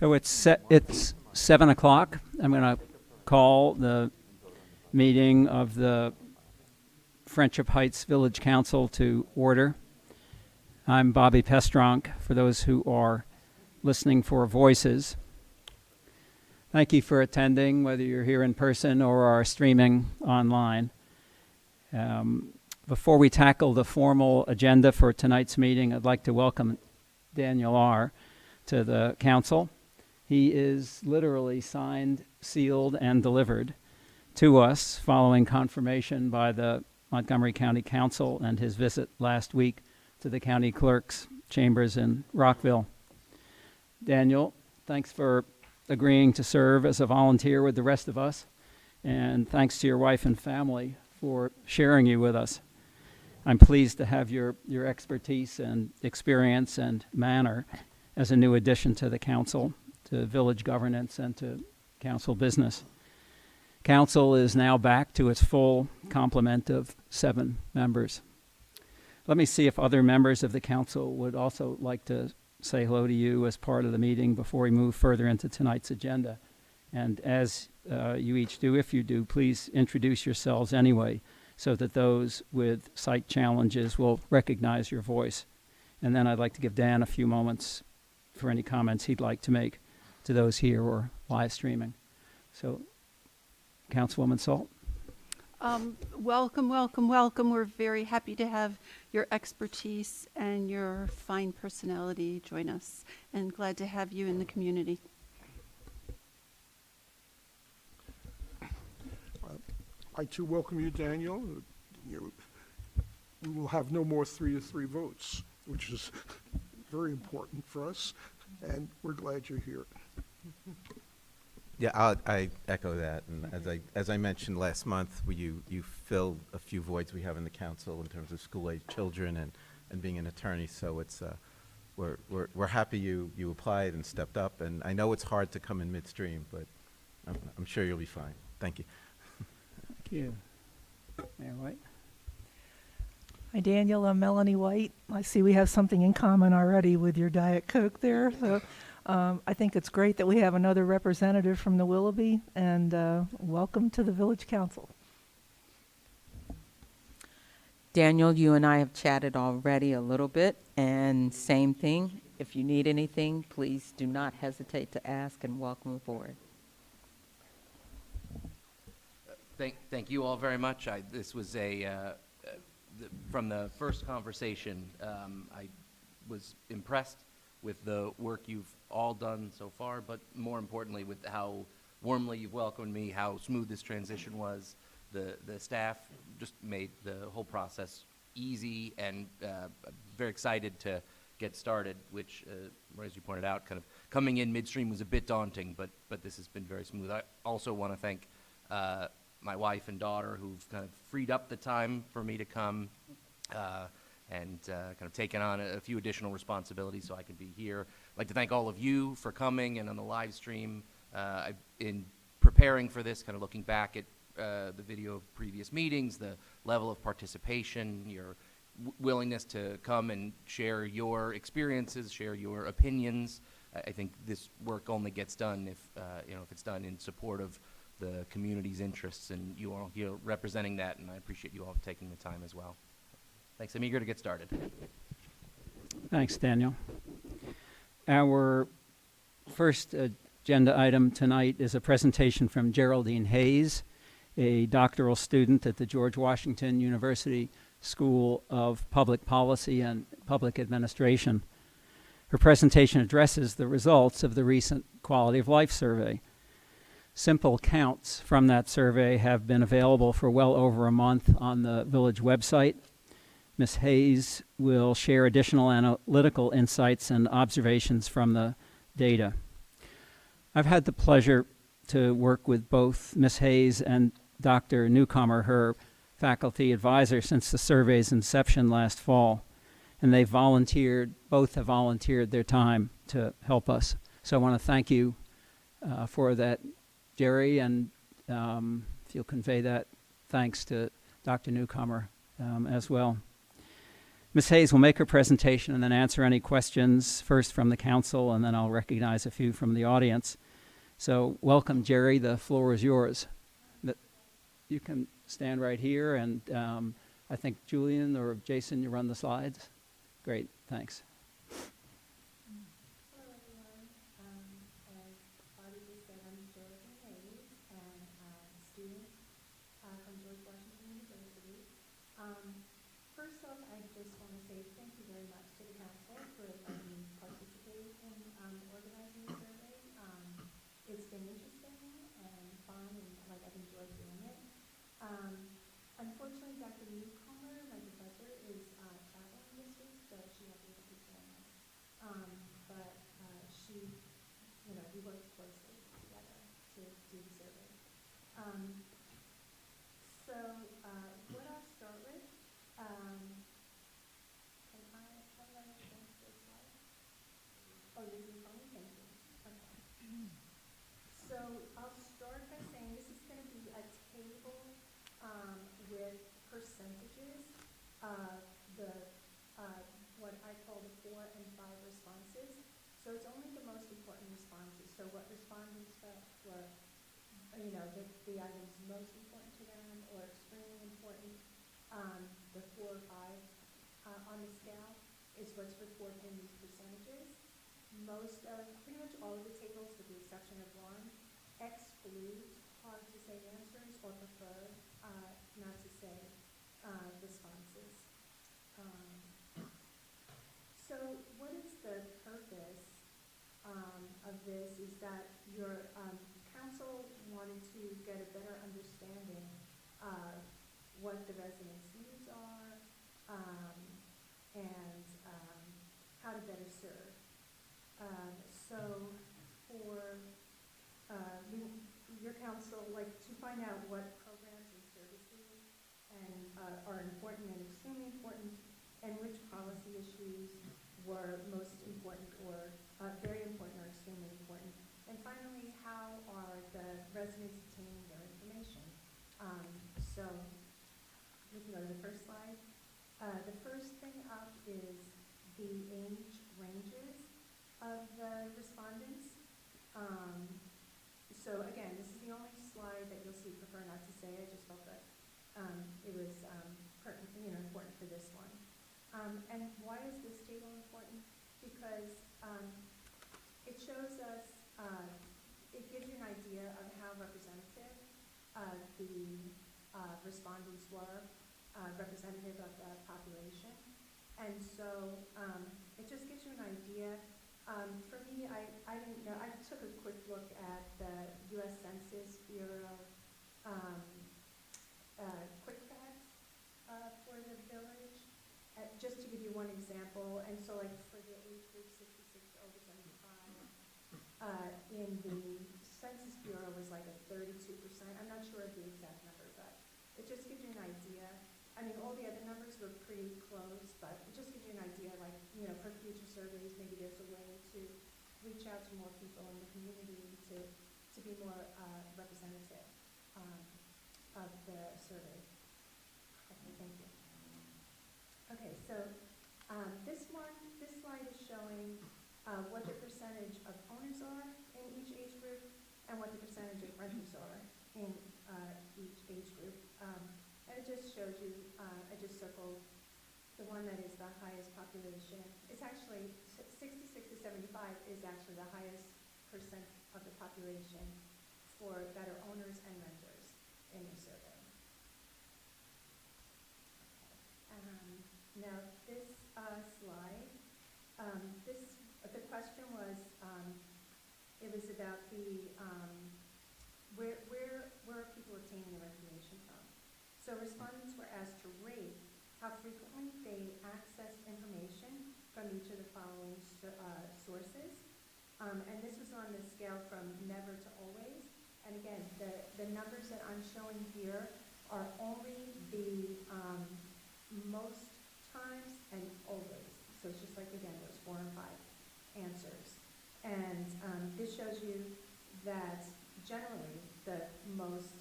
So it's 7 o'clock. I'm going to call the meeting of the Friendship Heights Village Council to order. I'm Bobby Pestronk, for those who are listening for voices. Thank you for attending, whether you're here in person or are streaming online. Before we tackle the formal agenda for tonight's meeting, I'd like to welcome Daniel R. to the council. He is literally signed, sealed, and delivered to us following confirmation by the Montgomery County Council and his visit last week to the county clerk's chambers in Rockville. Daniel, thanks for agreeing to serve as a volunteer with the rest of us, and thanks to your wife and family for sharing you with us. I'm pleased to have your expertise and experience and manner as a new addition to the council, to village governance, and to council business. Council is now back to its full complement of 7 members. Let me see if other members of the council would also like to say hello to you as part of the meeting before we move further into tonight's agenda. And as you each do, if you do, please introduce yourselves anyway, so that those with sight challenges will recognize your voice. And then I'd like to give Dan a few moments for any comments he'd like to make to those here or live streaming. So, Councilwoman Salt. Welcome, welcome, welcome. We're very happy to have your expertise and your fine personality join us, and glad to have you in the community. I too welcome you, Daniel. We will have no more 3-3 votes, which is very important for us, and we're glad you're here. Yeah, I echo that, and as I mentioned last month, you filled a few voids we have in the council in terms of school-age children and being an attorney. So it's we're happy you applied and stepped up, and I know it's hard to come in midstream, but I'm sure you'll be fine. Thank you. Thank you. Mayor White. Hi, Daniel. I'm Melanie White. I see we have something in common already with your Diet Coke there. So I think it's great that we have another representative from the Willoughby, and welcome to the Village Council. Daniel, you and I have chatted already a little bit, and same thing. If you need anything, please do not hesitate to ask, and welcome aboard. Thank you all very much. This was from the first conversation, I was impressed with the work you've all done so far, but more importantly with how warmly you've welcomed me, how smooth this transition was. The staff just made the whole process easy, and very excited to get started, which, as you pointed out, kind of coming in midstream was a bit daunting, but this has been very smooth. I also want to thank my wife and daughter, who've kind of freed up the time for me to come and kind of taken on a few additional responsibilities so I can be here. I'd like to thank all of you for coming and on the live stream. In preparing for this, kind of looking back at the video of previous meetings, the level of participation, your willingness to come and share your experiences, share your opinions. I think this work only gets done if it's done in support of the community's interests, and you all here representing that, and I appreciate you all taking the time as well. Thanks. I'm eager to get started. Thanks, Daniel. Our first agenda item tonight is a presentation from Geraldine Hayes, a doctoral student at the George Washington University School of Public Policy and Public Administration. Her presentation addresses the results of the recent Quality of Life survey. Simple counts from that survey have been available for well over a month on the village website. Ms. Hayes will share additional analytical insights and observations from the data. I've had the pleasure to work with both Ms. Hayes and Dr. Newcomer, her faculty advisor, since the survey's inception last fall, and both have volunteered their time to help us. So I want to thank you for that, Jerry, and if you'll convey that thanks to Dr. Newcomer as well. Ms. Hayes will make her presentation and then answer any questions, first from the council, and then I'll recognize a few from the audience. So welcome, Jerry. The floor is yours. You can stand right here, and I think Julian or Jason, you run the slides. Great, thanks. Hello, everyone. As Bobby just said, I'm Dorothy Hayes, and I'm a student from George Washington University. First off, I just want to say thank you very much to the council for letting me participate in organizing the survey. It's been interesting and fun, and I've enjoyed doing it. Unfortunately, Dr. Newcomer, my professor, is traveling this week, so she won't be able to join us. But we worked closely together to do the survey. So what I'll start with, can I advance this slide? Oh, you're using phone? Thank you. Okay. So I'll start by saying this is going to be a table with percentages of the what I call the 4 and 5 responses. So it's only the most important responses. So what respondents felt were, the items most important to them or extremely important. The 4 or 5 on the scale is what's reported in these percentages. Pretty much all of the tables, with the exception of one, exclude hard to say answers or prefer not to say responses. So what is the purpose of this is that your council wanted to get a better understanding of what the residents' needs are and how to better serve. So for your council, to find out what programs and services are important and extremely important, and which policy issues were most important or very important or extremely important. And finally, how are the residents obtaining their information? So we can go to the first slide. The first thing up is the age ranges of the respondents. So again, this is the only slide that you'll see prefer not to say. I just felt that it was important for this one. And why is this table important? Because it shows us, it gives you an idea of how representative the respondents were, representative of the population. And so it just gives you an idea. For me, I didn't know, I took a quick look at the U.S. Census Bureau quick facts for the village, just to give you one example. And so for the age group 66 to over 75, in the Census Bureau was a 32%. I'm not sure of the exact number, but it just gives you an idea. I mean, all the other numbers were pretty close, but it just gives you an idea, for future surveys, maybe there's a way to reach out to more people in the community to be more representative of the survey. Okay, thank you. Okay, so this slide is showing what the percentage of owners are in each age group and what the percentage of renters are in each age group. And it just shows you, I just circled the one that is the highest population. It's actually 66 to 75 is actually the highest percent of the population that are owners and renters in the survey. Okay. Now this slide, the question was, it was about the where are people obtaining their information from? So respondents were asked to rate how frequently they accessed information from each of the following sources. And this was on the scale from never to always. And again, the numbers that I'm showing here are only the most times and always. So it's just again, those 4 and 5 answers. And this shows you that generally the most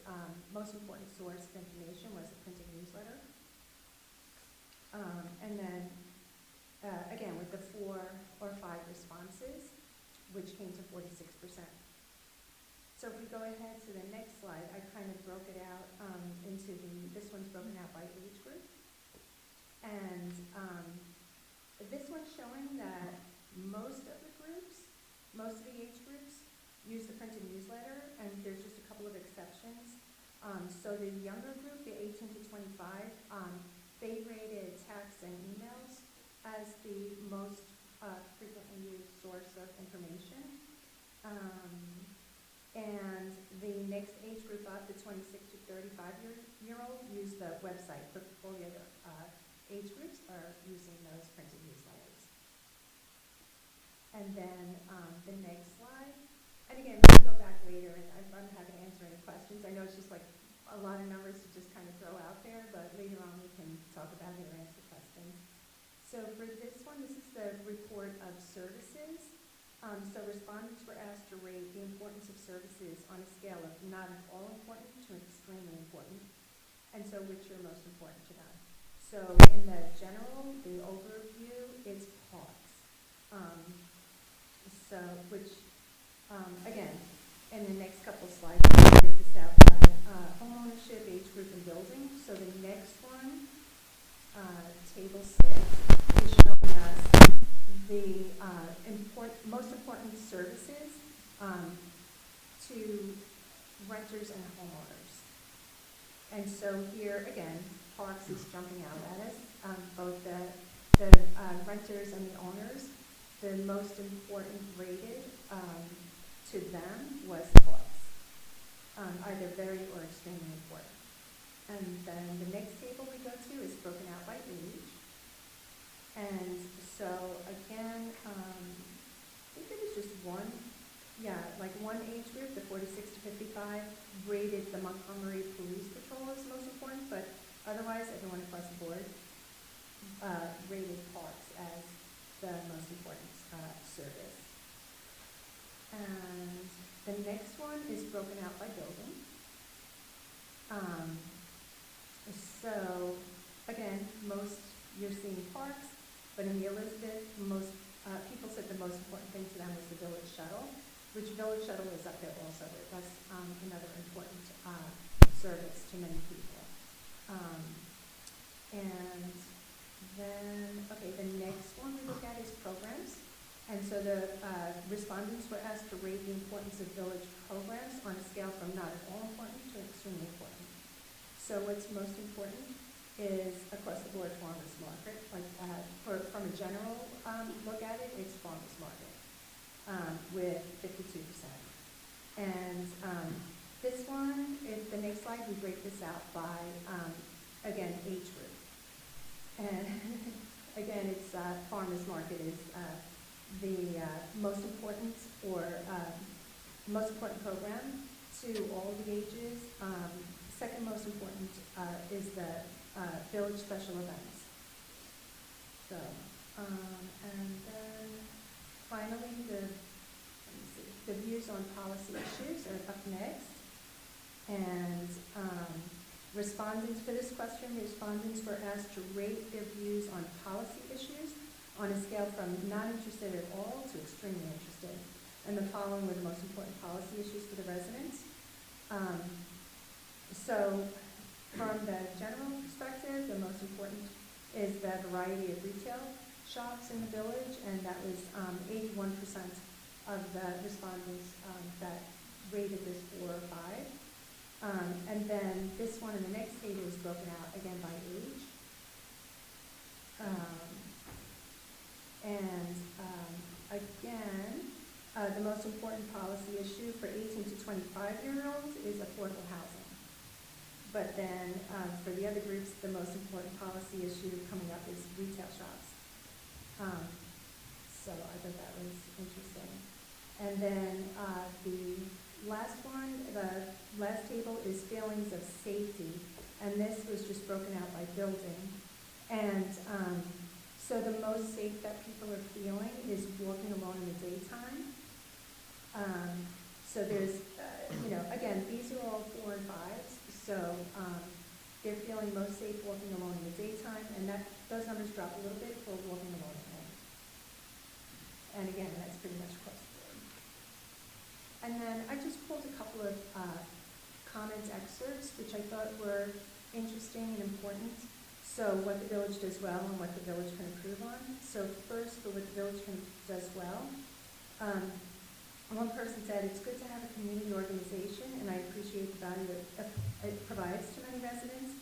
important source of information was the printed newsletter. And then to the next slide, I kind of broke it out into this one's broken out by age group. And this one's showing that most of the age groups use the printed newsletter, and there's just a couple of exceptions. So the younger group, the 18 to 25, they rated texts and emails as the most frequently used source of information. And the next age group up, the 26 to 35-year-old, use the website, but all the other age groups are using those printed newsletters. And then the next slide, and again, we'll go back later, and I'm happy to answer any questions. I know it's just like a lot of numbers to just kind of throw out there, but later on we can talk about it or answer questions. So for this one, this is the report of services. So respondents were asked to rate the importance of services on a scale of not at all important to extremely important, and so which are most important to them. So in the general, the overview, it's parks. Again, in the next couple slides, we'll break this out by homeownership, age group, and building. So the next one, table 6, is showing us the most important services to renters and homeowners. And so here, again, parks is jumping out at us. Both the renters and the owners, the most important rated to them was parks, either very or extremely important. And then the next table we go to is broken out by age. And so again, I think there was just one age group, the 46 to 55, rated the Montgomery Police Patrol as most important, but otherwise everyone across the board rated parks as the most important service. And the next one is broken out by building. So again, you're seeing parks, but in the Elizabeth, most people said the most important thing to them was the village shuttle, which village shuttle is up there also. That's another important service to many people. And then, the next one we look at is programs. And so the respondents were asked to rate the importance of village programs on a scale from not at all important to extremely important. So what's most important is across the board farmers market. From a general look at it, it's farmers market with 52%. And this one, the next slide, we break this out by, again, age group. And again, it's farmers market is the most important program to all the ages. Second most important is the village special events. So, and then finally, the views on policy issues are up next. And respondents for this question, respondents were asked to rate their views on policy issues on a scale from not interested at all to extremely interested. And the following were the most important policy issues for the residents. So from the general perspective, the most important is the variety of retail shops in the village, and that was 81% of the respondents that rated this 4 or 5. And then this one in the next table is broken out again by age. Again, the most important policy issue for 18 to 25-year-olds is affordable housing. But then for the other groups, the most important policy issue coming up is retail shops. So I thought that was interesting. And then the last one, the last table is feelings of safety. And this was just broken out by building. And so the most safe that people are feeling is walking alone in the daytime. So there's, again, these are all 4 and 5s. So they're feeling most safe walking alone in the daytime, and those numbers drop a little bit for walking alone at night. And again, that's pretty much across the board. And then I just pulled a couple of comments excerpts, which I thought were interesting and important. So what the village does well and what the village can improve on. So first, for what the village does well, one person said, "It's good to have a community organization, and I appreciate the value it provides to many residents."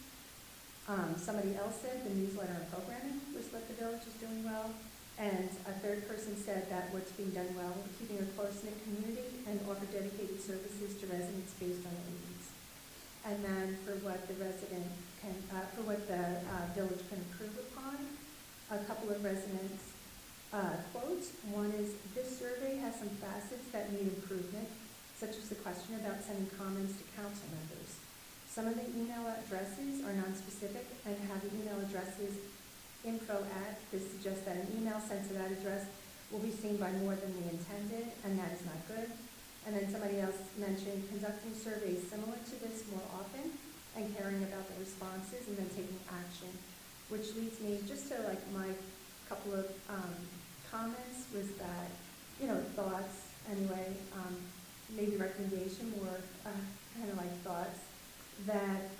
Somebody else said the newsletter and programming was what the village is doing well. And a third person said that what's being done well, keeping a close-knit community and offer dedicated services to residents based on their needs. And then for what the resident can, for what the village can improve upon, a couple of residents quotes. One is, "This survey has some facets that need improvement, such as the question about sending comments to council members. Some of the email addresses are non-specific and have the email addresses info at. This suggests that an email sent to that address will be seen by more than we intended, and that is not good." And then somebody else mentioned conducting surveys similar to this more often and caring about the responses and then taking action, which leads me just to like my couple of comments was that, thoughts anyway, maybe recommendation or kind of like thoughts that,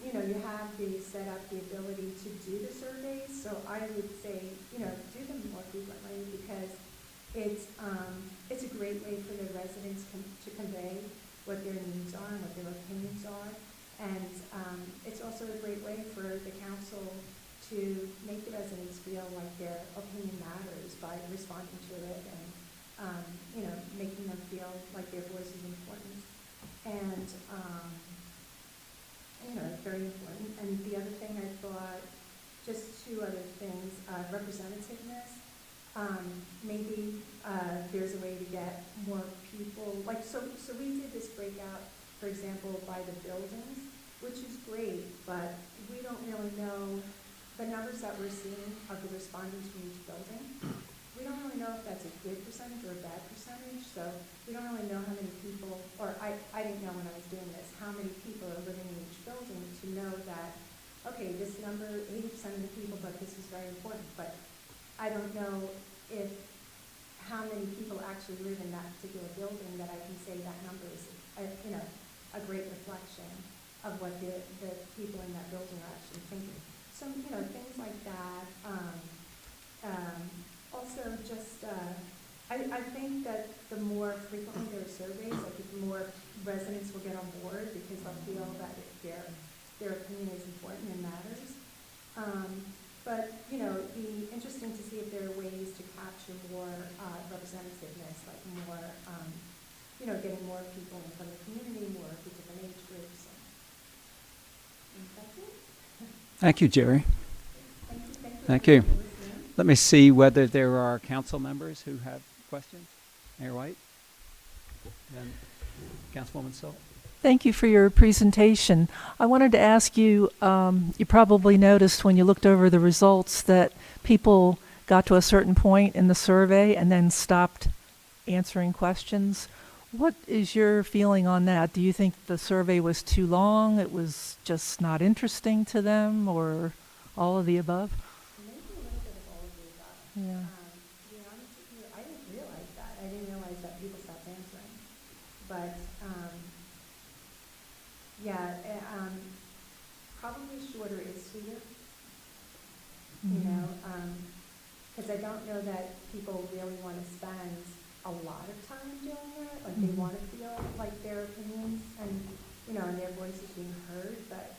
you have set up the ability to do the surveys. So I would say, do them more frequently because it's a great way for the residents to convey what their needs are and what their opinions are. And it's also a great way for the council to make the residents feel like their opinion matters by responding to it and, making them feel like their voice is important. And, it's very important. And the other thing I thought, just two other things, representativeness. Maybe there's a way to get more people, so we did this breakout, for example, by the buildings, which is great, but we don't really know the numbers that we're seeing of the respondents from each building. We don't really know if that's a good percentage or a bad percentage, so we don't really know how many people, or I didn't know when I was doing this, how many people are living in each building to know that, okay, this number, 80% of the people, but this is very important, but I don't know how many people actually live in that particular building that I can say that number is, a great reflection of what the people in that building are actually thinking. So, things like that. Also, just, I think that the more frequently there are surveys, the more residents will get on board because they'll feel that their opinion is important and matters. But, it'd be interesting to see if there are ways to capture more representativeness, like more, getting more people from the community, more of the different age groups. And that's it. Thank you, Jerry. Thank you. Thank you. Let me see whether there are council members who have questions. Mayor White? Then Councilwoman Stoll? Thank you for your presentation. I wanted to ask you, you probably noticed when you looked over the results that people got to a certain point in the survey and then stopped answering questions. What is your feeling on that? Do you think the survey was too long, it was just not interesting to them, or all of the above? Maybe a little bit of all of the above. Yeah. To be honest with you, I didn't realize that. I didn't realize that people stopped answering. But, probably shorter is sweeter, because I don't know that people really want to spend a lot of time doing it. Like, they want to feel like their opinions and, and their voice is being heard, but,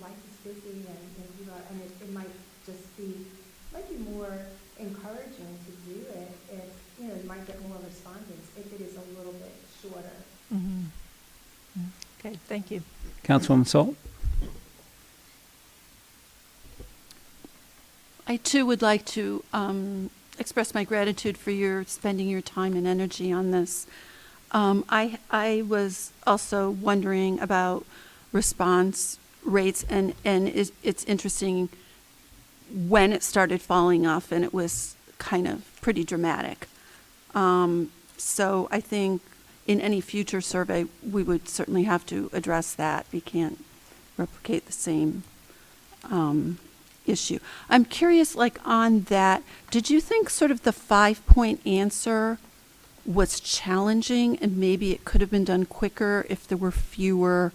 life is busy and it might just be, more encouraging to do it if, you might get more respondents if it is a little bit shorter. Mm-hmm. Okay, thank you. Councilwoman Stoll? I too would like to express my gratitude for your spending your time and energy on this. I was also wondering about response rates, and it's interesting when it started falling off, and it was kind of pretty dramatic. So I think in any future survey, we would certainly have to address that. We can't replicate the same issue. I'm curious, on that, did you think sort of the 5-point answer was challenging, and maybe it could have been done quicker if there were fewer,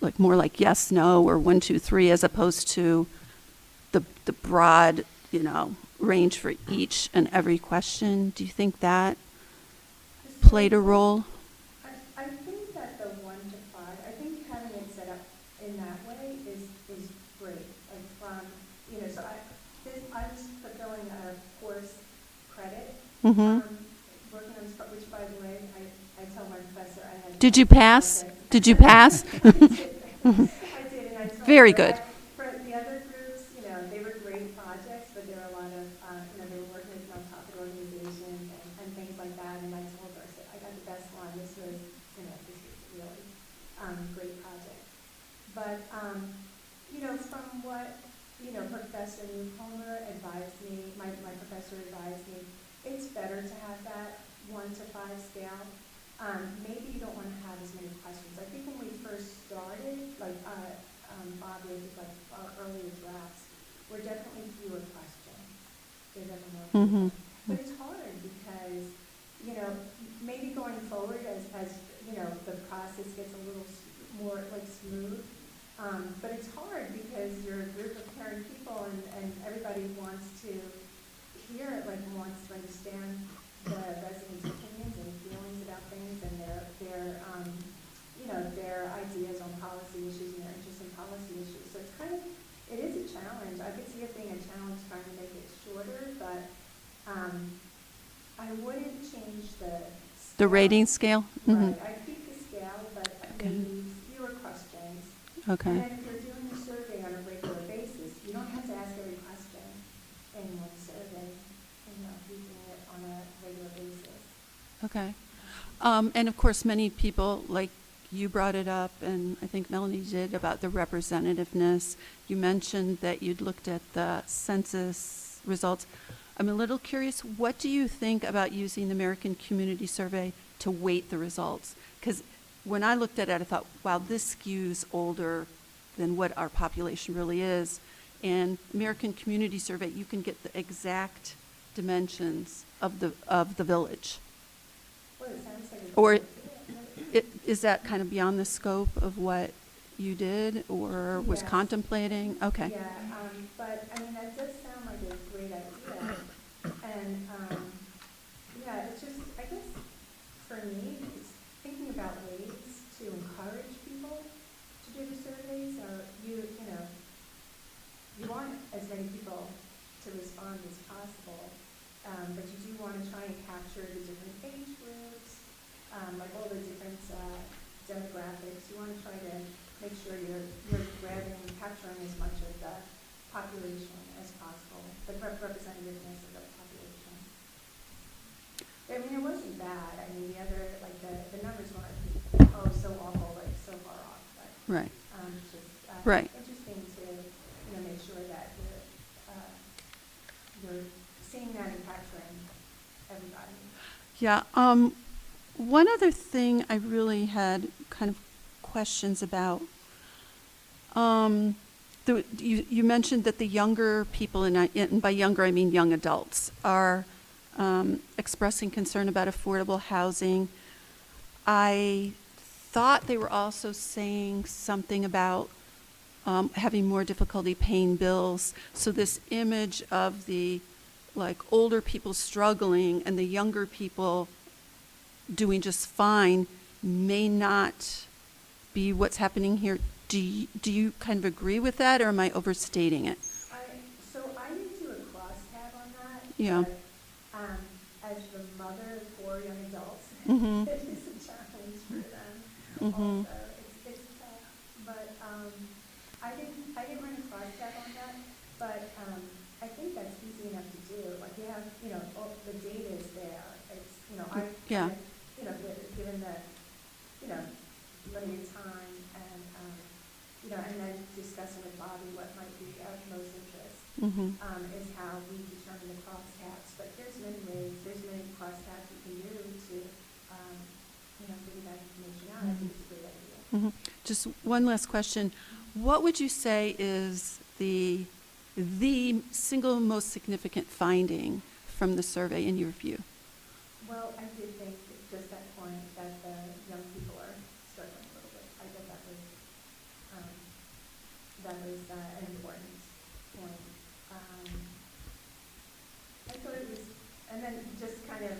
like more like yes, no, or 1, 2, 3, as opposed to the broad, range for each and every question. Do you think that played a role? I think that the 1 to 5, I think having it set up in that way is great. Like from, so I was fulfilling a course credit, Mm-hmm. working on this, which by the way, I tell my professor I had. Did you pass? Did you pass? I did, and I told Very her good. that for the other groups, they were great projects, but there were a lot of, they were working with nonprofit organizations and things like that, and I told her, I said, I got the best one, this was really, great project. But, from what, Professor Newcomer advised me, my professor advised me, it's better to have that 1 to 5 scale. Maybe you don't want to have as many questions. I think when we first started, like Bob did, like our earlier drafts, were definitely fewer questions. There definitely were fewer Mm-hmm. questions. But it's hard because, maybe going forward as the process gets a little more like smooth. But it's hard because you're a group of caring people and everybody wants to hear, wants to understand the residents' opinions and feelings about things and their ideas on policy issues and their interest in policy issues. So it is a challenge. I could see it being a challenge trying to make it shorter, but I wouldn't change the scale. rating scale? Mm-hmm. Right, I'd keep the scale, but Okay. maybe fewer questions. Okay. And then if you're doing the survey on a regular basis, you don't have to ask every question in one survey, using it on a regular basis. Okay. And of course, many people, like you brought it up, and I think Melanie did, about the representativeness. You mentioned that you'd looked at the census results. I'm a little curious, what do you think about using the American Community Survey to weight the results? Because when I looked at it, I thought, wow, this skews older than what our population really is. And American Community Survey, you can get the exact dimensions of the village. Well, it sounds like. Or is that kind of beyond the scope of what you did or was Yes. contemplating? Okay. Yeah, but, that does sound like a great idea. And, it's just, I guess, for me, it's thinking about ways to encourage people to do the surveys, or you want as many people to respond as possible, but you do want to try and capture the different age groups, like all the different demographics. You want to try to make sure you're grabbing and capturing as much of the population as possible, the representativeness of the population. It wasn't bad. The other, the numbers weren't, so awful, so far off, but Right. it's just Right. interesting to, make sure that you're seeing that and capturing everybody. Yeah. One other thing I really had kind of questions about. You mentioned that the younger people, and by younger I mean young adults, are expressing concern about affordable housing. I thought they were also saying something about having more difficulty paying bills. So this image of the older people struggling and the younger people doing just fine may not be what's happening here. Do you kind of agree with that, or am I overstating it? So I didn't do a crosstab on that. Yeah. But, as the mother of 4 young adults, Mhm. it is a challenge for them Mhm. also. It's tough. But I didn't run a crosstab on that. But I think that's easy enough to do. You have, all the data is there. It's, Yeah. Given the, limited time and, and then discussing with Bobby what might be of most interest. Mhm. Is how we determine the crosstabs. But there's many ways, there's many crosstabs you can do to, figure that information out. I think it's a great idea. Mhm. Just one last question. What would you say is the single most significant finding from the survey in your view? Well, I did think just that point that the young people are struggling a little bit. I thought that was an important point. I thought it was, and then just kind of,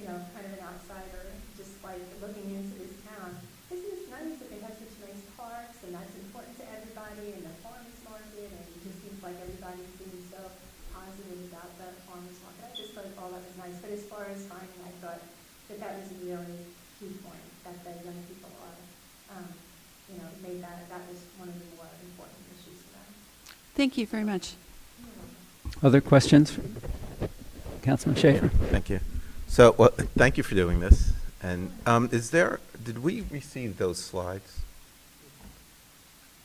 kind of an outsider, just like looking into this town. Isn't it nice that they have such nice parks, and that's important to everybody, and the farmers market, and it just seems like everybody seems so positive about the farmers market. I just thought all that was nice. But as far as finding, I thought that was a really key point, that the young people are, made that was one of the more important issues for them. Thank you very much. Other questions? Councilman Schaefer? Thank you. So, well, thank you for doing this. And did we receive those slides?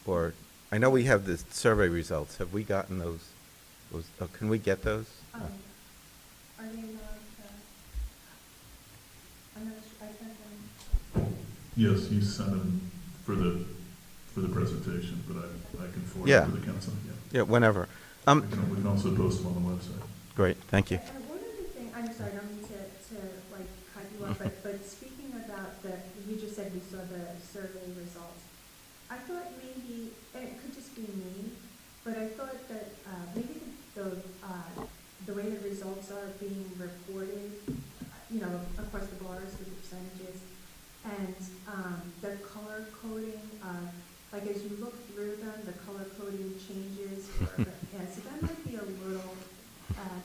Or, I know we have the survey results. Have we gotten those? Can we get those? Are they not, I'm not sure, I sent them. Yes, you sent them for the presentation, but I can forward Yeah. it to the council, yeah. Yeah, whenever. We can also post them on the website. Great, thank you. And one other thing, I'm sorry, I don't mean to like cut you off, but speaking about you just said you saw the survey results. I thought maybe, and it could just be me, but I thought that maybe the way the results are being reported, across the bars with the percentages, and the color coding, like as you look through them, the color coding changes. So that might be a little,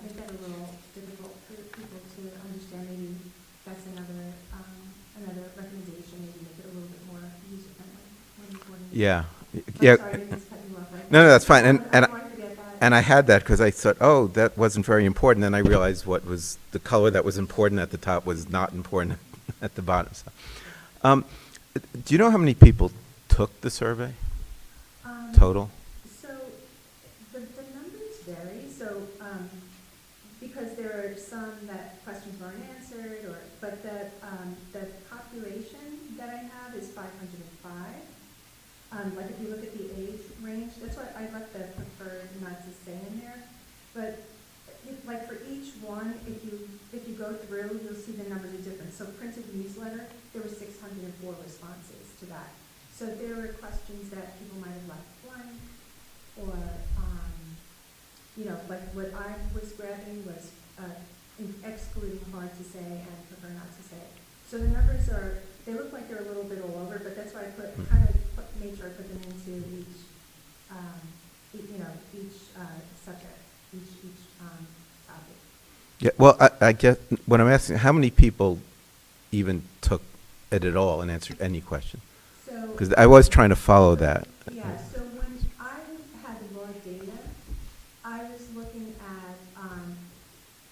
make that a little difficult for people to understand. Maybe that's another recommendation. Maybe make it a little bit more user friendly. Yeah. I'm sorry, I didn't mean to cut you off like No, that. that's fine. And I forget that. And I had that because I thought, oh, that wasn't very important. Then I realized what was the color that was important at the top was not important at the bottom. So, do you know how many people took the survey total? So the numbers vary. So because there are some that questions weren't answered, but the population that I have is 505. Like if you look at the age range, that's why I left the preferred not to say in there. But like for each one, if you go through, you'll see the numbers are different. So printed newsletter, there were 604 responses to that. So there were questions that people might have left blank, or like what I was grabbing was excluding hard to say and prefer not to say. So the numbers they look like they're a little bit all over, but that's why I made sure I put them into each subject, each topic. Yeah. Well, I guess what I'm asking, how many people even took it at all and answered any question? Because I was trying to follow that. Yeah, so when I had the raw data, I was looking at,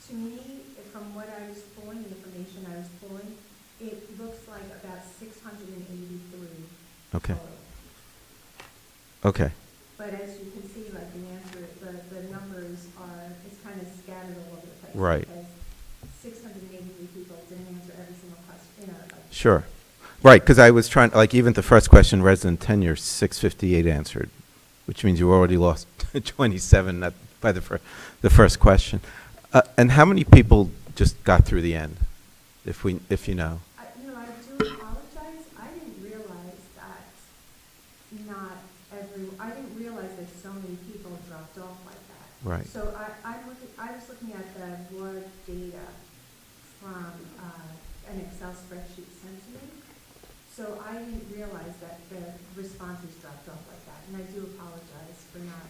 to me, from what I was pulling, the information I was pulling, it looks like about 683 Okay. total. Okay. But as you can see, like the answer, the numbers it's kind of scattered all over the place. Right. Because 683 people didn't answer every single question, Sure. Right, because I was trying, like even the first question, resident tenure, 658 answered, which means you already lost 27 by the first question. And how many people just got through the end, if you know? I do apologize. I didn't realize that I didn't realize that so many people dropped off like that. Right. So I was looking at the raw data from an Excel spreadsheet sent to me. So I didn't realize that the responses dropped off like that. And I do apologize for not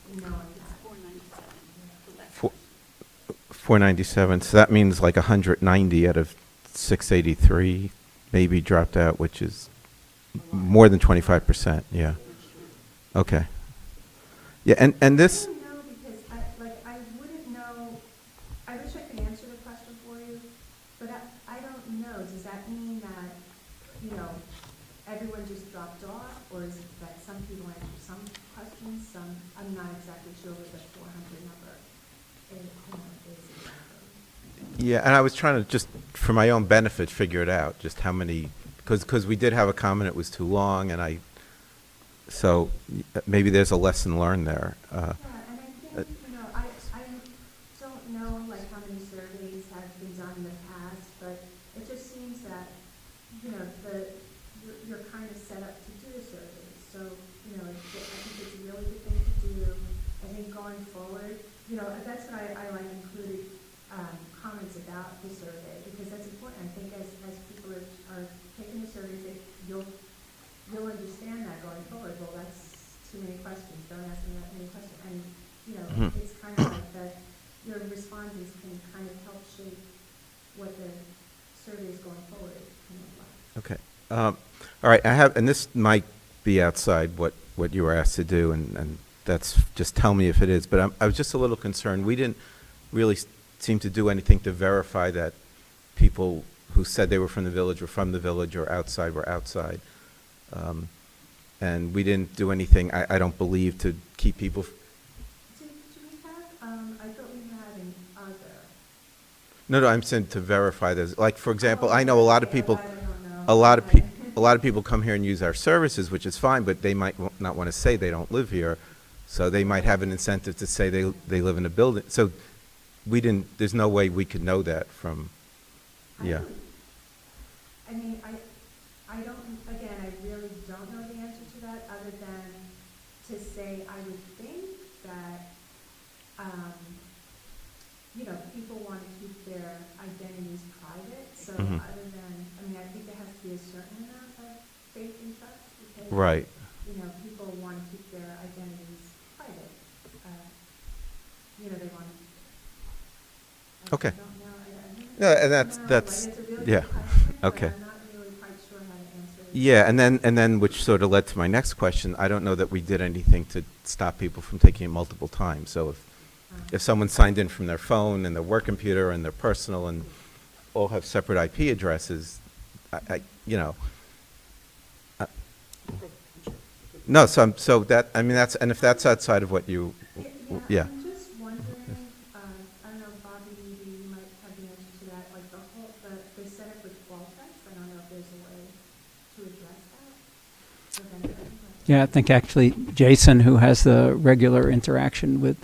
knowing that. 497. 497, so that means like 190 out of 683 maybe dropped out, which is more than 25%, yeah. Okay. Yeah, and this, I don't know because I wouldn't know. I wish I could answer the question for you, but I don't know. Does that mean that, everyone just dropped off, or is it that some people answered some questions, some, I'm not exactly sure what the 400 number is exactly. yeah, and I was trying to just, for my own benefit, figure it out, just how many, because we did have a comment, it was too long, and so maybe there's a lesson learned there. Yeah, and I think, I don't know, like, how many surveys have been done in the past, think going forward, you know, that's what I like included, comments about the survey, because that's important. I think as people are taking the surveys, that you'll understand that going forward. Well, that's too many questions. Don't ask me that many questions. And, you know, it's kind of like that, your respondents can kind of help shape what the surveys going forward can look like. Okay. All right, I have, and this might be outside what you were asked to do, and that's, just tell me if it is, but I was just a little concerned. We didn't really seem to do anything to verify that people who said they were from the village were from the village, or outside were outside. And we didn't do anything, I don't believe, to keep people. Do we have, I thought we had an other. No, I'm saying to verify this. Like, for example, I know a lot of people, I don't know. a lot of people come here and use our services, which is fine, but they might not want to say they don't live here, so they might have an incentive to say they live in a building. So we didn't, there's no way we could know that from, yeah. I mean, I don't, again, I really don't know the answer to that, other than to say, I would think that, you know, people want to keep their identities private, so Mhm. other than, I mean, I think there has to be a certain amount of faith and trust, because, Right. you know, people want to keep their identities private. You know, they want to. Okay. I don't know, I really Yeah, and don't know. that's, Like, it's a really yeah, good question, but okay. I'm not really quite sure how to answer it. Yeah, and then which sort of led to my next question. I don't know that we did anything to stop people from taking it multiple times. So if someone signed in from their phone and their work computer and their personal and all have separate IP addresses, you know. No, so that, I mean, that's, and if that's outside of what you, yeah. I'm just wondering, I don't know, Bobby, maybe you might have the answer to that, like the whole, the setup with Qualtrics, I don't know if there's a way to address that. Or benefit, but- Yeah, I think actually Jason, who has the regular interaction with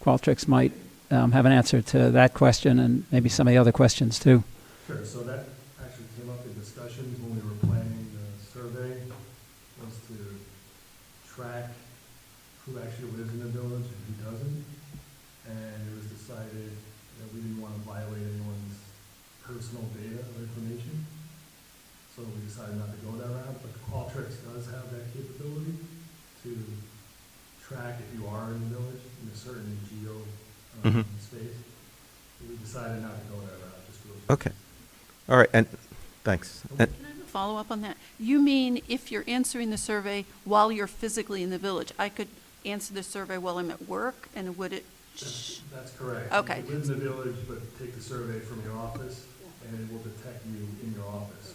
Qualtrics, might have an answer to that question and maybe some of the other questions too. Sure, so that actually came up in discussions when we were planning the survey, was to track who actually lives in the village and who doesn't. And it was decided that we didn't want to violate anyone's personal data or information. So we decided not to go that route, but Qualtrics does have that capability to track if you are in the village in a certain geo Mhm. space. So we decided not to go that route, just to. Okay. All right, and thanks. And, Can I have a follow-up on that? You mean if you're answering the survey while you're physically in the village? I could answer the survey while I'm at work, and would it? That's correct. Okay. You live in the village, but take the survey from your office, and it will detect you in your office, so.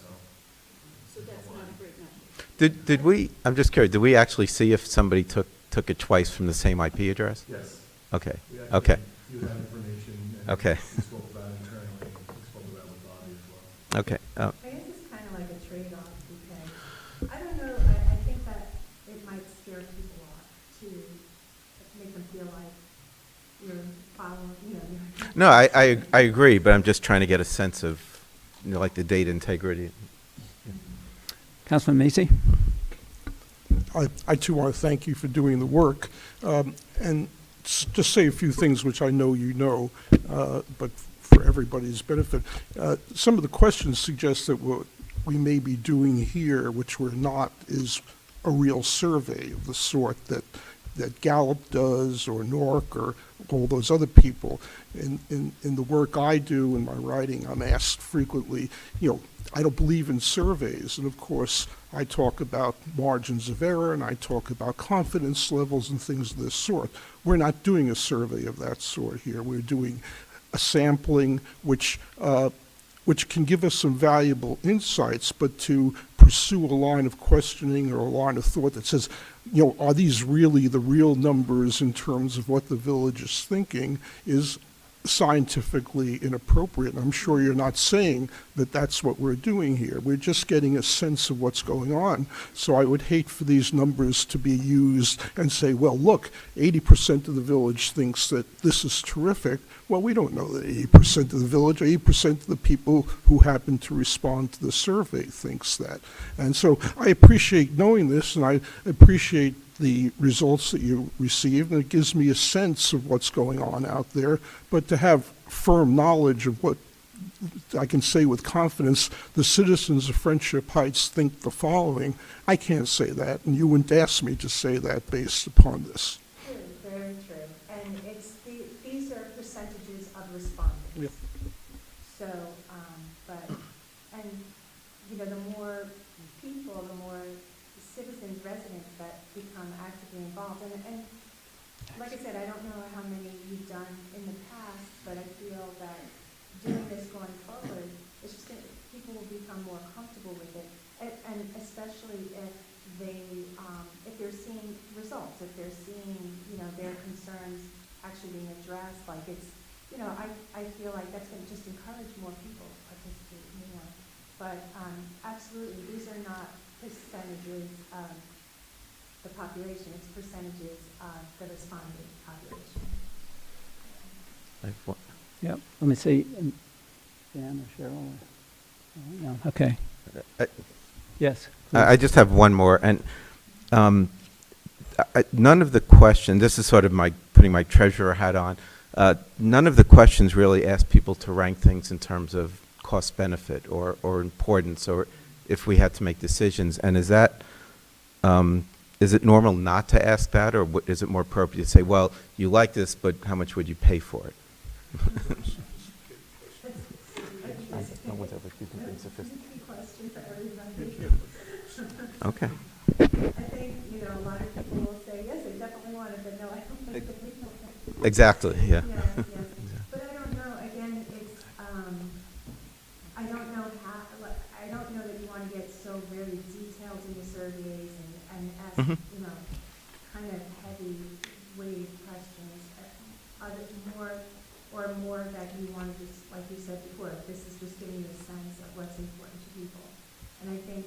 So that's not a great message. did we, I'm just curious, did we actually see if somebody took it twice from the same IP address? Yes. Okay, We actually okay, viewed that information, and Okay. we spoke about it internally, and we spoke about it with Bobby as well. okay. I guess it's kind of like a trade-off, because, I don't know, I think that it might scare people off to make them feel like you're following, you know, you're. No, I agree, but I'm just trying to get a sense of, you know, like the data integrity. Councilman Macy? I too want to thank you for doing the work, and just say a few things which I know you know, but for everybody's benefit. Some of the questions suggest that what we may be doing here, which we're not, is a real survey of the sort that Gallup does, or NORC, or all those other people. In the work I do, in my writing, I'm asked frequently, you know, I don't believe in surveys, and of course, I talk about margins of error, and I talk about confidence levels and things of this sort. We're not doing a survey of that sort here. We're doing a sampling which can give us some valuable insights, but to pursue a line of questioning or a line of thought that says, you know, are these really the real numbers in terms of what the village is thinking, is scientifically inappropriate. And I'm sure you're not saying that that's what we're doing here. We're just getting a sense of what's going on. So I would hate for these numbers to be used and say, well, look, 80% of the village thinks that this is terrific. Well, we don't know that 80% of the village, or 80% of the people who happen to respond to the survey thinks that. And so I appreciate knowing this, and I appreciate the results that you received, and it gives me a sense of what's going on out there. But to have firm knowledge of what I can say with confidence, the citizens of Friendship Heights think the following, I can't say that, and you wouldn't ask me to say that based upon this. True, very true. And these are percentages of respondents. Yep. So, the more people, the more citizens, residents that become actively involved. And like I said, I don't know how many you've done in the past, but I feel that doing this going forward, it's just people will become more comfortable with it, and especially if they're seeing results, if they're seeing, their concerns actually being addressed, like it's, I feel like that's going to just encourage more people to participate more. But absolutely, these are not percentages of the population, it's percentages of the responding population. Yep, let me see, Dan or Cheryl? No, okay. Yes. I just have one more, and none of the questions, this is sort of putting my treasurer hat on, none of the questions really ask people to rank things in terms of cost benefit or importance, or if we had to make decisions. And is that, is it normal not to ask that, or is it more appropriate to say, well, you like this, but how much would you pay for it? No one's ever speaking very sophisticated. Question for everybody. Okay. I think, a lot of people will say, yes, I definitely want it, but no, I don't think that people. Exactly, yeah. Yes. But I don't know, again, it's, I don't know that you want to get so very detailed in the surveys and ask, kind of heavy weighted questions. Are there more that you want to just, like you said before, this is just giving you a sense of what's important to people. And I think,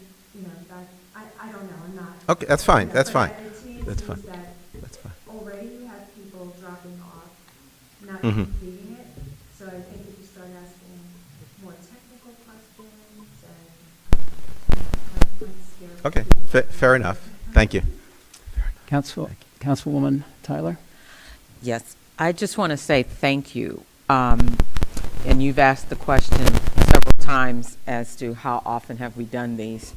that, I don't know, I'm not. Okay, that's fine, that's fine. To me, it That's seems fine. that That's fine. already you have people dropping off, not Mhm. completing it. So I think if you start asking more technical questions and scare Okay, people. fair enough. Thank you. Councilwoman Tyler? Yes, I just want to say thank you. And you've asked the question several times as to how often have we done these.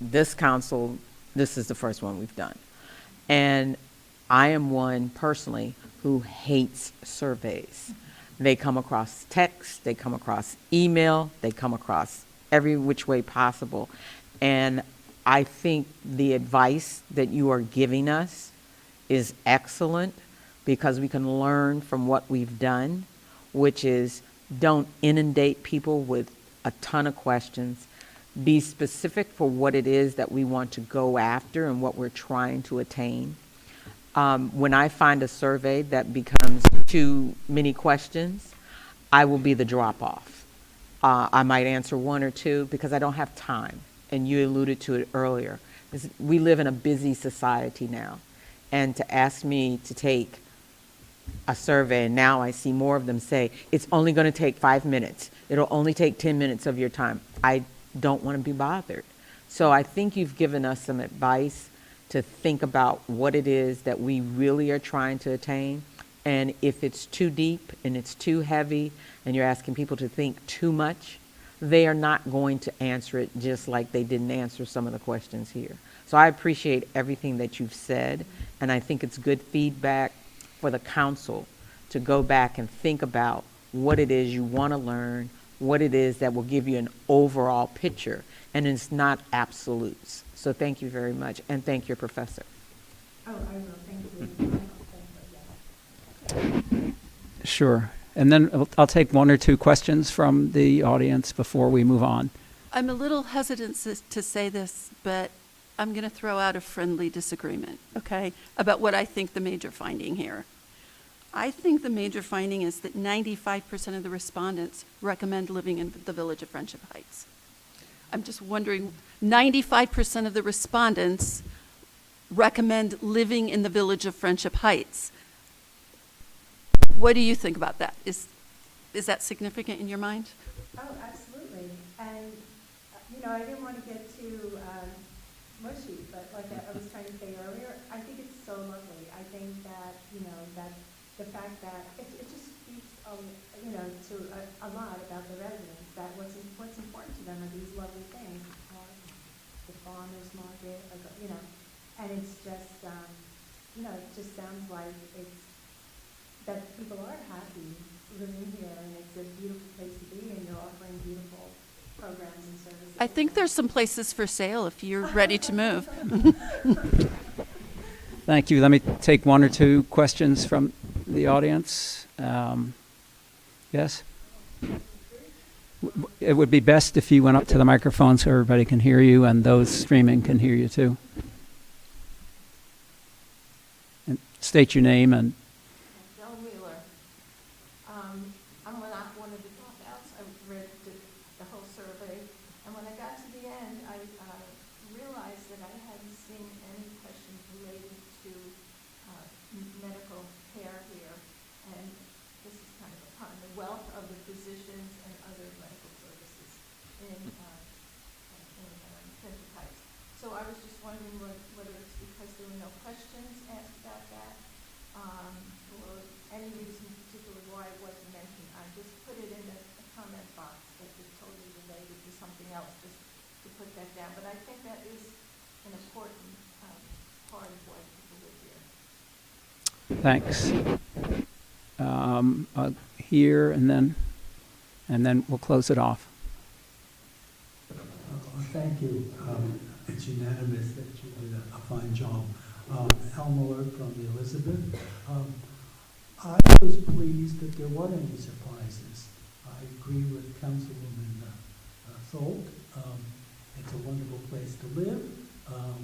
This council, this is the first one we've done. And I am one personally who hates surveys. They come across text, they come across email, they come across every which way possible. And I think the advice that you are giving us is excellent, because we can learn from what we've done, which is don't inundate people with a ton of questions. Be specific for what it is that we want to go after and what we're trying to attain. When I find a survey that becomes too many questions, I will be the drop-off. I might answer one or two because I don't have time, and you alluded to it earlier. We live in a busy society now, and to ask me to take a survey, and now I see more of them say, it's only going to take 5 minutes. It'll only take 10 minutes of your time. I don't want to be bothered. So I think you've given us some advice to think about what it is that we really are trying to attain. And if it's too deep and it's too heavy and you're asking people to think too much, they are not going to answer it just like they didn't answer some of the questions here. So I appreciate everything that you've said, and I think it's good feedback for the council to go back and think about what it is you want to learn, what it is that will give you an overall picture, and it's not absolutes. So thank you very much, and thank your professor. Oh, I will, thank you. Sure. And then I'll take one or two questions from the audience before we move on. I'm a little hesitant to say this, but I'm going to throw out a friendly disagreement, okay, about what I think the major finding here. I think the major finding is that 95% of the respondents recommend living in the village of Friendship Heights. I'm just wondering, 95% of the respondents recommend living in the village of Friendship Heights. What do you think about that? Is that significant in your mind? Oh, absolutely. And, I didn't want to get too mushy, but like I was trying to say earlier, you know, that the fact that it just speaks, you know, to a lot about the residents, that what's important to them are these lovely things, the park, the farmer's market, you know, and it's just, you know, it just sounds like it's, that people are happy living here, and it's a beautiful place to be, and you're offering beautiful programs and services. I think there's some places for sale if you're ready to move. Thank you. Let me take one or two questions from the audience. Yes? It would be best if you went up to the microphone so everybody can hear you and those streaming can hear you too. And state your name and Joan Wheeler. I'm one of the dropouts. I read the whole survey, and when I got to the end, I realized that I hadn't seen any questions related to medical care here, and this is kind of upon the wealth of the physicians and other medical services in Central Heights. So I was just wondering whether it's because there were no questions asked about that, or any reason particularly why it wasn't mentioned. I just put it in a comment box that was totally related to something else, just to put that down. But I think that is an important part of why people live here. thanks. Here and then we'll close it off. Thank you. It's unanimous that you did a fine job. Al Miller from the Elizabeth. I was pleased that there weren't any surprises. I agree with Councilwoman Tholt. It's a wonderful place to live.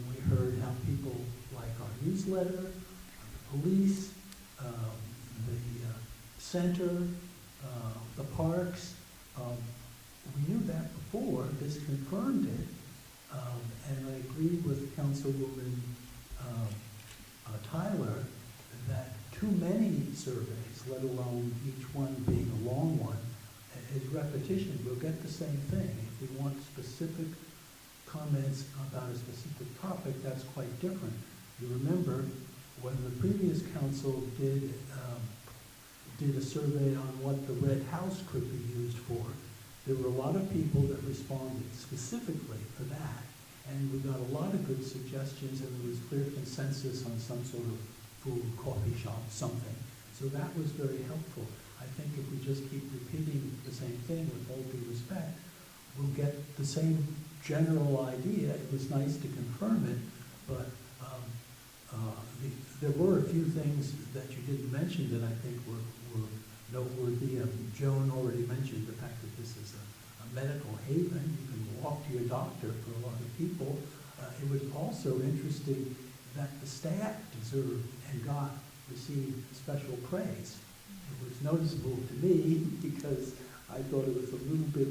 We heard how people like our newsletter, the police, the center, the parks. We knew that before. This confirmed it. And I agree with Councilwoman Tyler that too many surveys, let alone each one being a long one, is repetition. We'll get the same thing. If we want specific comments about a specific topic, that's quite different. You remember when the previous council did a survey on what the Red House could be used for, there were a lot of people that responded specifically for that. And we got a lot of good suggestions, and there was clear consensus on some sort of food, coffee shop, something. So that was very helpful. I think if we just keep repeating the same thing with all due respect, we'll get the same general idea. It was nice to confirm it, but there were a few things that you didn't mention that I think were noteworthy. Joan already mentioned the fact that this is a medical haven. You can walk to your doctor for a lot of people. It was also interesting that the staff deserved and received special praise. It was noticeable to me because I thought it was a little bit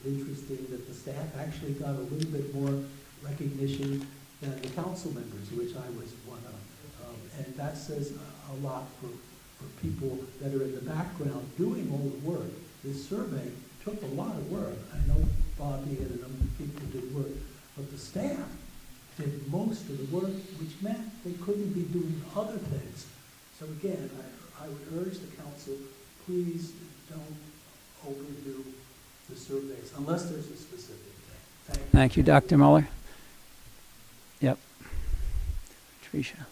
interesting that the staff actually got a little bit more recognition than the council members, which I was one of. And that says a lot for people that are in the background doing all the work. This survey took a lot of work. I know Bobby and a number of people did work, but the staff did most of the work, which meant they couldn't be doing other things. So again, I would urge the council, please don't overdo the surveys unless there's a specific thing. Thank you, Dr. Muller. Yep. Tricia.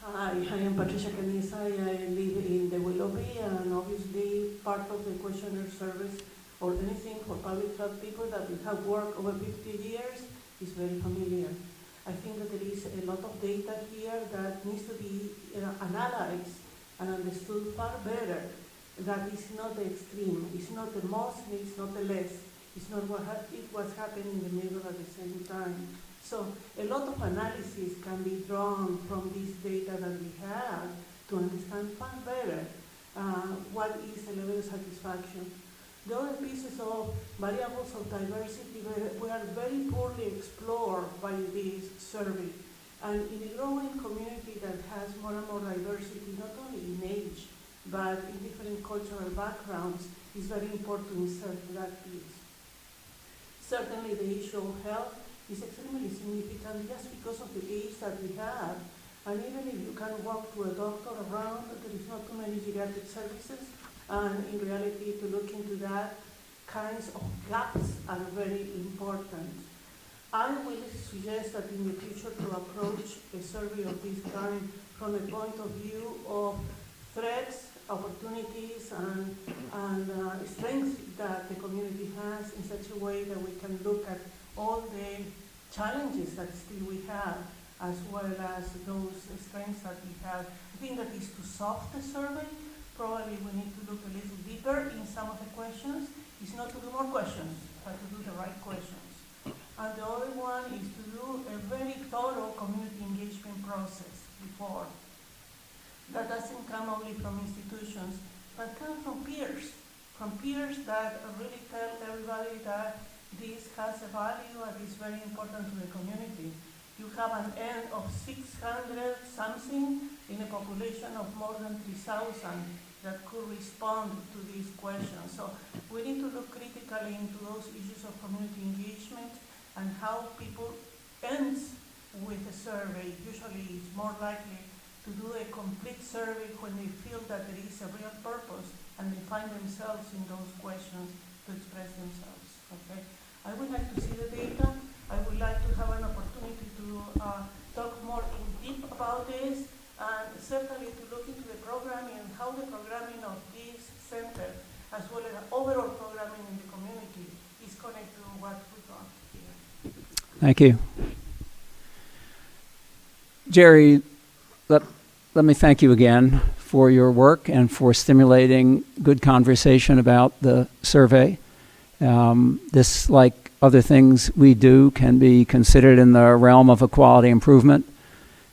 Hi, I am Patricia Canisa. I live in the Willoughby, and obviously part of the questionnaire service or anything for public health people that we have worked over 50 years is very familiar. I think that there is a lot of data here that needs to be analyzed and understood far better. That is not the extreme, it's not the most, it's not the less. It's not what's happening in the middle at the same time. So a lot of analysis can be drawn from this data that we have to understand far better what is the level of satisfaction. The other pieces of variables of diversity were very poorly explored by this survey. And in a growing community that has more and more diversity, not only in age, but in different cultural backgrounds, it's very important to insert that piece. Certainly the issue of health is extremely significant just because of the age that we have. And even if you can walk to a doctor around, there is not too many geriatric services. And in reality, to look into that kinds of gaps are very important. I will suggest that in the future to approach a survey of this kind from a point of view of threats, opportunities, and strengths that the community has in such a way that we can look at all the challenges that still we have, as well as those strengths that we have. I think that is too soft a survey. Probably we need to look a little deeper in some of the questions. It's not to do more questions, but to do the right questions. And the other one is to do a very thorough community engagement process before. That doesn't come only from institutions, but comes from peers that really tell everybody that this has a value and is very important to the community. You have an end of 600 something in a population of more than 3,000 that could respond to these questions. So we need to look critically into those issues of community engagement and how people ends with a survey. Usually it's more likely to do a complete survey when they feel that there is a real purpose and they find themselves in those questions to express themselves. Okay? I would like to see the data. I would like to have an opportunity to talk more in deep about this, and certainly to look into the programming and how the programming of this center, as well as overall programming in the community, is connected to what we got here. Thank you. Jerry, let me thank you again for your work and for stimulating good conversation about the survey. This, like other things we do, can be considered in the realm of a quality improvement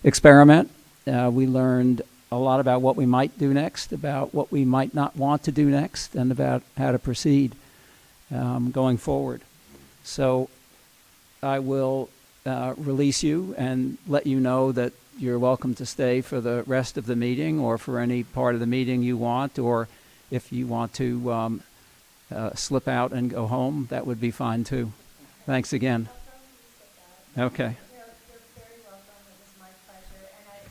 experiment. We learned a lot about what we might do next, about what we might not want to do next, and about how to proceed going forward. So I will release you and let you know that you're welcome to stay for the rest of the meeting or for any part of the meeting you want, or if you want to slip out and go home, that would be fine too. Thanks again. Okay. You're very welcome. It was my pleasure, and I'm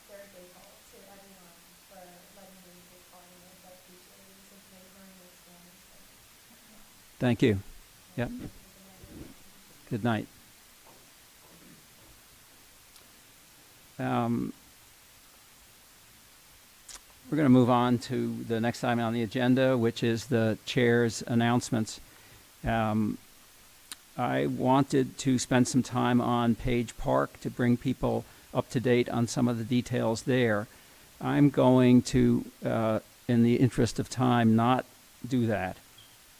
very grateful to everyone for letting me take part in this. I appreciate it. It's a great learning experience. Thank you. Yep. Good night. We're going to move on to the next item on the agenda, which is the chair's announcements. I wanted to spend some time on Page Park to bring people up to date on some of the details there. I'm going to, in the interest of time, not do that.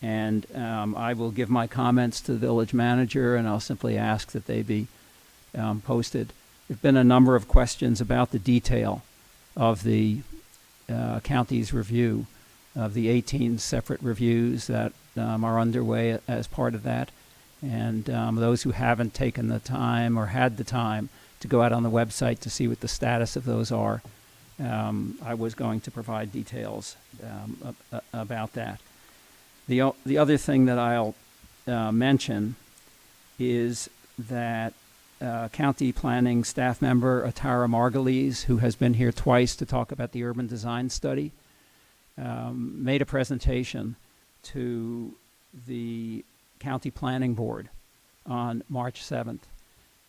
And I will give my comments to the village manager, and I'll simply ask that they be posted. There have been a number of questions about the detail of the county's review of the 18 separate reviews that are underway as part of that. And those who haven't taken the time or had the time to go out on the website to see what the status of those are, I was going to provide details about that. The other thing that I'll mention is that County Planning staff member Atara Margulies, who has been here twice to talk about the urban design study, made a presentation to the County Planning Board on March 7th.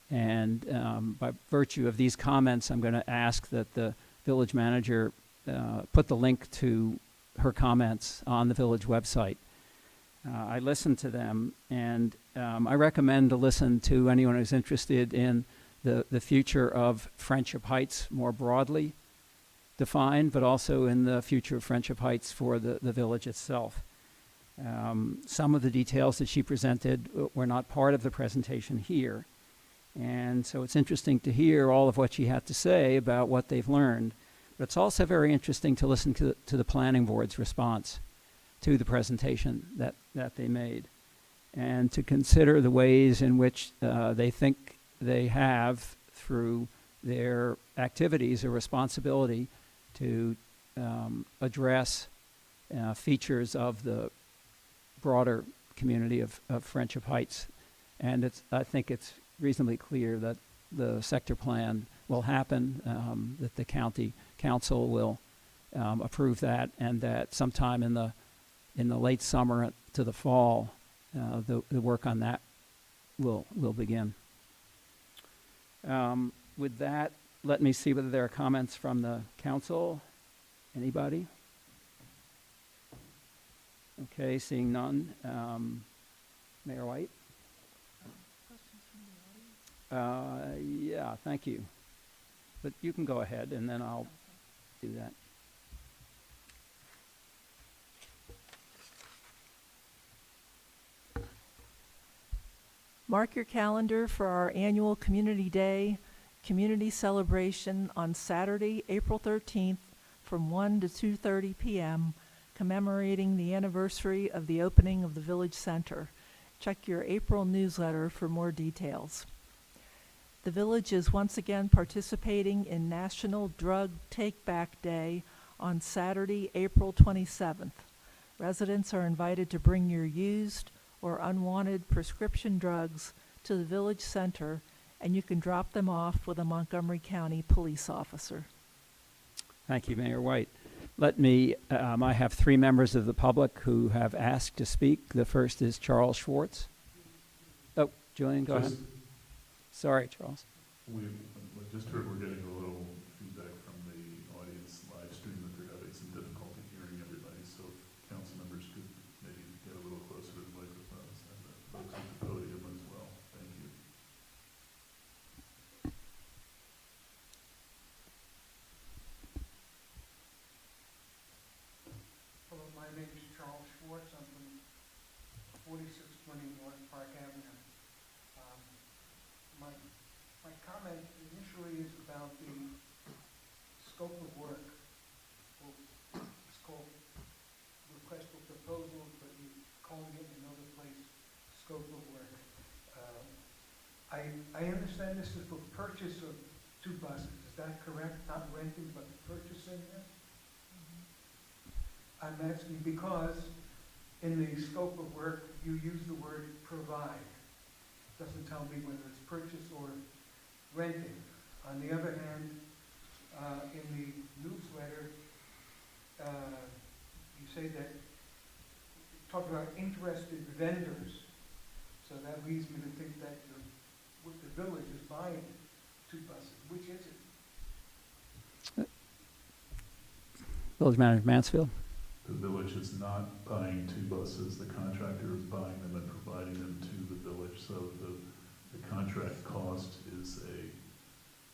And by virtue of these comments, I'm going to ask that the village manager put the link to her comments on the village website. I listened to them, and I recommend to listen to anyone who's interested in the future of Friendship Heights more broadly defined, but also in the future of Friendship Heights for the village itself. Some of the details that she presented were not part of the presentation here. And so it's interesting to hear all of what she had to say about what they've learned. But it's also very interesting to listen to the planning board's response to the presentation that they made, and to consider the ways in which they think they have, through their activities, a responsibility to address features of the broader community of Friendship Heights. And I think it's reasonably clear that the sector plan will happen, that the county council will approve that, and that sometime in the late summer to the fall, the work on that will begin. With that, let me see whether there are comments from the council. Anybody? Okay, seeing none. Mayor White? Yeah, thank you. But you can go ahead, and then I'll do that. Mark your calendar for our annual Community Day community celebration on Saturday, April 13th from 1 to 2:30 p.m., commemorating the anniversary of the opening of the Village Center. Check your April newsletter for more details. The Village is once again participating in National Drug Take Back Day on Saturday, April 27th. Residents are invited to bring your used or unwanted prescription drugs to the Village Center, and you can drop them off with a Montgomery County police officer. Thank you, Mayor White. Let me, I have 3 members of the public who have asked to speak. The first is Charles Schwartz. Oh, Julian, go ahead. Sorry, Charles. We just heard we're getting a little feedback from the audience live stream that they're having some difficulty hearing everybody, so if council members could maybe get a little closer to the microphones and the folks at the podium as well. Thank you. Hello, my name is Charles Schwartz. I'm from 4620 North Park Avenue. My comment initially is about the scope of work. Well, it's called request for proposal, but you're calling it in another place scope of work. I understand this is for purchase of 2 buses. Is that correct? Not renting, but purchasing them? I'm asking because in the scope of work, you use the word provide. It doesn't tell me whether it's purchase or renting. On the other hand, in the newsletter, you say that, talk about interested vendors. So that leads me to think that the village is buying 2 buses. Which is it? Village Manager Mansfield. The village is not buying 2 buses. The contractor is buying them and providing them to the village. So the contract cost is a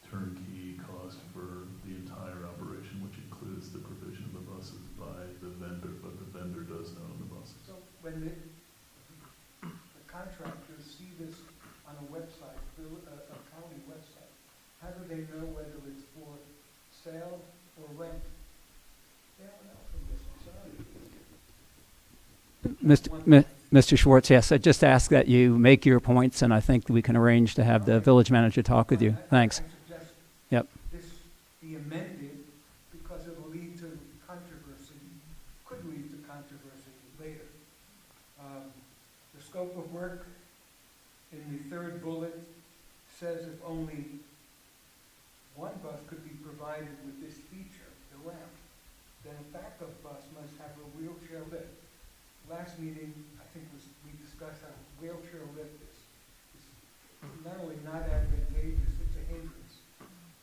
turnkey cost for the entire operation, which includes the provision of the buses by the vendor, but the vendor does own the buses. So when the contractors see this on a website, a county website, how do they know whether it's for sale or rent? They don't know from this, I'm sorry. Mr. Schwartz, yes, I just ask that you make your points, and I think we can arrange to have the village manager talk with you. Thanks. I suggest Yep. this be amended because it will lead to controversy, could lead to controversy later. The scope of work in the 3rd bullet says if only 1 bus could be provided with this feature, the ramp, then a backup bus must have a wheelchair lift. Last meeting, I think we discussed how wheelchair lift is not only not advantageous, it's a hindrance.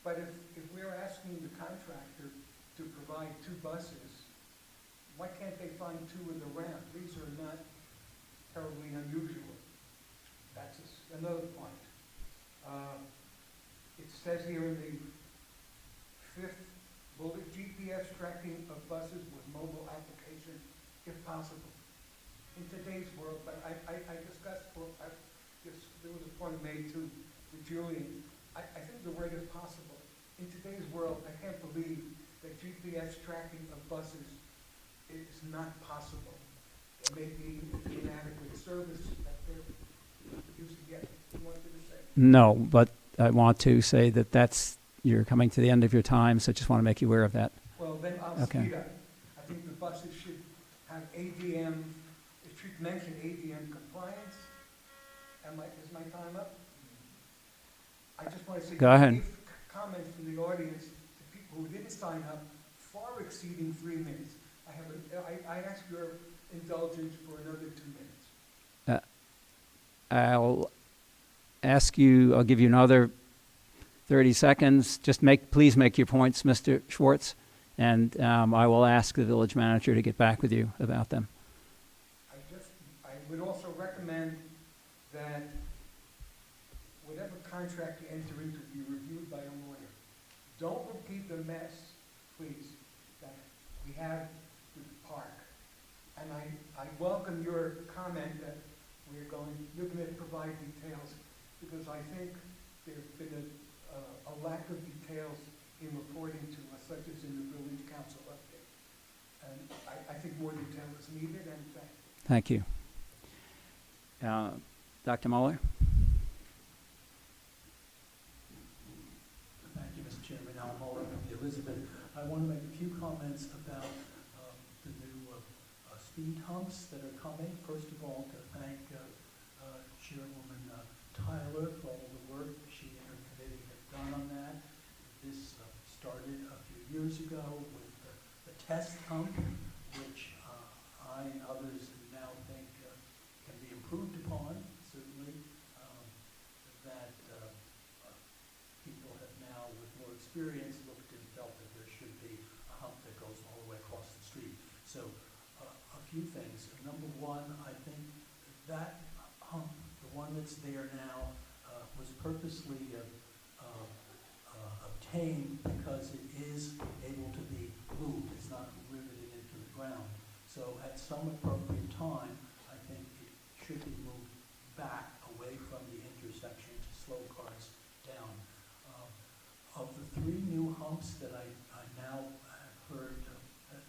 But if we're asking the contractor to provide 2 buses, why can't they find 2 in the ramp? These are not terribly unusual. That's another point. It says here in the 5th bullet, GPS tracking of buses with mobile application, if possible. In today's world, but I discussed, there was a point made to Julian. I think the word is possible. In today's world, I can't believe that GPS tracking of buses is not possible. It may be inadequate service that they're using yet. You wanted to say? No, but I want to say that you're coming to the end of your time, so just want to make you aware of that. Well, then I'll speed up. I think the buses should have ADM, treat mentioned ADM compliance. Is my time up? I just want to say. Go ahead. Comments from the audience, the people who didn't sign up, far exceeding 3 minutes. I ask your indulgence for another 2 minutes. I'll give you another 30 seconds. Just please make your points, Mr. Schwartz, and I will ask the village manager to get back with you about them. I would also recommend that whatever contract you enter into be reviewed by a lawyer. Don't repeat the mess, please, that we have with the park. And I welcome your comment that you're going to provide details, because I think there's been a lack of details in reporting to us, such as in the village council update. And I think more detail is needed, and thank you. Thank you. Dr. Mueller? Thank you, Mr. Chairman. Al Mueller from the Elizabeth. I want to make a few comments about the new speed humps that are coming. First of all, to thank Chairwoman Tyler for all the work she and her committee have done on that. This started a few years ago with the test hump, which I and others now think can be improved upon, certainly. That people have now, with more experience, looked and felt that there should be a hump that goes all the way across the street. So a few things. Number one, I think that hump, the one that's there now, was purposely obtained because it is able to be moved. It's not riveted into the ground. So at some appropriate time, I think it should be moved back away from the intersection to slow cars down. Of the 3 new humps that I now have heard,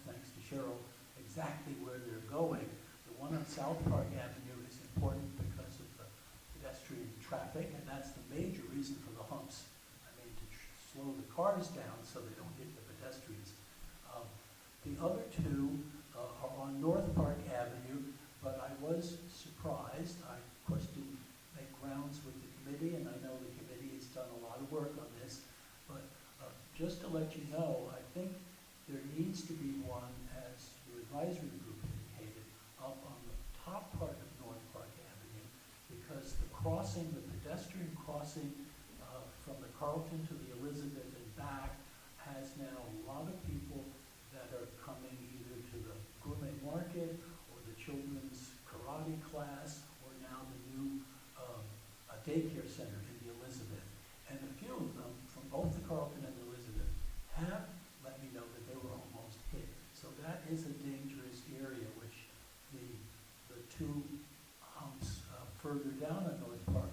thanks to Cheryl, exactly where they're going, the one on South Park Avenue is important because of the pedestrian traffic, and that's the major reason for the humps. I mean, to slow the cars down so they don't hit the pedestrians. The other 2 are on North Park Avenue, but I was surprised. I, of course, didn't make rounds with the committee, and I know the committee has done a lot of work on this, but just to let you know, I think there needs to be one, as your advisory group indicated, up on the top part of North Park Avenue, because the crossing, the pedestrian crossing from the Carlton to the Elizabeth and back has now a lot of people that are coming either to the gourmet market or the children's karate class or now the new daycare center in the Elizabeth. And a few of them from both the Carlton and the Elizabeth have let me know that they were almost hit. So that is a dangerous area, which the 2 humps further down on North Park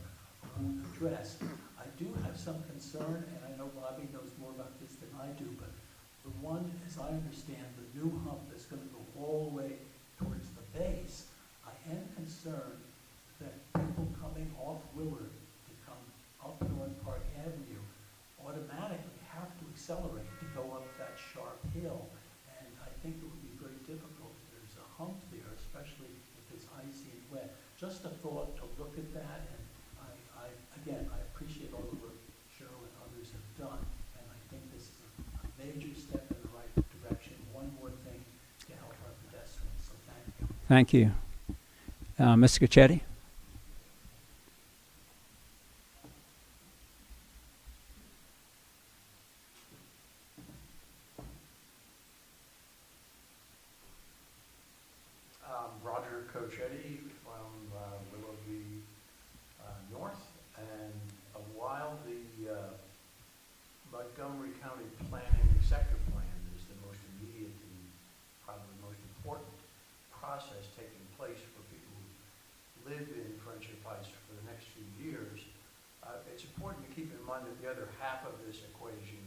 won't address. I do have some concern, and I know Bobby knows more about this than I do, but the one, as I understand, the new hump that's going to go all the way towards the base, I am concerned that people coming off Willard to come up North Park Avenue automatically have to accelerate to go up that sharp hill. And I think it would be very difficult if there's a hump there, especially if it's icy and wet. Just a thought to look at that, and again, I appreciate all the work Cheryl and others have done, and I think this is a major step in the right direction. One more thing to help our pedestrians, so thank you. Thank you. Mr. Cacchetti? Roger Cochetti from Willoughby North, and while the Montgomery County Planning Sector Plan is the most immediate and probably most important process taking place for people who live in Friendship Heights for the next few years, it's important to keep in mind that the other half of this equation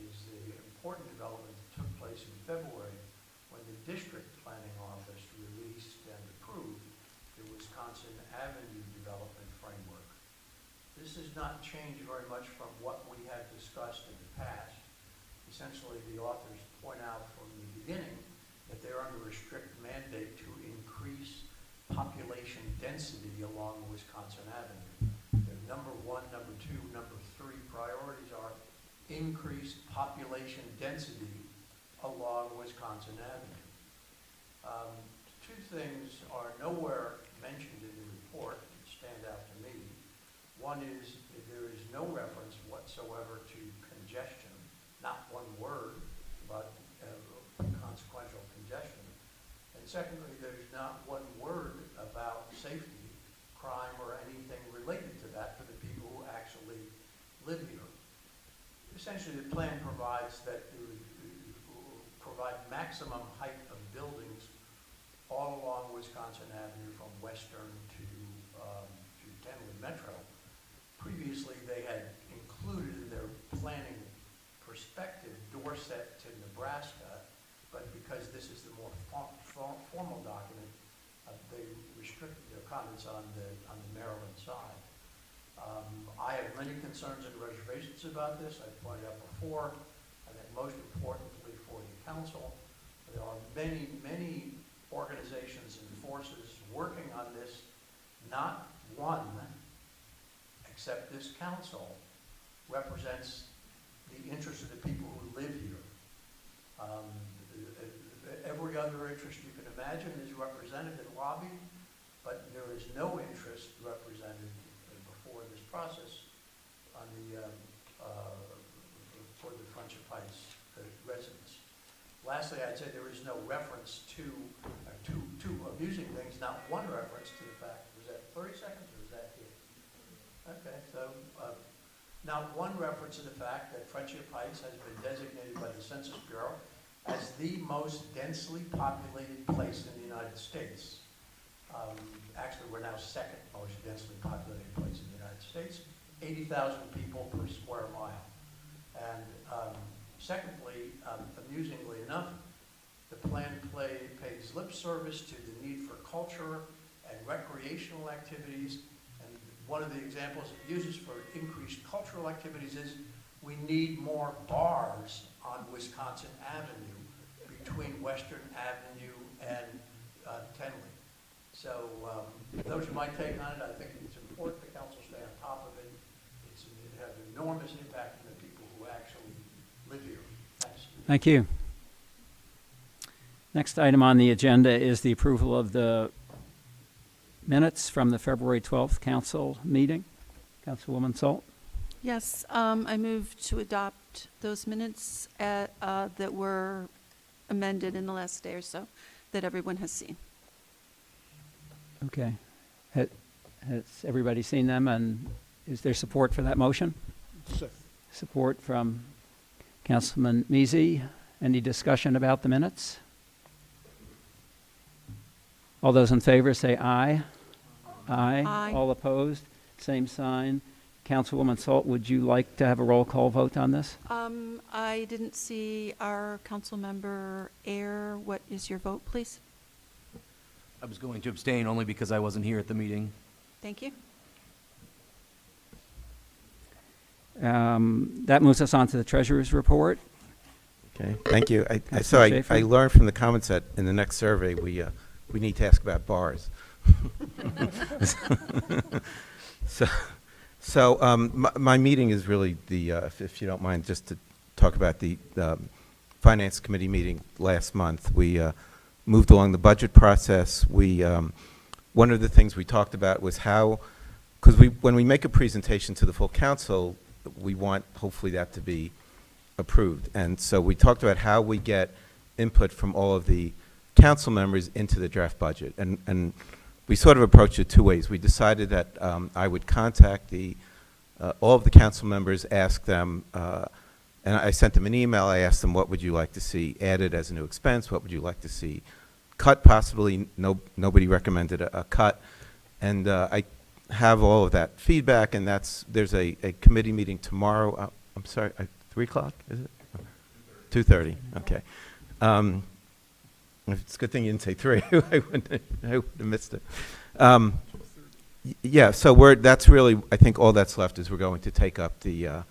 is the important development that took place in February when the District Planning Office released and approved the Wisconsin Avenue Development Framework. This has not changed very much from what we had discussed in the past. Essentially, the authors point out from the beginning that they're under a strict mandate to increase population density along Wisconsin Avenue. Their number one, number two, number three priorities are increased population density along Wisconsin Avenue. Two things are nowhere mentioned in the report that stand out to me. One is that there is no reference whatsoever to congestion, not one word about consequential congestion. And secondly, there's not one word about safety, crime, or anything related to that for the people who actually live here. Essentially, the plan provides that it would provide maximum height of buildings all along Wisconsin Avenue from Western to Tenley Metro. Previously, they had included in their planning perspective Dorset to Nebraska, but because this is the more formal document, they restricted their comments on the Maryland side. I have many concerns and reservations about this. I've pointed out before. I think most importantly for the council, there are many, many organizations and forces working on this. Not one, except this council, represents the interests of the people who live here. Every other interest you can imagine is represented and lobbied, but there is no interest represented before this process on the for the Friendship Heights residents. Lastly, I'd say there is no reference to two amusing things, not one reference to the fact, was that 30 seconds or was that it? Okay, so not one reference to the fact that Friendship Heights has been designated by the Census Bureau as the most densely populated place in the United States. Actually, we're now second most densely populated place in the United States, 80,000 people per square mile. And secondly, amusingly enough, the plan pays lip service to the need for culture and recreational activities. And one of the examples it uses for increased cultural activities is we need more bars on Wisconsin Avenue between Western Avenue and Tenley. So those are my take on it. I think it's important the council stay on top of it. It has enormous impact on the people who actually live here. Thanks. Thank you. Next item on the agenda is the approval of the minutes from the February 12th council meeting. Councilwoman Salt. Yes, I move to adopt those minutes that were amended in the last day or so that everyone has seen. Okay. Has everybody seen them, and is there support for that motion? Support from Councilman Measy. Any discussion about the minutes? All those in favor say aye. Aye. Aye. All opposed, same sign. Councilwoman Salt, would you like to have a roll call vote on this? I didn't see our council member Ayer. What is your vote, please? I was going to abstain only because I wasn't here at the meeting. Thank you. That moves us on to the treasurer's report. Okay, thank you. Councilor I Schaefer? learned from the comments that in the next survey, we need to ask about bars. So my meeting is really the, if you don't mind, just to talk about the Finance Committee meeting last month. We moved along the budget process. One of the things we talked about was how, because when we make a presentation to the full council, we want hopefully that to be approved. And so we talked about how we get input from all of the council members into the draft budget. And we sort of approached it two ways. We decided that I would contact all of the council members, ask them, and I sent them an email. I asked them, what would you like to see added as a new expense? What would you like to see cut possibly? Nobody recommended a cut. And I have all of that feedback, and there's a committee meeting tomorrow. I'm sorry, 3 o'clock, is it? 2:30, okay. It's a good thing you didn't say 3. I would have missed it. Yeah, so that's really, I think all that's left is we're going to take up the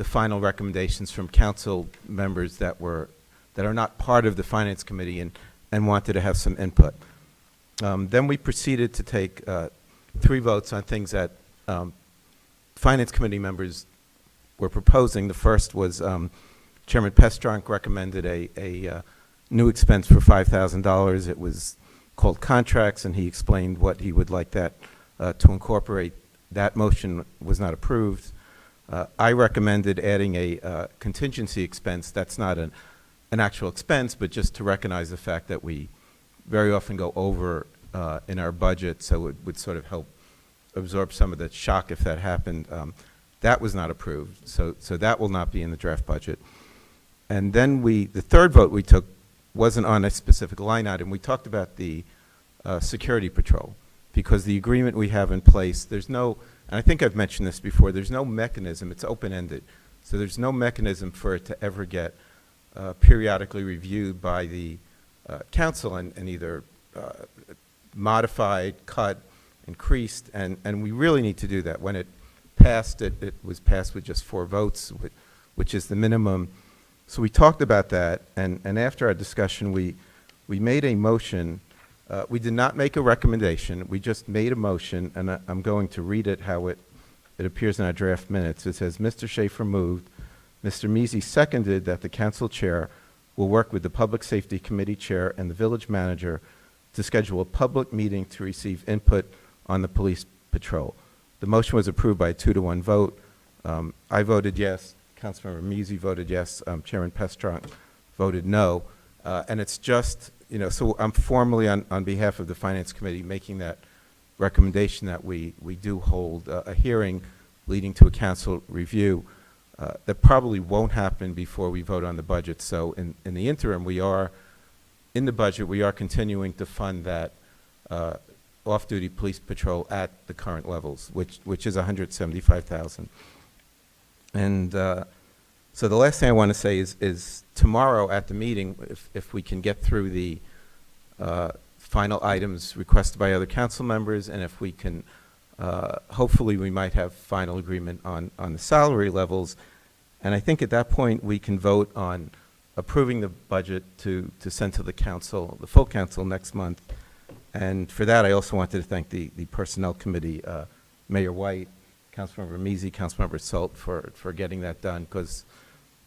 final recommendations from council members that are not part of the Finance Committee and wanted to have some input. Then we proceeded to take 3 votes on things that Finance Committee members were proposing. The first was Chairman Pestronk recommended a new expense for $5,000. It was called contracts, and he explained what he would like that to incorporate. That motion was not approved. I recommended adding a contingency expense. That's not an actual expense, but just to recognize the fact that we very often go over in our budget, so it would sort of help absorb some of the shock if that happened. That was not approved, so that will not be in the draft budget. And then the third vote we took wasn't on a specific line item. We talked about the security patrol, because the agreement we have in place, there's no, and I think I've mentioned this before, there's no mechanism, it's open-ended, so there's no mechanism for it to ever get periodically reviewed by the council and either modified, cut, increased, and we really need to do that. When it passed, it was passed with just 4 votes, which is the minimum. So we talked about that, and after our discussion, we made a motion. We did not make a recommendation. We just made a motion, and I'm going to read it how it appears in our draft minutes. It says, Mr. Schaefer moved, Mr. Measy seconded that the council chair will work with the Public Safety Committee chair and the village manager to schedule a public meeting to receive input on the police patrol. The motion was approved by a 2-to-1 vote. I voted yes. Councilmember Measy voted yes. Chairman Pestronk voted no. And it's just, so I'm formally on behalf of the Finance Committee making that recommendation that we do hold a hearing leading to a council review. That probably won't happen before we vote on the budget. So in the interim, in the budget, we are continuing to fund that off-duty police patrol at the current levels, which is $175,000. And so the last thing I want to say is tomorrow at the meeting, if we can get through the final items requested by other council members, and if we can, hopefully we might have final agreement on the salary levels. And I think at that point we can vote on approving the budget to send to the council, the full council next month. And for that, I also wanted to thank the Personnel Committee, Mayor White, Councilmember Measy, Councilmember Salt for getting that done, because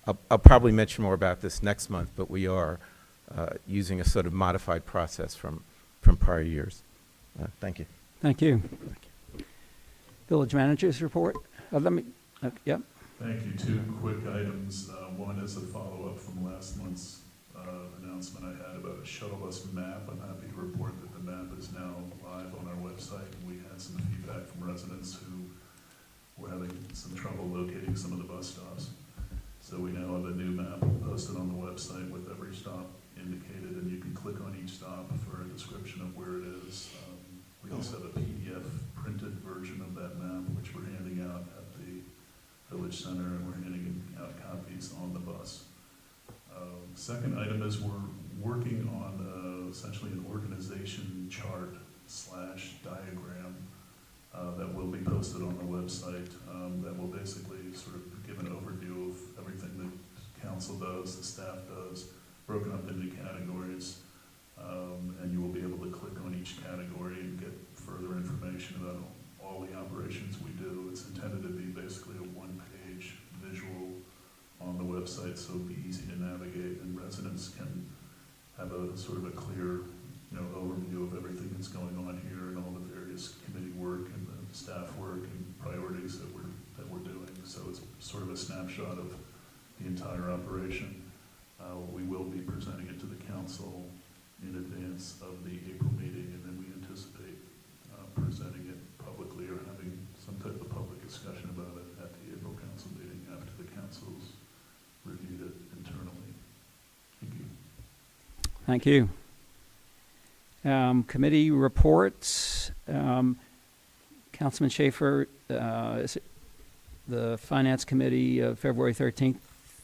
I'll probably mention more about this next month, but we are using a sort of modified process from prior years. Thank you. Thank you. Village Manager's report. Yep. Thank you. 2 quick items. One is a follow-up from last month's announcement I had about a shuttle bus map. I'm happy to report that the map is now live on our website. We had some feedback from residents who were having some trouble locating some of the bus stops. So we now have a new map posted on the website with every stop indicated, and you can click on each stop for a description of where it is. We also have a PDF printed version of that map, which we're handing out at the Village Center, and we're handing out copies on the bus. Second item is we're working on essentially an organization chart / diagram that will be posted on the website that will basically sort of give an overview of everything that council does, the staff does, broken up into categories, and you will be able to click on each category and get further information about all the operations we do. It's intended to be basically a 1-page visual on the website, so it'll be easy to navigate, and residents can have a sort of a clear overview of everything that's going on here and all the various committee work and the staff work and priorities that we're doing. So it's sort of a snapshot of the entire operation. We will be presenting it to the council in advance of the April meeting, and then we anticipate presenting it publicly or having some type of public discussion about it at the April council meeting after the council's reviewed it internally. Thank you. Thank you. Committee reports. Councilman Schaefer, is it the Finance Committee of February 13th?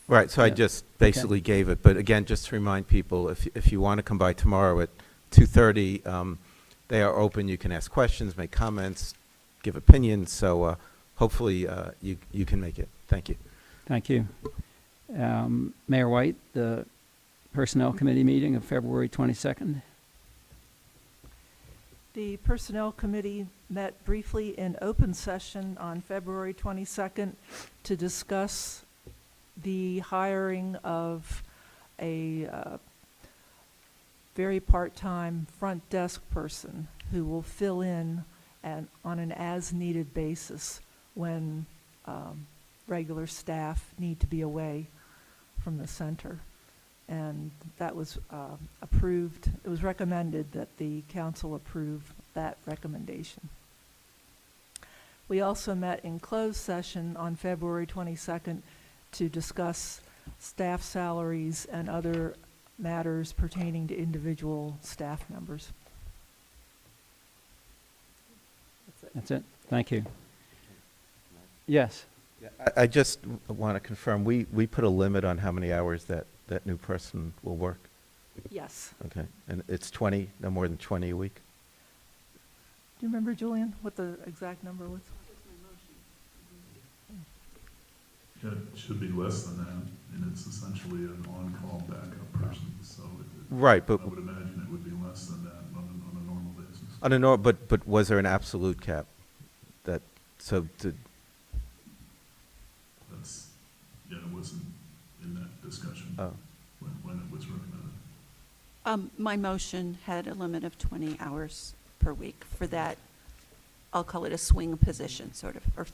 Right, so Yeah. I just basically gave it, but again, just to remind people, if you want to come by tomorrow at 2:30, they are open. You can ask questions, make comments, give opinions, so hopefully you can make it. Thank you. Thank you. Mayor White, the Personnel Committee meeting of February 22nd. The Personnel Committee met briefly in open session on February 22nd to discuss the hiring of a very part-time front desk person who will fill in on an as-needed basis when regular staff need to be away from the center. And that was approved. It was recommended that the council approve that recommendation. We also met in closed session on February 22nd to discuss staff salaries and other matters pertaining to individual staff members. That's it. Thank you. Yes. I just want to confirm, we put a limit on how many hours that new person will work? Yes. Okay, and it's 20, no more than 20 a week? Do you remember, Julian, what the exact number was? Yeah, it should be less than that, and it's essentially an on-call backup person, so Right, but I would imagine it would be less than that on a normal basis. I don't know, but was there an absolute cap? That, so to, That's, yeah, it wasn't in that discussion oh, when it was recommended. My motion had a limit of 20 hours per week for that, I'll call it a swing position, sort of, or,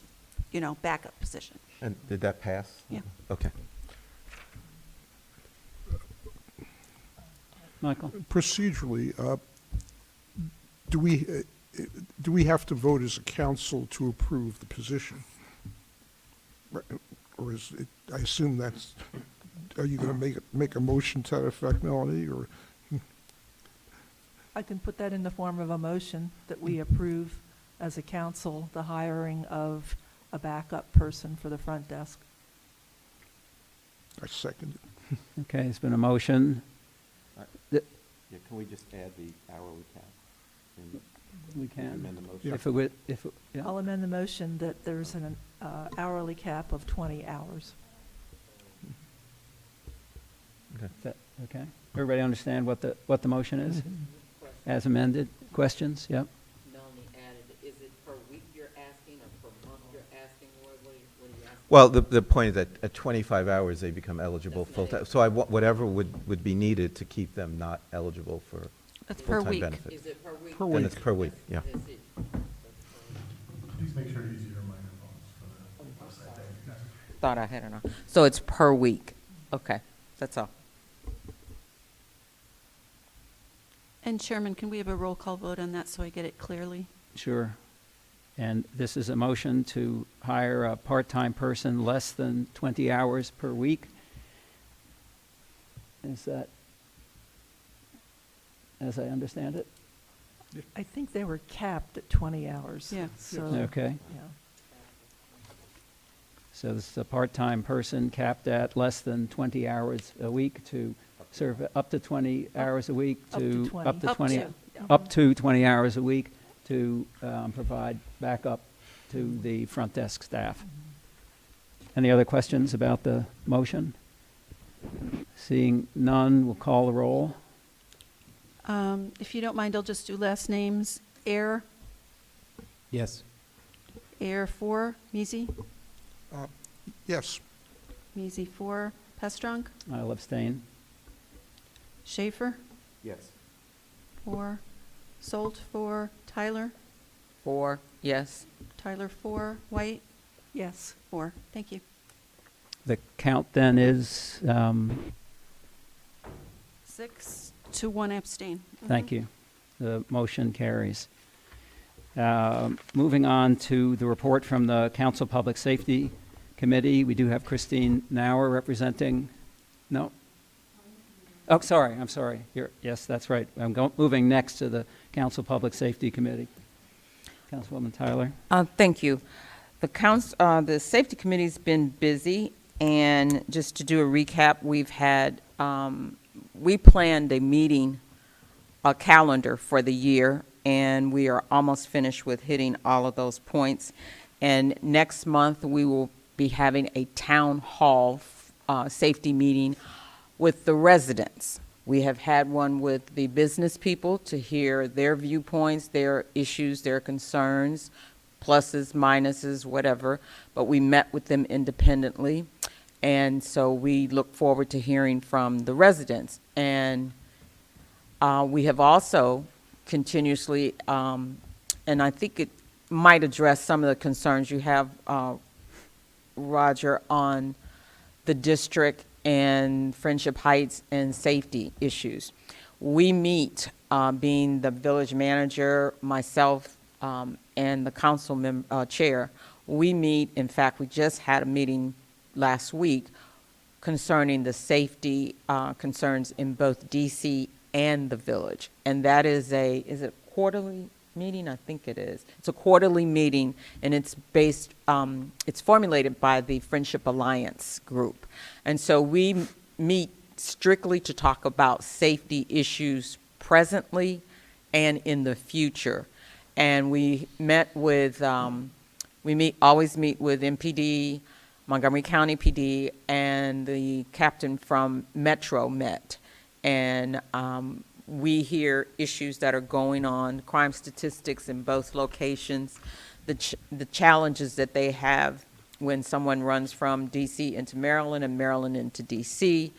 backup position. and did that pass? Yeah. Okay. Michael? Procedurally, do we have to vote as a council to approve the position? Right, or is it, I assume that's, are you going to make a motion to that effect, Melanie, or? I can put that in the form of a motion that we approve as a council the hiring of a backup person for the front desk. I second it. Okay, it's been a motion. Yeah, can we just add the hourly cap? We can. Amend the motion? If it would, yeah. I'll amend the motion that there's an hourly cap of 20 hours. Is that okay? Everybody understand what the motion is? As amended? Questions? Yep. Melanie added, is it per week you're asking or per month you're asking, or what are you asking? Well, the point is that at 25 hours, they become eligible full-time. So whatever would be needed to keep them not eligible for That's per full-time week. benefit. Is it per week? Per Then week. it's per week, yeah. That's it. Please make sure you use your microphones for the website. Thank you. Thought I had it on. So it's per week. Okay, that's all. And Chairman, can we have a roll call vote on that so I get it clearly? Sure. And this is a motion to hire a part-time person less than 20 hours per week. Is that, as I understand it? I think they were capped at 20 hours. Yeah. So, Okay. yeah. So this is a part-time person capped at less than 20 hours a week to serve up to 20 hours a week Up to to, 20. up to Up 20, to, yeah. up to 20 hours a week to provide backup to the front desk staff. Any other questions about the motion? Seeing none, we'll call the roll. If you don't mind, I'll just do last names. Air, Yes. Air 4, Measy, Yes. Measy 4, Pestrunk, I'll abstain. Schaefer, Yes. 4, Solt 4, Tyler, 4, yes. Tyler 4, White Yes. 4. Thank you. The count then is, 6 to 1 abstain. thank you. The motion carries. Moving on to the report from the Council Public Safety Committee. We do have Christine Nauer representing, no? Oh, sorry, I'm sorry. Yes, that's right. I'm moving next to the Council Public Safety Committee. Councilwoman Tyler. Thank you. The Safety Committee's been busy, and just to do a recap, we planned a calendar for the year, and we are almost finished with hitting all of those points. And next month, we will be having a town hall safety meeting with the residents We have had one with the business people to hear their viewpoints, their issues, their concerns, pluses, minuses, whatever, but we met with them independently. And so we look forward to hearing from the residents. And we have also continuously, and I think it might address some of the concerns you have, Roger, on the district and Friendship Heights and safety issues. We meet, being the village manager, myself, and the council chair, we meet, in fact, we just had a meeting last week concerning the safety concerns in both DC and the village. And that is is it quarterly meeting? I think it is. It's a quarterly meeting, and it's based, it's formulated by the Friendship Alliance group. And so we meet strictly to talk about safety issues presently and in the future. And we met with, always meet with MPD, Montgomery County PD, and the captain from Metro met. And we hear issues that are going on, crime statistics in both locations, the challenges that they have when someone runs from DC into Maryland and Maryland into DC.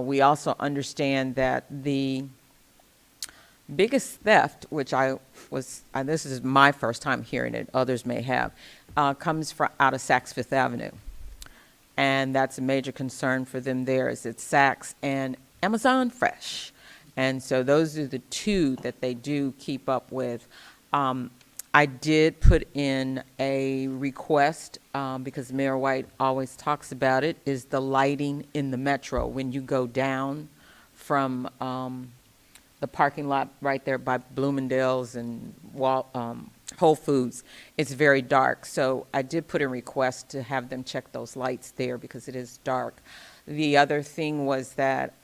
We also understand that the biggest theft, which this is my first time hearing it, others may have, comes from out of Saks Fifth Avenue. And that's a major concern for them there, is it's Saks and Amazon Fresh. And so those are the two that they do keep up with. I did put in a request, because Mayor White always talks about it, is the lighting in the metro. When you go down from the parking lot right there by Bloomingdale's and Whole Foods, it's very dark. So I did put in a request to have them check those lights there because it is dark. The other thing was that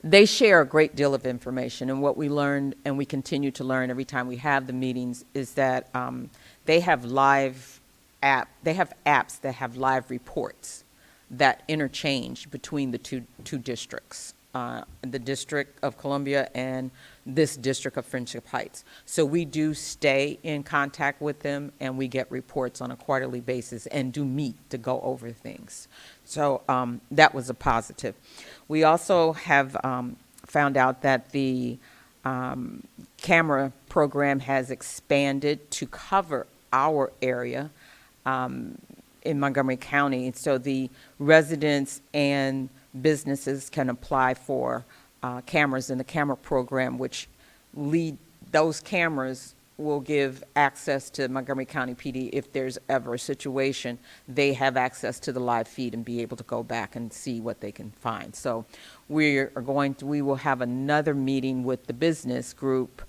they share a great deal of information, and what we learned, and we continue to learn every time we have the meetings, is that they have apps that have live reports that interchange between the two districts, the District of Columbia and this district of Friendship Heights. So we do stay in contact with them, and we get reports on a quarterly basis and do meet to go over things. So that was a positive. We also have found out that the camera program has expanded to cover our area in Montgomery County. So the residents and businesses can apply for cameras in the camera program, which those cameras will give access to Montgomery County PD. If there's ever a situation, they have access to the live feed and be able to go back and see what they can find. So we will have another meeting with the business group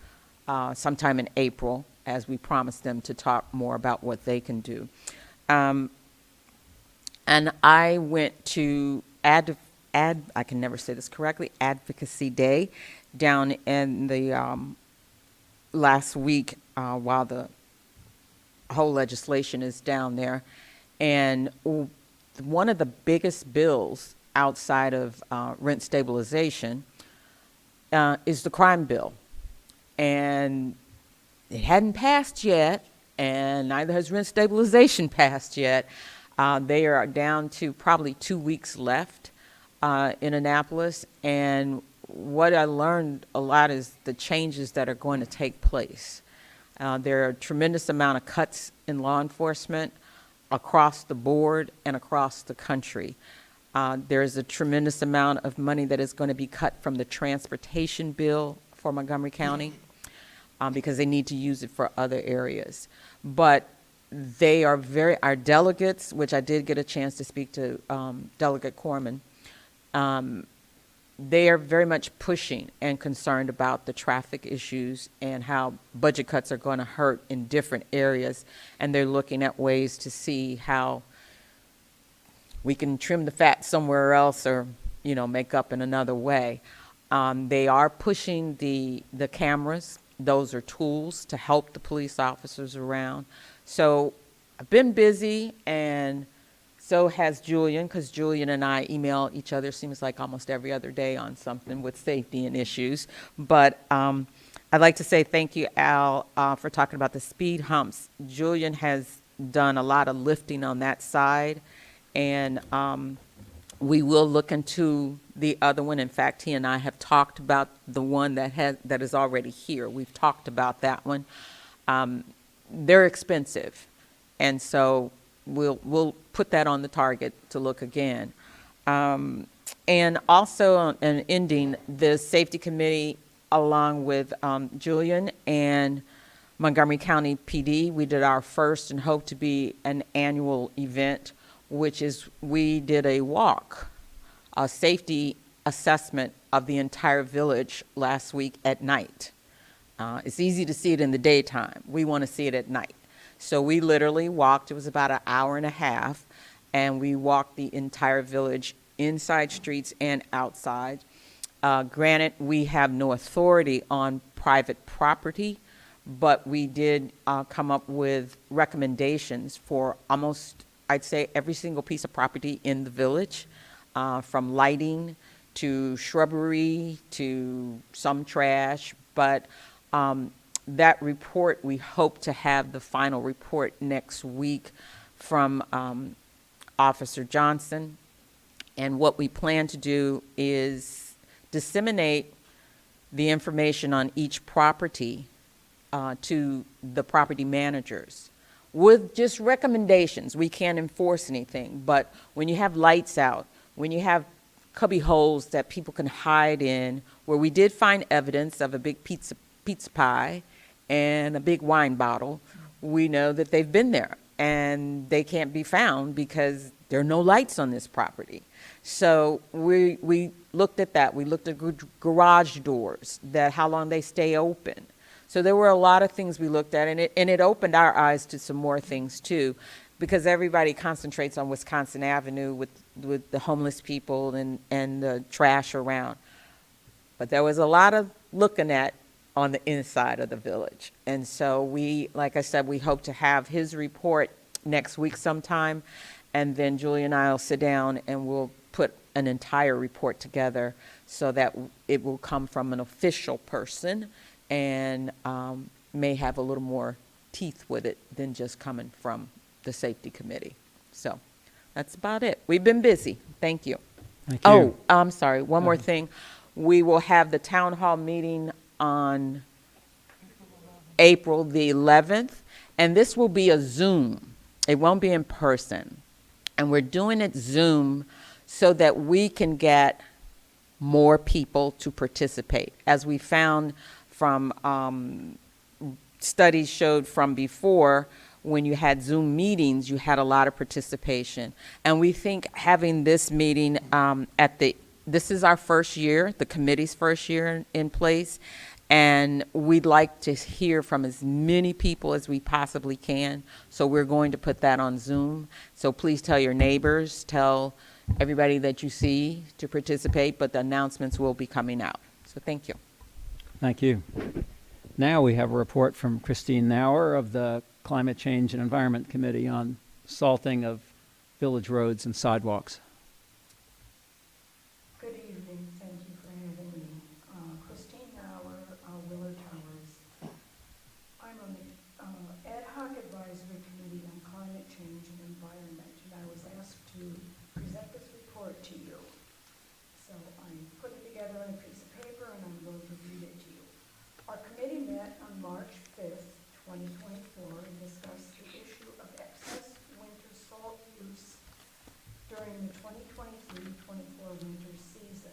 sometime in April, as we promised them, to talk more about what they can do. And I went to I can never say this correctly, Advocacy Day down in the last week while the whole legislation is down there. And one of the biggest bills outside of rent stabilization is the crime bill. And it hadn't passed yet, and neither has rent stabilization passed yet. They are down to probably 2 weeks left in Annapolis, and what I learned a lot is the changes that are going to take place. There are a tremendous amount of cuts in law enforcement across the board and across the country. There's a tremendous amount of money that is going to be cut from the transportation bill for Montgomery County because they need to use it for other areas. But they are our delegates, which I did get a chance to speak to Delegate Corman, they are very much pushing and concerned about the traffic issues and how budget cuts are going to hurt in different areas. And they're looking at ways to see how we can trim the fat somewhere else or, make up in another way. They are pushing the cameras. Those are tools to help the police officers around. So I've been busy, and So has Julian, because Julian and I email each other, seems like almost every other day on something with safety and issues. But I'd like to say thank you, Al, for talking about the speed humps. Julian has done a lot of lifting on that side, and we will look into the other one. In fact, he and I have talked about the one that is already here. We've talked about that one. They're expensive, and so we'll put that on the target to look again. And also, in ending, the safety committee, along with Julian and Montgomery County PD, we did our first and hope to be an annual event, which is we did a walk, a safety assessment of the entire village last week at night. It's easy to see it in the daytime. We want to see it at night. So we literally walked, it was about an hour and a half, and we walked the entire village, inside streets and outside. Granted, we have no authority on private property, but we did come up with recommendations for almost, I'd say, every single piece of property in the village, from lighting to shrubbery to some trash. But that report, we hope to have the final report next week from Officer Johnson. And what we plan to do is disseminate the information on each property to the property managers with just recommendations. We can't enforce anything, but when you have lights out, when you have cubby holes that people can hide in, where we did find evidence of a big pizza pie and a big wine bottle, we know that they've been there and they can't be found because there are no lights on this property. So we looked at that. We looked at garage doors, that how long they stay open. So there were a lot of things we looked at, and it opened our eyes to some more things too, because everybody concentrates on Wisconsin Avenue with the homeless people and the trash around. But there was a lot of looking at on the inside of the village. And so we, like I said, we hope to have his report next week sometime, and then Julie and I will sit down and we'll put an entire report together so that it will come from an official person and may have a little more teeth with it than just coming from the safety committee. So that's about it. We've been busy. Thank you. Thank you. Oh, I'm sorry. One more thing. We will have the town hall meeting on April the 11th, and this will be a Zoom. It won't be in person. And we're doing it Zoom so that we can get more people to participate. As we found from studies showed from before, when you had Zoom meetings, you had a lot of participation. And we think having this meeting this is our first year, the committee's first year in place, and we'd like to hear from as many people as we possibly can. So we're going to put that on Zoom. So please tell your neighbors, tell everybody that you see to participate, but the announcements will be coming out. So thank you. Thank you. Now we have a report from Christine Nauer of the Climate Change and Environment Committee on salting of village roads and sidewalks. Good evening, thank you for having me. Christine Nauer, Willard Towers. I'm on the Ad hoc Advisory Committee on Climate Change and Environment, and I was asked to present this report to you. So I put it together on a piece of paper and I'm going to read it to you. Our committee met on March 5th, 2024, and discussed the issue of excess winter salt use during the 2023-24 winter season.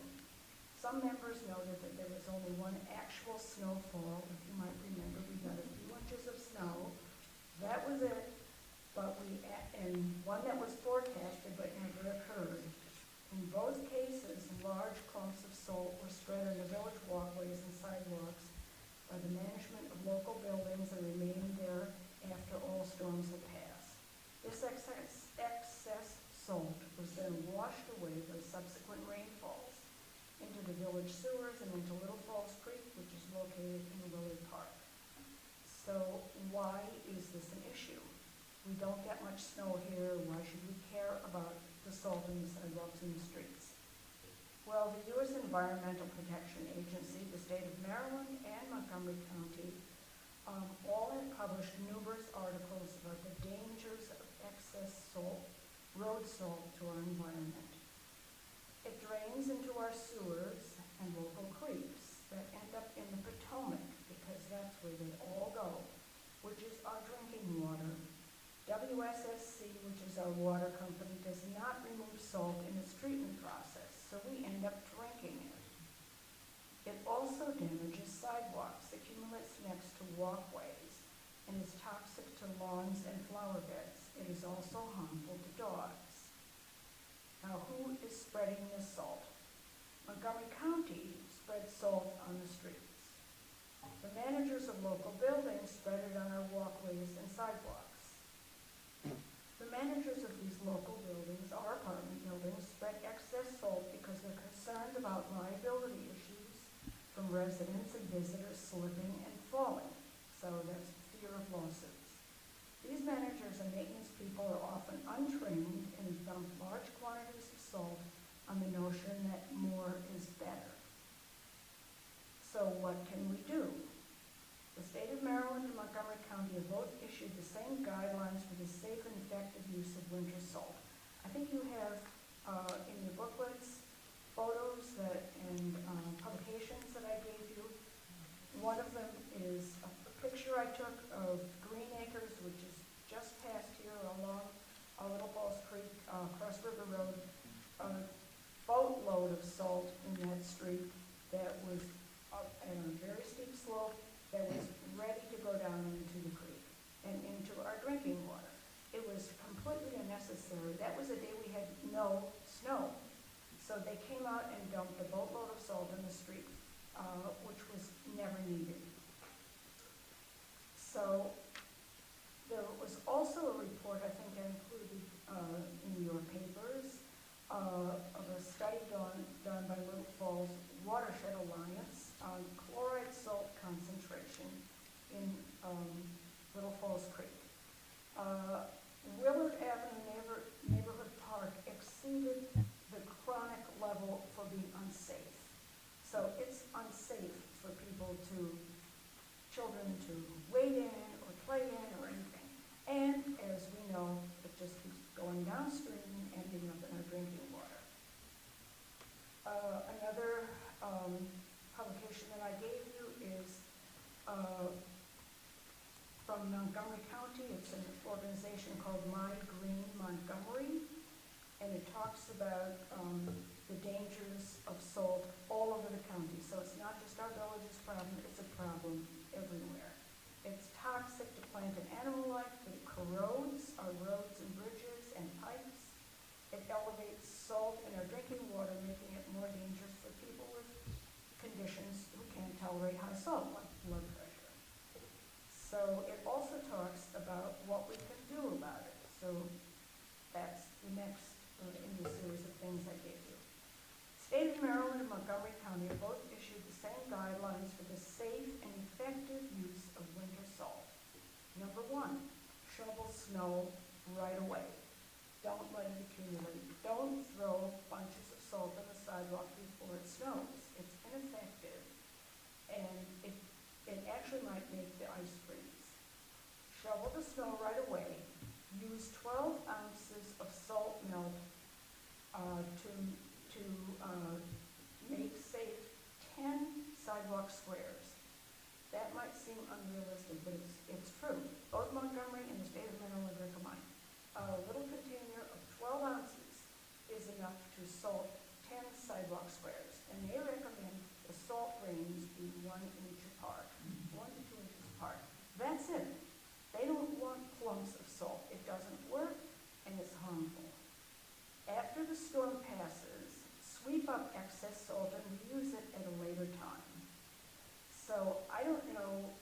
Some members noted that there was only one actual snowfall. If you might remember, we got a few inches of snow. That was it, but and one that was forecasted but never occurred. In both cases, large clumps of salt were spread on the village walkways and sidewalks by the management of local buildings and remained there after all storms had passed. This excess salt was then washed away by subsequent rainfalls into the village sewers and into Little Falls Creek, which is located in Willard Park. So why is this an issue? We don't get much snow here, why should we care about the salt in the sidewalks and the streets? Well, the U.S. Environmental Protection Agency, the state of Maryland, and Montgomery County all have published numerous articles about the dangers of excess salt, road salt, to our environment. It drains into our sewers and local creeks that end up in the Potomac, because that's where they all go, which is our drinking water. WSSC, which is our water company, does not remove salt in its treatment process, so we end up drinking it. It also damages sidewalks, accumulates next to walkways, and is toxic to lawns and flower beds. It is also harmful to dogs. Now, who is spreading this salt? Montgomery County spreads salt on the streets. The managers of local buildings spread it on our walkways and sidewalks. The managers of these local buildings, our apartment buildings, spread excess salt because they're concerned about liability issues from residents and visitors slipping and falling. So there's fear of lawsuits. These managers and maintenance people are often untrained and dump large quantities of salt on the notion that more is better. So what can we do? The state of Maryland and Montgomery County have both issued the same guidelines for the safe and effective use of winter salt. I think you have in your booklets photos and publications that I gave you. One of them is a picture I took of Green Acres, which is just past here along Little Falls Creek, Cross River Road. A boatload of salt in that street that was up at a very steep slope that was ready to go down into the creek and into our drinking water. It was completely unnecessary. That was a day we had no snow. So they came out and dumped a boatload of salt in the street, which was never needed. So there was also a report, I think I included in your papers, of a study done by Little Falls Watershed Alliance on chloride salt concentration in Little Falls Creek. Willard Avenue Neighborhood Park exceeded the chronic level for being unsafe. So it's unsafe for children to wade in or play in or anything. And as we know, it just keeps going downstream and ending up in our drinking water. Another publication that I gave you is from Montgomery County. It's an organization called My Green Montgomery, and it talks about the dangers of salt all over the county. So it's not just our village's problem, it's a problem everywhere. It's toxic to plant and animal life, it corrodes our roads and bridges and pipes. It elevates salt in our drinking water, making it more dangerous for people with conditions who can't tolerate high salt, like blood pressure. So it also talks about what we can do about it. So that's the next in the series of things I gave you. State of Maryland and Montgomery County have both issued the same guidelines for the safe and effective use of winter salt. Number 1, shovel snow right away. Don't let it accumulate. Don't throw bunches of salt on the sidewalk before it snows. It's ineffective, and it actually might make the ice freeze. Shovel the snow right away. Use 12 ounces of salt melt to make safe 10 sidewalk squares. That might seem unrealistic, but it's true. Both Montgomery and the state of Maryland recommend a little container of 12 ounces is enough to salt 10 sidewalk squares. And they recommend the salt grains be 1 inch apart, 1 to 2 inches apart. That's it. They don't want clumps of salt. It doesn't work, and it's harmful. After the storm passes, sweep up excess salt and reuse it at a later time. So I don't know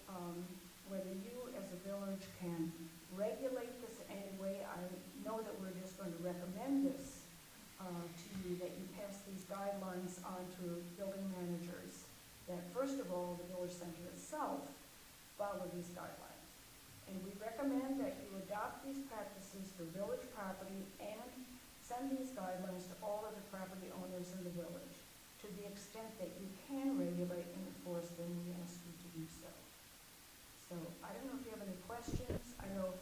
whether you as a village can regulate this in any way. I know that we're just going to recommend this to you, that you pass these guidelines on to building managers, that first of all, the village center itself follow these guidelines. And we recommend that you adopt these practices is for village property, and send these guidelines to all of the property owners in the village. To the extent that you can regulate and enforce them, we ask you to do so. So I don't know if you have any questions. I know,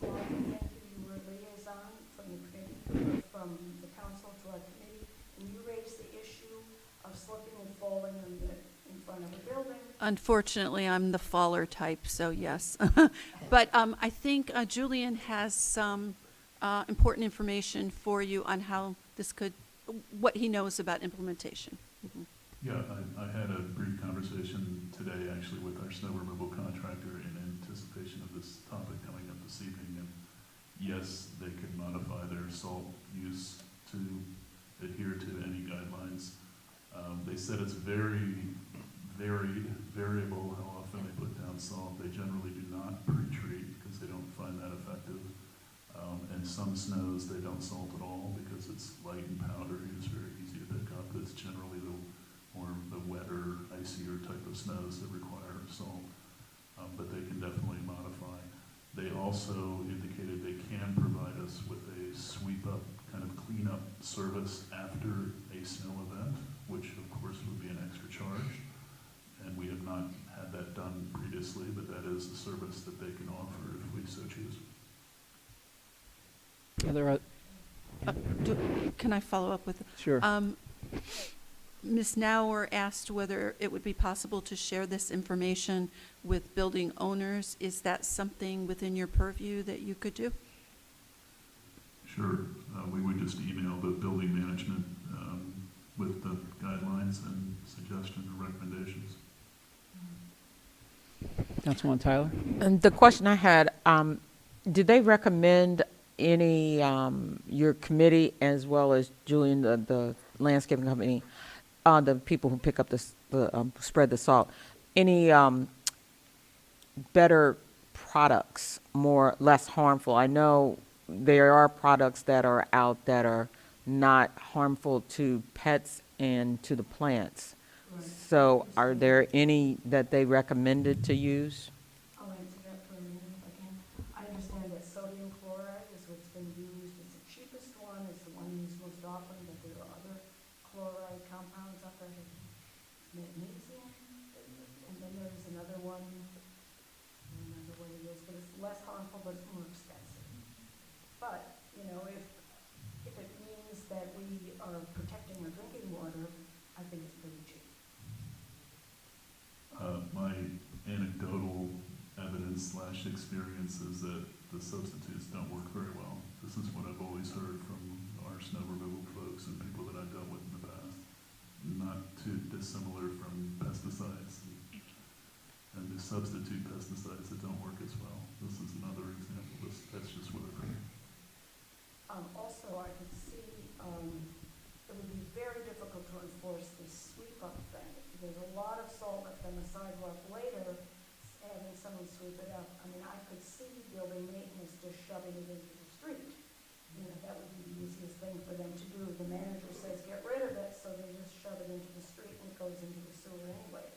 Martha, thank you, you were a liaison from the committee, from the council to our committee, and you raised the issue of slipping and falling in front of a building. Unfortunately, I'm the faller type, so yes. But I think Julian has some important information for you on how this could, what he knows about implementation. Mhm. Yeah, I had a brief conversation today, actually, with our snow removal contractor in anticipation of this topic coming up this evening. And yes, they could modify their salt use to adhere to any guidelines. They said it's very variable how often they put down salt. They generally do not pre-treat because they don't find that effective. And some snows they don't salt at all because it's light and powdery. It's very easy to pick up. It's generally the wetter, icier type of snows that require salt. But they can definitely modify. They also indicated they can provide us with a sweep up, kind of cleanup service after a snow event, which of course would be an extra charge. And we have not had that done previously, but that is the service that they can offer if we so choose. Can I follow up with? Sure. Ms. Nauer asked whether it would be possible to share this information with building owners. Is that something within your purview that you could do? Sure. We would just email the building management with the guidelines and suggestions and recommendations. Councilwoman Tyler? And the question I had, did they recommend any, your committee as well as Julian, the landscaping company, the people who pick up spread the salt, any better products, less harmful? I know there are products that are out that are not harmful to pets and to the plants. Right. So are there any that they recommended to use? I'll answer that for a minute if I can. I understand that sodium chloride is what's been used. It's the cheapest one, it's the one used most often, but there are other chloride compounds out there, magnesium, and then there's another one, I don't remember what it is, but it's less harmful, but it's more expensive. But, you know, if it means that we are protecting our drinking water, I think it's pretty cheap. My anecdotal evidence / experience is that the substitutes don't work very well. This is what I've always heard from our snow removal folks and people that I've dealt with in the past. Not too dissimilar from pesticides and the substitute pesticides that don't work as well. This is another example. That's just what I've heard. Also, I could see it would be very difficult to enforce this sweep-up thing. There's a lot of salt left on the sidewalk later, having someone sweep it up. I mean, I could see building maintenance just shoving it into the street. You know, that would be the easiest thing for them to do. The manager says, get rid of it, so they just shove it into the street and it goes into the sewer anyway.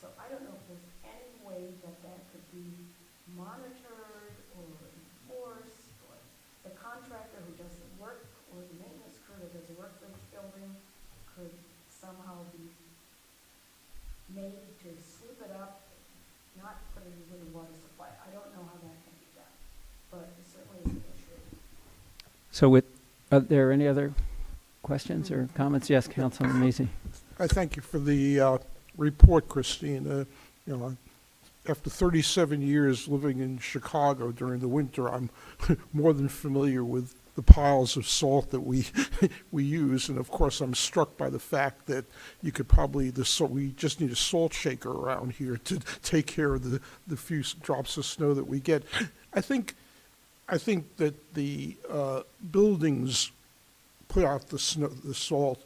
So I don't know if there's any way that could be monitored or enforced, or the contractor who does the work or the maintenance crew that does the work for each building could somehow be made to sweep it up, not put it into the water supply. I don't know how that can be done, but it certainly is an issue. So are there any other questions or comments? Yes, Councilman Macy. I thank you for the report, Christine. You know, after 37 years living in Chicago during the winter, I'm more than familiar with the piles of salt that we use, and of course I'm struck by the fact that you could probably we just need a salt shaker around here to take care of the few drops of snow that we get. I think that the buildings put out the salt.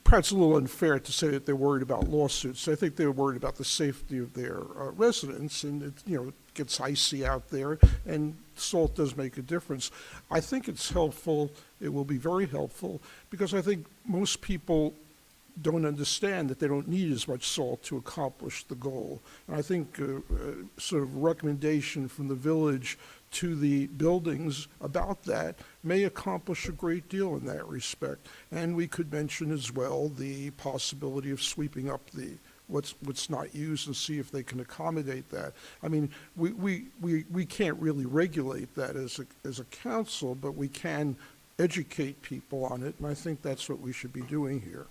Perhaps a little unfair to say that they're worried about lawsuits. I think they're worried about the safety of their residents, and it gets icy out there, and salt does make a difference. I think it's helpful. It will be very helpful, because I think most people don't understand that they don't need as much salt to accomplish the goal. And I think sort of recommendation from the village to the buildings about that may accomplish a great deal in that respect. And we could mention as well the possibility of sweeping up what's not used and see if they can accommodate that. I mean, we can't really regulate that as a council, but we can educate people on it, and I think that's what we should be doing here.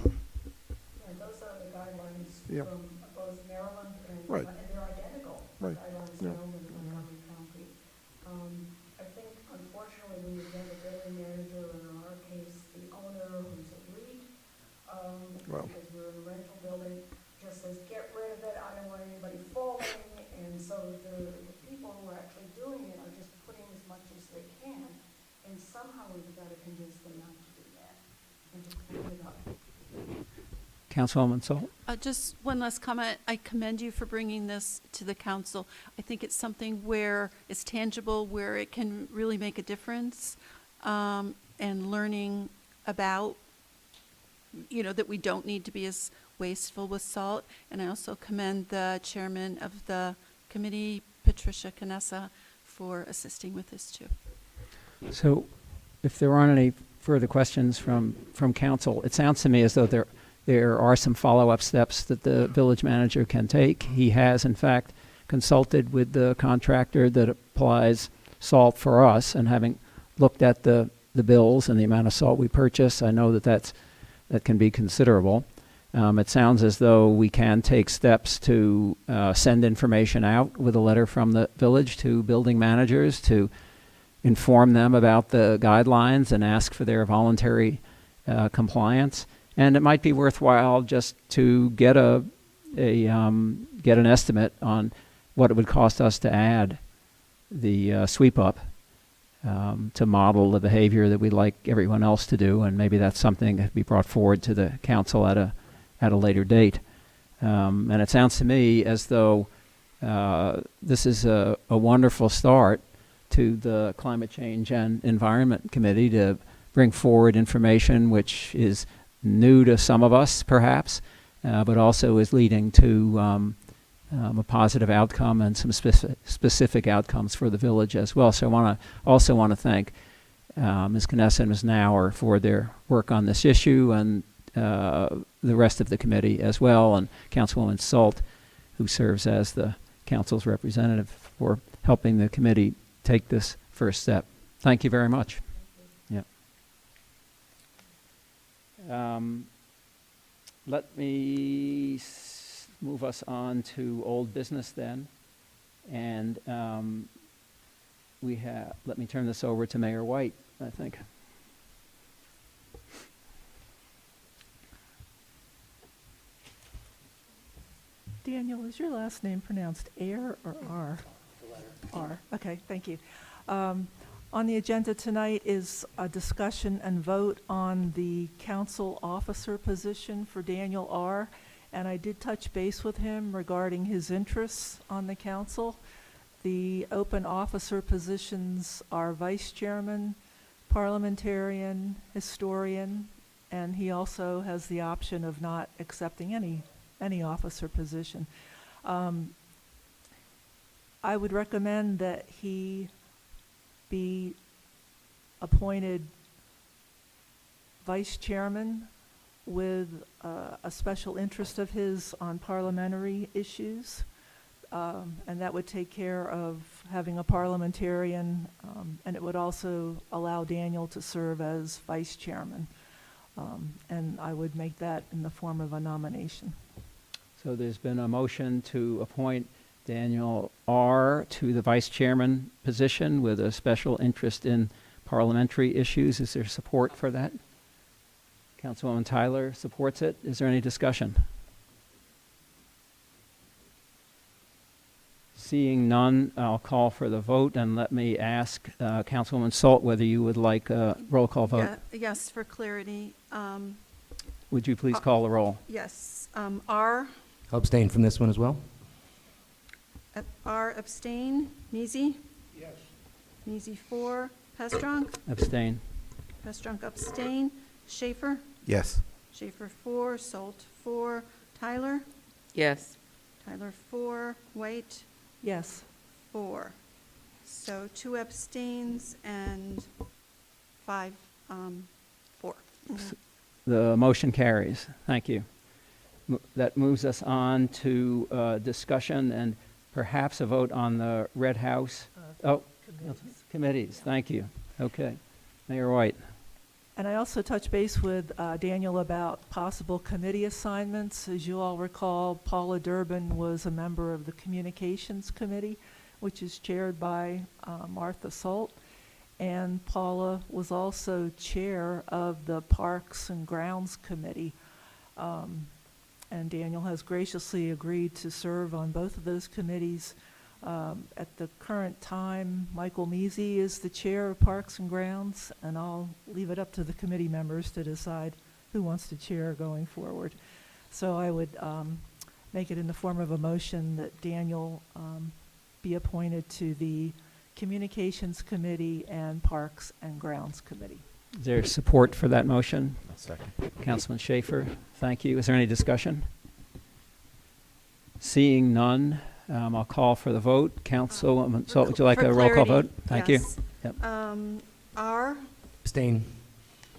And those are the guidelines from both Maryland and Right. and they're identical. Right. Guidelines Yeah. Maryland and Montgomery County. I think unfortunately when you've got a building manager, and in our case, the owner who's a REIT, Well. because we're in a rental building, just says, get rid of it, I don't want anybody falling, and so the people who are actually doing it are just putting as much as they can, and somehow we've got to convince them not to do that, and to clean it up. Councilwoman Salt? Just one last comment. I commend you for bringing this to the council. I think it's something where it's tangible, where it can really make a difference, and learning about, that we don't need to be as wasteful with salt. And I also commend the chairman of the committee, Patricia Canessa, for assisting with this too. So if there aren't any further questions from council, it sounds to me as though there are some follow-up steps that the village manager can take. He has, in fact, consulted with the contractor that applies salt for us, and having looked at the bills and the amount of salt we purchase, I know that can be considerable. It sounds as though we can take steps to send information out with a letter from the village to building managers to inform them about the guidelines and ask for their voluntary compliance. And it might be worthwhile just to get an estimate on what it would cost us to add the sweep up to model the behavior that we'd like everyone else to do, and maybe that's something that could be brought forward to the council at a later date. And it sounds to me as though this is a wonderful start to the Climate Change and Environment Committee to bring forward information which is new to some of us, perhaps, but also is leading to a positive outcome and some specific outcomes for the village as well. So I also want to thank Ms. Canessa and Ms. Nauer for their work on this issue, and the rest of the committee as well, and Councilwoman Salt, who serves as the council's representative, for helping the committee take this first step. Thank you very much. Let me move us on to old business then. And let me turn this over to Mayor White, I think. Daniel, is your last name pronounced Air or R? R. Okay, thank you. On the agenda tonight is a discussion and vote on the council officer position for Daniel R. And I did touch base with him regarding his interests on the council. The open officer positions are vice chairman, parliamentarian, historian, and he also has the option of not accepting any officer position. I would recommend that he be appointed vice chairman with a special interest of his on parliamentary issues. And that would take care of having a parliamentarian, and it would also allow Daniel to serve as vice chairman. And I would make that in the form of a nomination. So there's been a motion to appoint Daniel R. to the vice chairman position with a special interest in parliamentary issues. Is there support for that? Councilwoman Tyler supports it. Is there any discussion? Seeing none, I'll call for the vote, and let me ask Councilwoman Salt whether you would like a roll call vote. Yes, for clarity. Would you please call the roll? Yes. R. I'll abstain from this one as well. R abstain. Measy? Yes. Measy 4. Pestrunk? Abstain. Pestrunk abstain. Schaefer? Yes. Schaefer 4. Salt 4. Tyler? Yes. Tyler 4. White? Yes. 4. So 2 abstains and 5, 4. The motion carries. Thank you. That moves us on to discussion and perhaps a vote on the Red House. Committees. Thank you. Okay. Mayor White. And I also touched base with Daniel about possible committee assignments. As you all recall, Paula Durbin was a member of the Communications Committee, which is chaired by Martha Salt. And Paula was also chair of the Parks and Grounds Committee. And Daniel has graciously agreed to serve on both of those committees. At the current time, Michael Measy is the chair of Parks and Grounds, and I'll leave it up to the committee members to decide who wants to chair going forward. So I would make it in the form of a motion that Daniel be appointed to the Communications Committee and Parks and Grounds Committee. Is there support for that motion? I'll second. Councilman Schaefer, thank you. Is there any discussion? Seeing none, I'll call for the vote. Councilwoman Salt, would you like For a roll call clarity, vote? Thank yes. you. Yep. R, Abstain.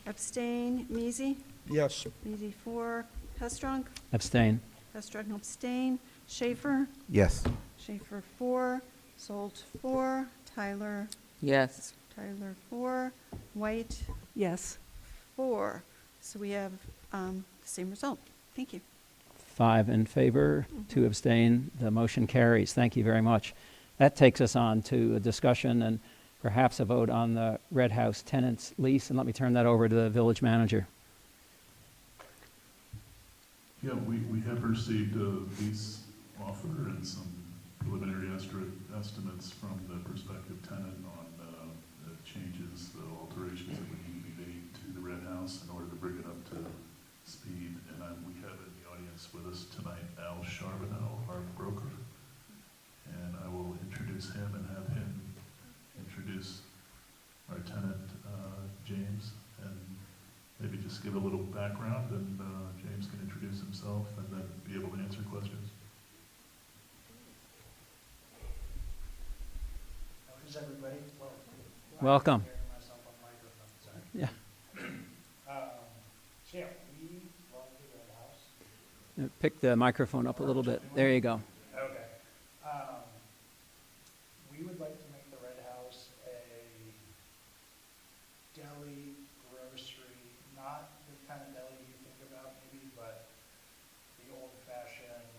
abstain, Measy, Yes. Measy 4, Pestrunk, Abstain. Pestrunk abstain, Schaefer, Yes. Schaefer 4, Solt 4, Tyler, Yes. Tyler 4, White Yes. 4. So we have the same result. Thank you. 5 in favor, 2 abstain. The motion carries. Thank you very much. That takes us on to a discussion and perhaps a vote on the Red House tenants lease. And let me turn that over to the village manager. Yeah, we have received a lease offer and some preliminary estimates from the prospective tenant on the changes, the alterations that would need to be made to the Red House in order to bring it up to speed. And we have in the audience with us tonight Al Charbonneau, our broker. And I will introduce him and have him introduce our tenant, James, and maybe just give a little background, and James can introduce himself and then be able to answer questions. How is everybody? Welcome. Myself on microphone, sorry. Yeah. So yeah, we love the Red House. Pick the microphone up a little bit. There you go. Okay. We would like to make the Red House a deli, grocery, not the kind of deli you think about maybe, but the old-fashioned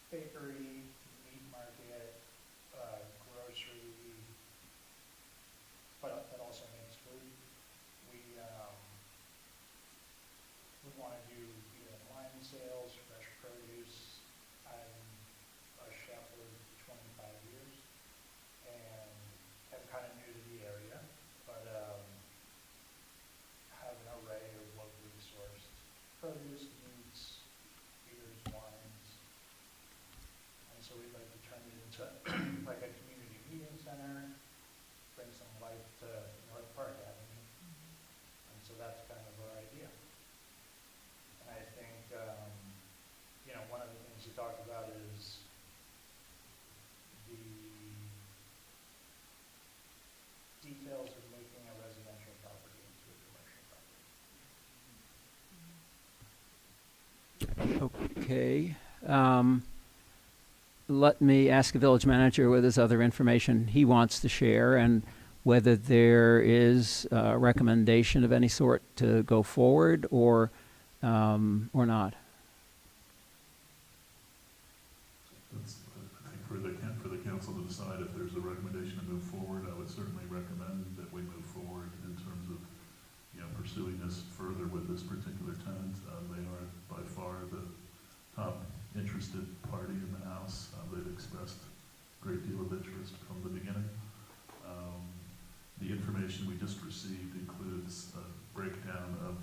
bakery, meat market, grocery, but that also makes food. We want to do wine sales, fresh produce. I'm a chef for 25 years and I'm kind of new to the area, but have an array of locally sourced produce, meats, beers, wines. And so we'd like to turn it into like a community meeting center, bring some life to North Park Avenue. And so that's kind of our idea. And I think, one of the things you talked about is the details of making a residential property into a commercial property. Okay. Let me ask the village manager whether there's other information he wants to share and whether there is a recommendation of any sort to go forward or not. That's, I think for the council to decide if there's a recommendation to move forward. I would certainly recommend that we move forward in terms of, pursuing this further with this particular tenant. They are by far the top interested party in the house. They've expressed a great deal of interest from the beginning. The information we just received includes a breakdown of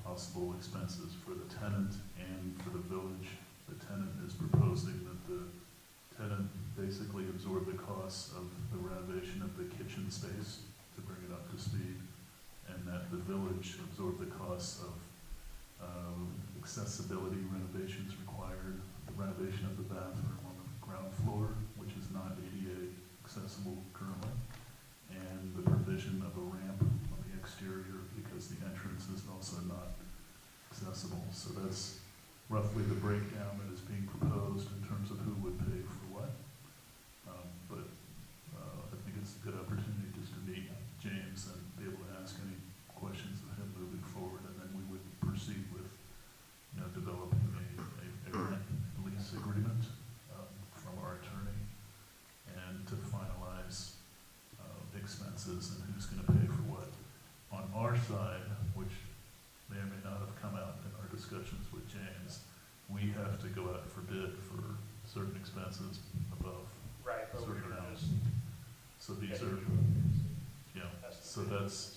possible expenses for the tenant and for the village. The tenant is proposing that the tenant basically absorb the costs of the renovation of the kitchen space to bring it up to speed, and that the village absorb the costs of accessibility renovations required, the renovation of the bathroom on the ground floor, which is not ADA accessible currently, and the provision of a ramp on the exterior because the entrance is also not accessible. So that's roughly the breakdown that is being proposed in terms of who would pay for what. But I think it's a good opportunity just to meet James and be able to ask any questions of him moving forward, and then we would proceed with, developing a rent lease agreement from our attorney, and to finalize expenses and who's going to pay for what. On our side, which may or may not have come out in our discussions with James, we have to go out for bid for certain expenses above Right, but we certain were amounts. just. So these are, so that's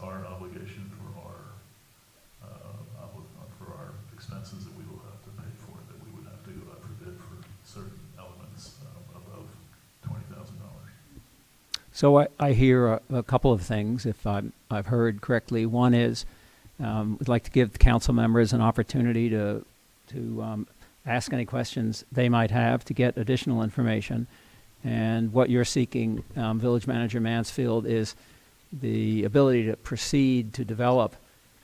our obligation for our expenses that we will have to pay for, that we would have to go out for bid for certain elements above $20,000. So I hear a couple of things, if I've heard correctly. One is, we'd like to give the council members an opportunity to ask any questions they might have to get additional information. And what you're seeking, Village Manager Mansfield, is the ability to proceed to develop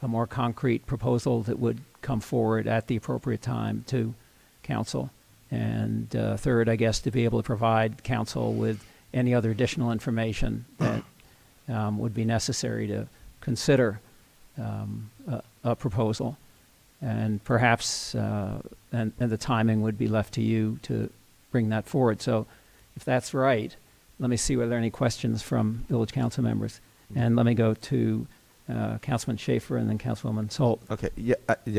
a more concrete proposal that would come forward at the appropriate time to council. And third, I guess, to be able to provide council with any other additional information that would be necessary to consider a proposal. And perhaps, and the timing would be left to you to bring that forward. So if that's right, let me see whether there are any questions from village council members. And let me go to Councilman Schaefer and then Councilwoman Solt. Okay, yeah,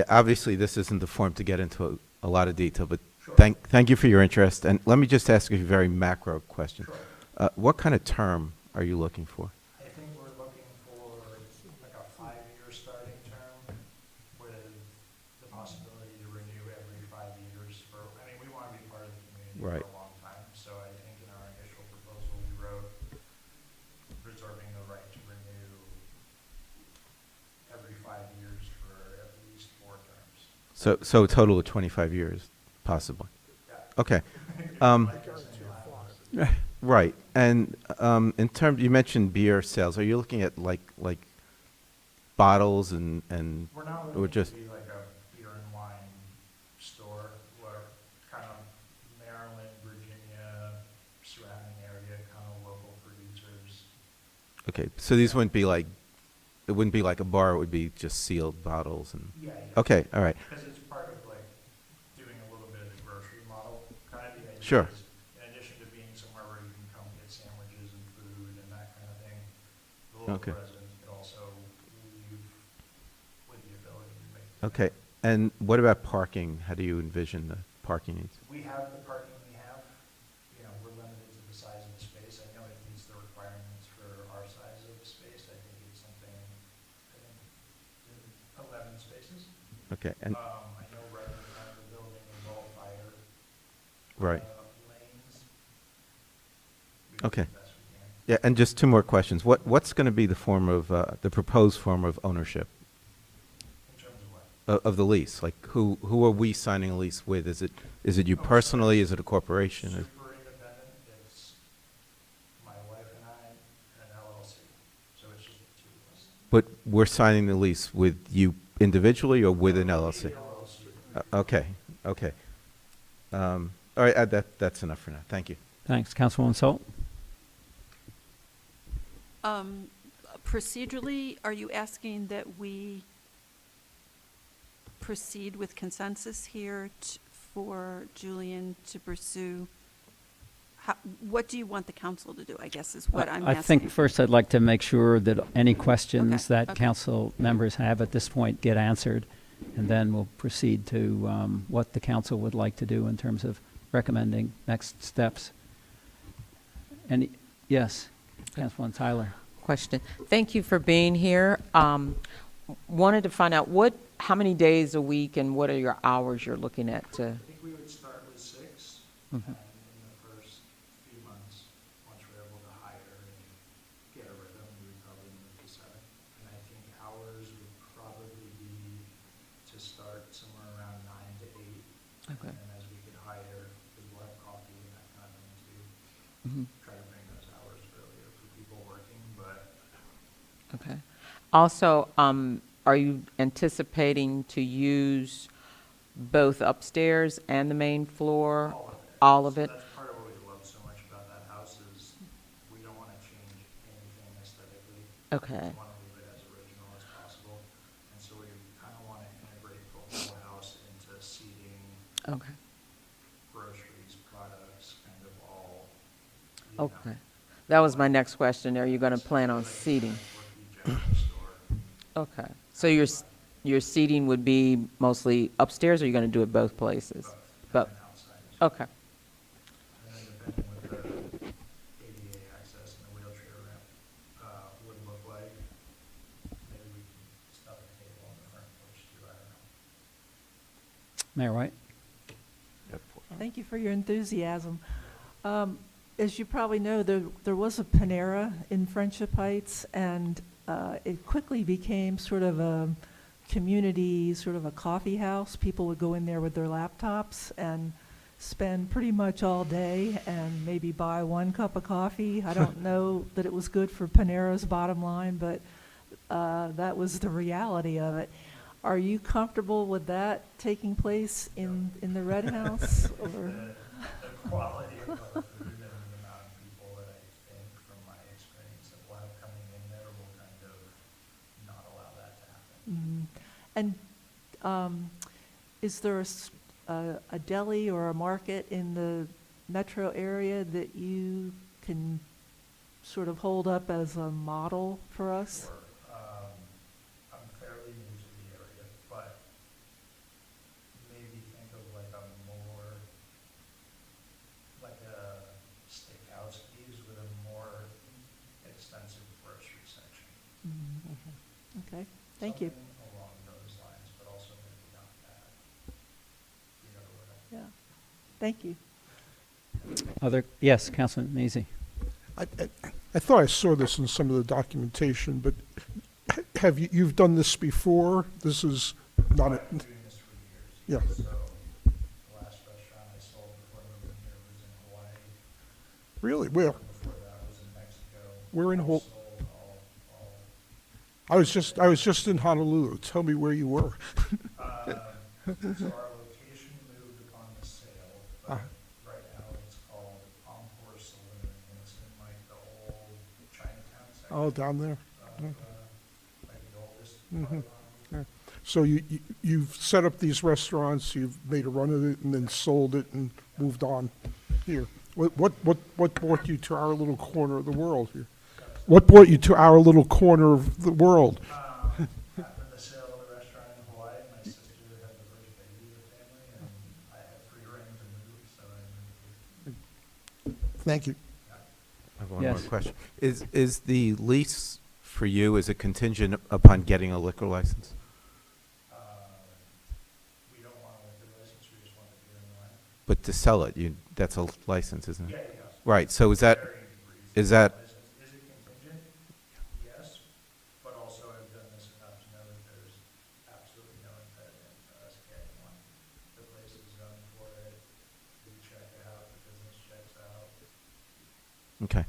obviously this isn't the forum to get into a lot of detail, but Sure. thank you for your interest. And let me just ask you a very macro question. Sure. What kind of term are you looking for? I think we're looking for like a 5-year starting term with the possibility to renew every 5 years for, we want to be part of the community Right. for a long time. So I think in our initial proposal, we wrote reserving the right to renew every 5 years for at least 4 terms. So a total of 25 years, possibly. Yeah. Okay. Yeah. Right. And in terms, you mentioned beer sales. Are you looking at like bottles and We're not or looking just to be like a beer and wine store. We're kind of Maryland, Virginia, surrounding area, kind of local producers. okay? So these wouldn't be like, it wouldn't be like a bar. It would be just sealed bottles and. Yeah. Okay. All right. Because it's part of like doing a little bit of the grocery model, kind of the idea. Sure. Is, in addition to being somewhere where you can come get sandwiches and food and that kind of thing, the local Okay. residents could also leave with the ability to make. Okay. And what about parking? How do you envision the parking needs? We have the parking we have. We're limited to the size of the space. I know it meets the requirements for our size of the space. I think it's something, 11 spaces. Okay. And I know right in front of the building is all fire. right. Lanes. We do Okay. the best we can. Yeah. And just two more questions. What's going to be the form of the proposed form of ownership In terms of what? of the lease? Like who are we signing a lease with? Is it you personally? Is it a corporation? Super independent, it's my wife and I, and an LLC, so it's just the two of us. But we're signing the lease with you individually or with an LLC? LLC. Okay. Okay. All right. That's enough for now. Thank you. Thanks. Councilwoman Solt? Procedurally, are you asking that we proceed with consensus here for Julian to pursue? What do you want the council to do, I guess, is what I'm asking. I think first I'd like to make sure that any questions Okay, that okay. council members have at this point get answered, and then we'll proceed to what the council would like to do in terms of recommending next steps. Yes, Councilwoman Tyler. Question. Thank you for being here. Wanted to find out how many days a week and what are your hours you're looking at to? I think we would start with 6, Mhm. and in the first few months, once we're able to hire and get a rhythm, we would probably move to 7. And I think hours would probably be to start somewhere around 9 to 8. Okay. And then as we get higher, because we'll have coffee and that kind of thing too. try to bring those hours earlier for people working, but Okay. Also, are you anticipating to use both upstairs and the main floor? all of All of it. it? So that's part of what we love so much about that house is we don't want to change anything aesthetically. Okay. We want to leave it as original as possible. And so we kind of want to integrate the whole house into seating, Okay. groceries, products, kind of all, you know, Okay. That was my next question. Are you going to plan on seating? work each store. Okay. So your seating would be mostly upstairs, or are you going to do it both places? Both. And outside. Okay. And then depending what the ADA access and the wheelchair ramp would look like, maybe we can stuff a table on the front porch too, I don't know. Mayor White? Thank you for your enthusiasm. As you probably know, there was a Panera in Friendship Heights, and it quickly became sort of a community, sort of a coffee house. People would go in there with their laptops and spend pretty much all day and maybe buy one cup of coffee. I don't know that it was good for Panera's bottom line, but that was the reality of it. Are you comfortable with that taking place in the Red House? Or? The quality of our food and the amount of people that I think, from my experience, that will have coming in there will kind of not allow that to happen. And is there a deli or a market in the metro area that you can sort of hold up as a model for us? Sure. I'm fairly new to the area, but maybe think of like a more, like a steakhouse piece with a more extensive grocery section. Okay, thank you. Something along those lines, but also maybe not that. You know what I Yeah, thank you. Yes, Councilman Maisy. I thought I saw this in some of the documentation, but have you, you've done this before? This is not a, I've been doing this for yeah. years. So the last restaurant I sold before moving here was in Hawaii. Really? Where? Before that was in Mexico. Where in All Hawaii? sold, all I was just in Honolulu. Tell me where you were. So our location moved upon the sale, but right now it's called Encore Saloon, and it's in like the old Chinatown section. Oh, down there. Of, like the oldest part of Honolulu. So you've set up these restaurants, you've made a run of it, and then sold it and moved on. Here, what brought you to our little corner of the world here? What brought you to our little corner of the world? After the sale of the restaurant in Hawaii, my sister had the first baby of the family, and I had free reign to move, so I moved here. Thank you. I have one Yes. more question. Is the lease for you, is it contingent upon getting a liquor license? We don't want a liquor license, we just want the beer and wine. But to sell it, that's a license, isn't it? Yeah, yeah. Right, so is that, Varying degrees. is that, Is it contingent? Yes, but also I've done this enough to know that there's absolutely no impediment to us getting one. The place is zoned for it, we check it out, the business checks out. okay.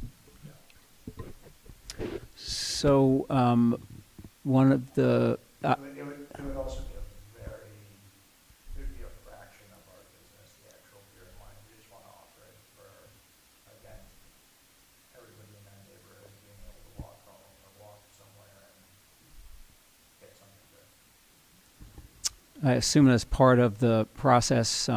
So, one of the, It would also be a very, it would be a fraction of our business, the actual beer and wine. We just want to offer it for, again, everybody in that neighborhood being able to walk home or walk somewhere and get something good. I assume as part of the process,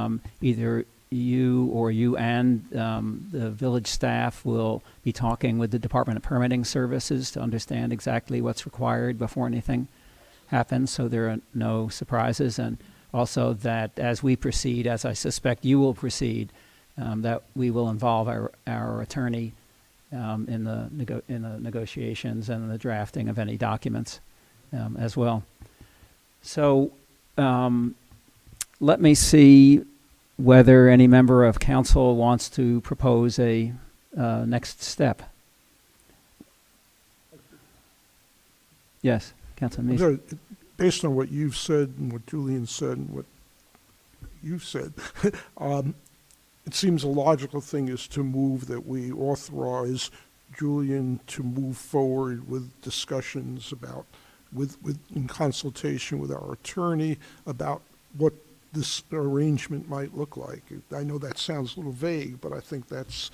either you or you and the village staff will be talking with the Department of Permitting Services to understand exactly what's required before anything happens, so there are no surprises, and also that as we proceed, as I suspect you will proceed, that we will involve our attorney in the negotiations and the drafting of any documents as well. So let me see whether any member of council wants to propose a next step. Yes, Councilman Mason. No, based on what you've said and what Julian said and what you've said, it seems a logical thing is to move that we authorize Julian to move forward with discussions about, in consultation with our attorney, about what this arrangement might look like. I know that sounds a little vague, but I think that's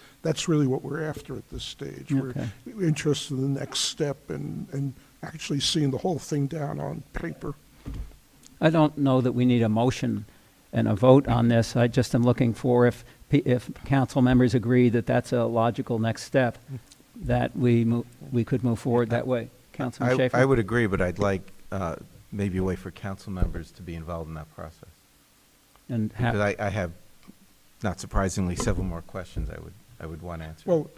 really what we're after at this stage. Okay. We're interested in the next step and actually seeing the whole thing down on paper. I don't know that we need a motion and a vote on this. I just am looking for if council members agree that that's a logical next step, that we could move forward that way. Councilman Schaefer? I would agree, but I'd like maybe a way for council members to be involved in that process. And Because I have, not surprisingly, several more questions I would want answered. Well,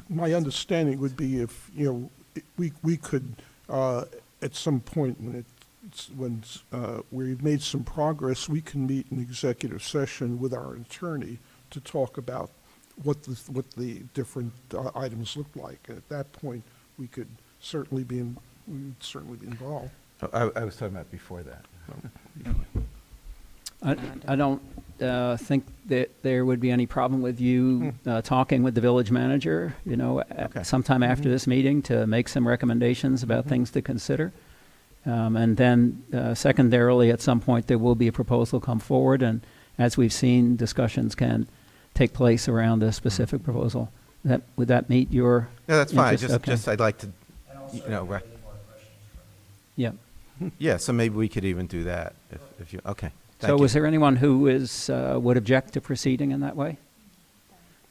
my understanding would be if, we could, at some point when we've made some progress, we can meet in executive session with our attorney to talk about what the different items look like. And at that point, we could certainly be involved. I was talking about before that. I don't think that there would be any problem with you talking with the village manager, sometime after this meeting to make some recommendations about things to consider. And then secondarily, at some point, there will be a proposal come forward, and as we've seen, discussions can take place around a specific proposal. Would that meet your Yeah, that's fine. interest? Okay. Just I'd like to, And also, you know, if any more questions from Yeah. yeah, so maybe we could even do that if you, okay. So Thank you. was there anyone who would object to proceeding in that way?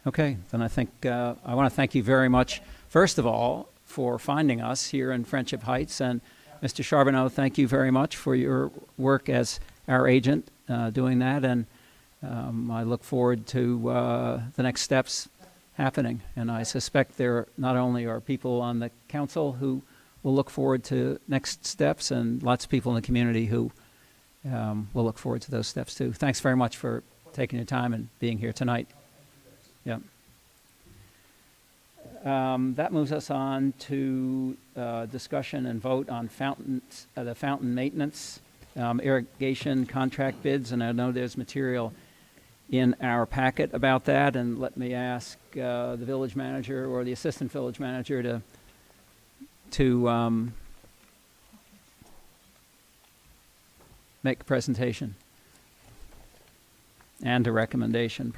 Okay, then I think, I want to thank you very much, first of all, for finding us here in Friendship Heights. And Mr. Charbonneau, thank you very much for your work as our agent doing that. And I look forward to the next steps happening. And I suspect there not only are people on the council who will look forward to next steps, and lots of people in the community who will look forward to those steps too. Thanks very much for taking your time and being here tonight. Yeah. That moves us on to discussion and vote on the fountain maintenance, irrigation contract bids, and I know there's material in our packet about that, and let me ask the village manager or the assistant village manager to make a presentation and a recommendation.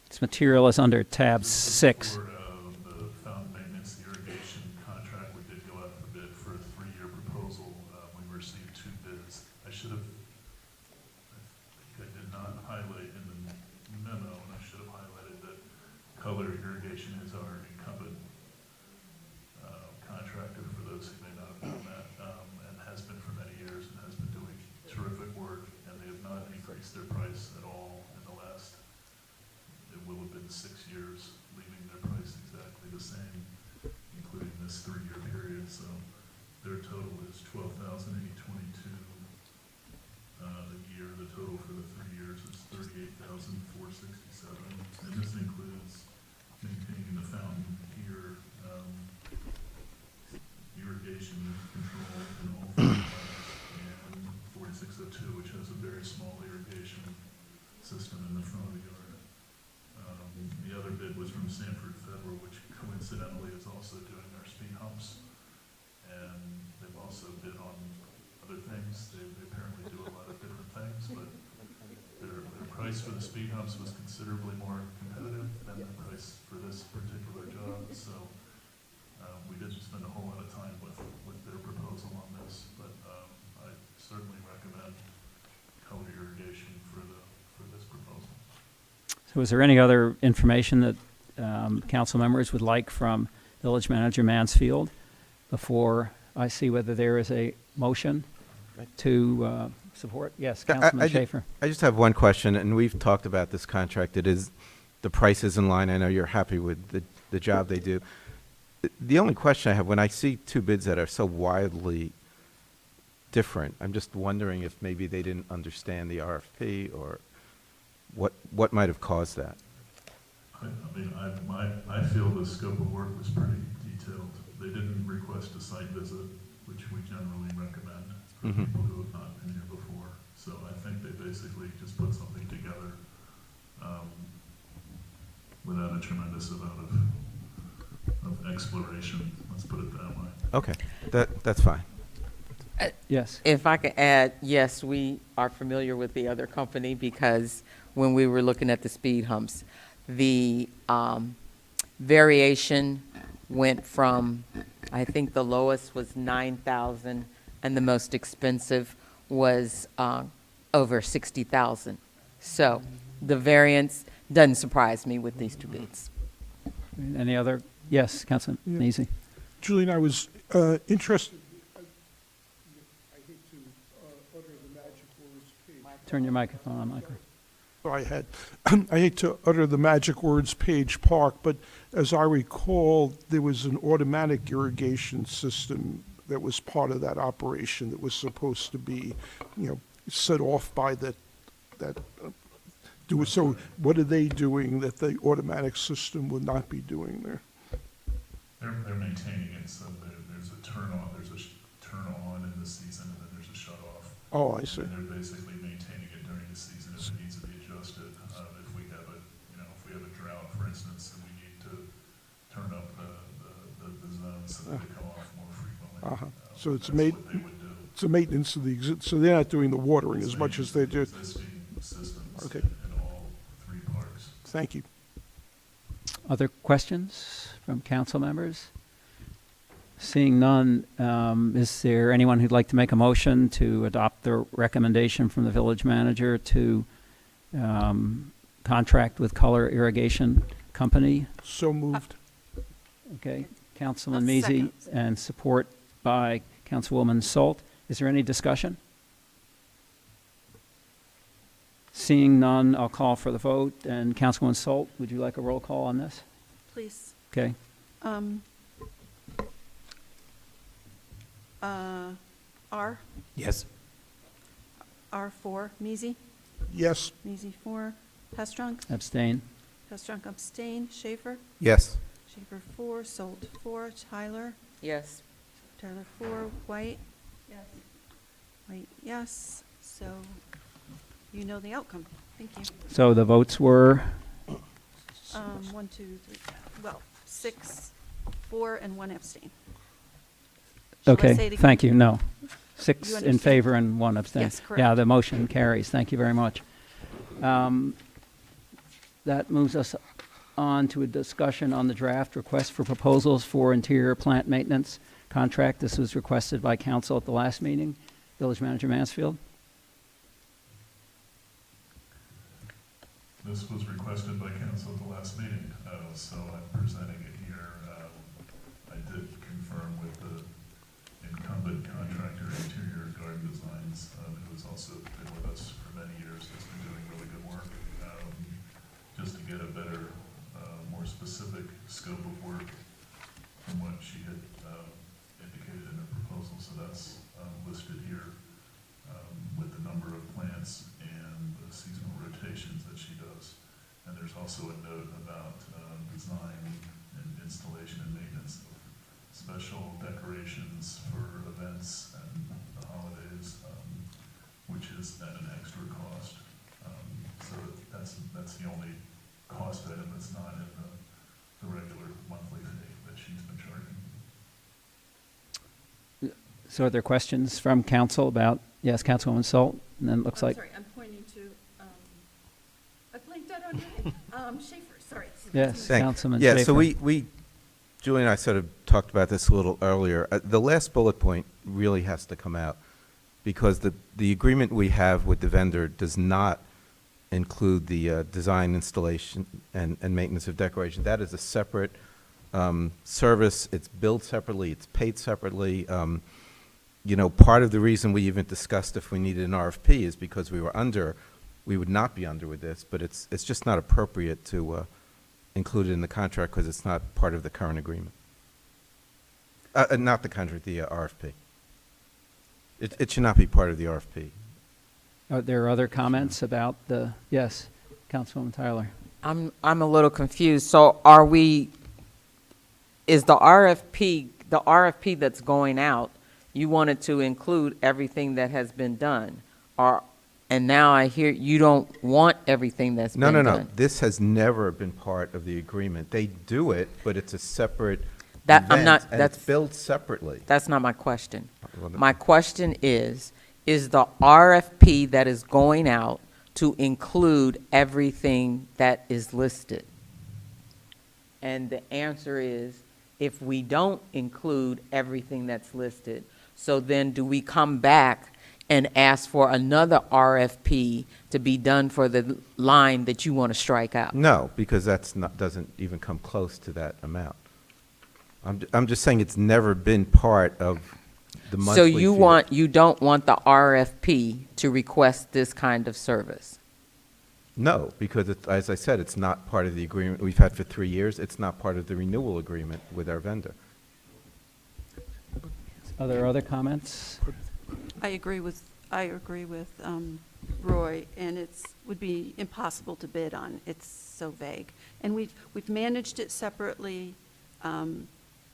This material is under tab 6. For the fountain maintenance irrigation contract, we did go out for bid for a 3-year proposal. We received 2 bids. I think I did not highlight in the memo, and I should have highlighted that Color Irrigation is our incumbent contractor, for those who may not have known that, and has been for many years and has been doing terrific work, and they have not increased their price at all in the last, it will have been 6 years, leaving their price exactly the same, including this 3-year period. So their total is $12,822 a year. The total for the 3 years is $38,467, and this includes maintaining the fountain here, irrigation control in all 4 and 4602, which has a very small irrigation system in the front of the yard. The other bid was from Sanford Federal, which coincidentally is also doing our speed humps, and they've also bid on other things. They apparently do a lot of different things, but their price for the speed humps was considerably more competitive than the price for this particular job. So we didn't spend a whole lot of time with their proposal on this, but I certainly recommend Color Irrigation for this proposal. So is there any other information that council members would like from Village Manager Mansfield before I see whether there is a motion to support? Yes, Councilman Schaefer. I just have one question, and we've talked about this contract. The price is in line. I know you're happy with the job they do. The only question I have, when I see 2 bids that are so wildly different, I'm just wondering if maybe they didn't understand the RFP, or what might have caused that. I feel the scope of work was pretty detailed. They didn't request a site visit, which we generally recommend for Mhm. people who have not been here before. So I think they basically just put something together without a tremendous amount of exploration, let's put it that way. Okay, that's fine. Yes. If I could add, yes, we are familiar with the other company because when we were looking at the speed humps, the variation went from, I think the lowest was 9,000 and the most expensive was over 60,000. So the variance doesn't surprise me with these two bids. Any other? Yes, Councilman Yeah. Easy. Julian, I was interested, I hate to utter the magic words page. Turn your microphone on, Michael. I hate to utter the magic words Page Park, but as I recall, there was an automatic irrigation system that was part of that operation that was supposed to be, set off by that, do it. So what are they doing that the automatic system would not be doing there? They're maintaining it, so there's a turn on, turn on in the season, and then there's a shut off. Oh, I see. And they're basically maintaining it during the season if it needs to be adjusted. If we have a drought, for instance, and we need to turn up the zones so that they come off more frequently. Uh-huh. So it's that's what they would do. it's a maintenance of so they're not doing the watering as much as they do. Existing systems Okay. in all three parks. Thank you. Other questions from council members? Seeing none, is there anyone who'd like to make a motion to adopt the recommendation from the village manager to contract with Color Irrigation Company? So moved. Okay, Councilman I'll Measy, second. and support by Councilwoman Salt. Is there any discussion? Seeing none, I'll call for the vote. And Councilwoman Salt, would you like a roll call on this? Please. Okay. R, Yes. R4, Measy, Yes. Measy 4, Pestrunk, Abstain. Pestrunk abstain, Schaefer, Yes. Schaefer 4, Sold 4, Tyler, Yes. Tyler 4, White. Yes. White, yes. So you know the outcome. Thank you. So the votes were, 1, 2, 3, well, 6, 4, and 1 abstain. Shall I okay, say it again? thank you, no. 6 You in understand? favor and 1 abstain. Yes, correct. Yeah, the motion carries. Thank you very much. That moves us on to a discussion on the draft request for proposals for interior plant maintenance contract. This was requested by council at the last meeting. Village Manager Mansfield. This was requested by council at the last meeting, so I'm presenting it here. I did confirm with the incumbent contractor, Interior Garden Designs, who has also been with us for many years, has been doing really good work, just to get a better, more specific scope of work from what she had indicated in her proposal. So that's listed here with the number of plants and the seasonal rotations that she does. And there's also a note about design and installation and maintenance of special decorations for events and the holidays, which is at an extra cost. So that's the only cost item that's not in the regular monthly fee that she's been charging. So are there questions from council about, yes, Councilwoman Salt? And then it looks like, Sorry, I'm pointing to, I blinked out on your name. Schaefer, sorry. yes, Thank- Councilman Yeah, so Schaefer. Julie and I sort of talked about this a little earlier. The last bullet point really has to come out because the agreement we have with the vendor does not include the design, installation, and maintenance of decoration. That is a separate service. It's billed separately. It's paid separately. Part of the reason we even discussed if we needed an RFP is because we would not be under with this, but it's just not appropriate to include it in the contract because it's not part of the current agreement. Not the contract, the RFP. It should not be part of the RFP. Are there other comments about the, yes, Councilwoman Tyler? I'm a little confused. So is the RFP that's going out, you wanted to include everything that has been done. And now I hear you don't want everything that's No, been no, done. no. This has never been part of the agreement. They do it, but it's a separate That- I'm event, not- and that's- it's billed separately. That's not my question. Well, My question is the RFP that is going out to include everything that is listed? And the answer is, if we don't include everything that's listed, so then do we come back and ask for another RFP to be done for the line that you want to strike out? No, because that's not, doesn't even come close to that amount. I'm just saying it's never been part of the monthly So fee. you don't want the RFP to request this kind of service? No, because as I said, it's not part of the agreement we've had for 3 years. It's not part of the renewal agreement with our vendor. Are there other comments? I agree with Roy, and would be impossible to bid on. It's so vague. And we've managed it separately.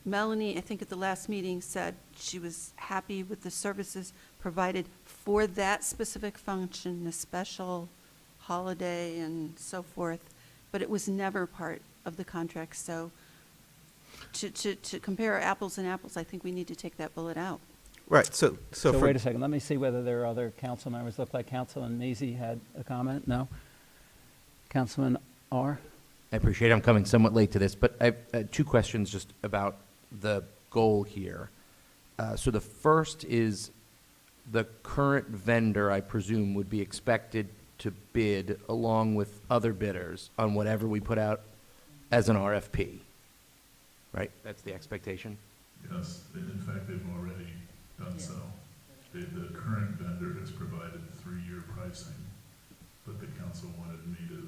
Melanie, I think at the last meeting, said she was happy with the services provided for that specific function, the special holiday and so forth, but it was never part of the contract. So to compare apples and apples, I think we need to take that bullet out. Right, so for... wait a second, let me see whether there are other council members. Looked like Councilman Mazie had a comment, no? Councilman R.? I appreciate I'm coming somewhat late to this, but I have two questions just about the goal here. So the first is the current vendor, I presume, would be expected to bid along with other bidders on whatever we put out as an RFP, right? That's the expectation? Yes, in fact, they've already done so. The current vendor has provided 3-year pricing, but the council wanted me to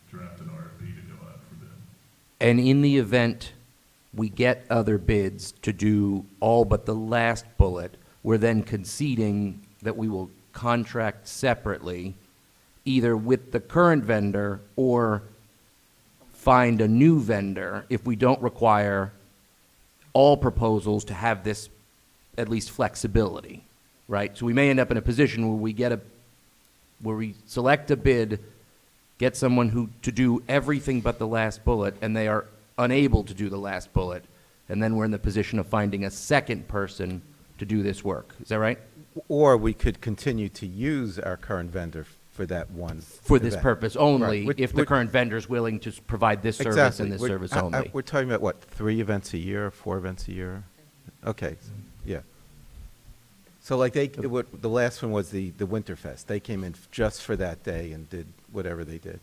draft an RFP to go out for bid. And in the event we get other bids to do all but the last bullet, we're then conceding that we will contract separately, either with the current vendor or find a new vendor if we don't require all proposals to have this at least flexibility, right? So we may end up in a position where we select a bid, get someone to do everything but the last bullet, and they are unable to do the last bullet, and then we're in the position of finding a second person to do this work. Is that right? Or we could continue to use our current vendor for that one For this event. purpose only, Right. if the current vendor is willing to provide this service Exactly. and this We're- service I- only. We're talking about, what, 3 events a year, 4 events a year? Okay, yeah. So like the last one was the Winterfest. They came in just for that day and did whatever they did.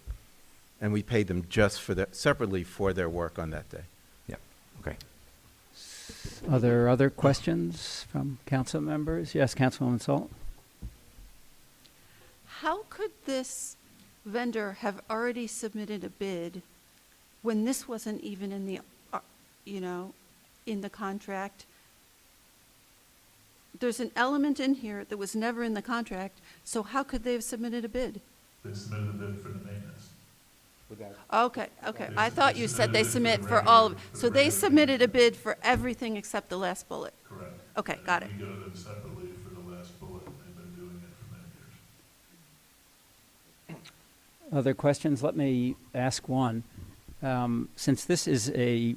And we paid them just separately for their work on that day. Yeah, okay. Are there other questions from council members? Yes, Councilwoman Salt? How could this vendor have already submitted a bid when this wasn't even in the, in the contract? There's an element in here that was never in the contract, so how could they have submitted a bid? They submitted a bid for the maintenance. Okay. I thought you said they submit for all of, so they submitted a bid for everything except the last bullet? Correct. Okay, got it. We go to them separately for the last bullet, and they've been doing it for many years. Other questions? Let me ask one. Since this is a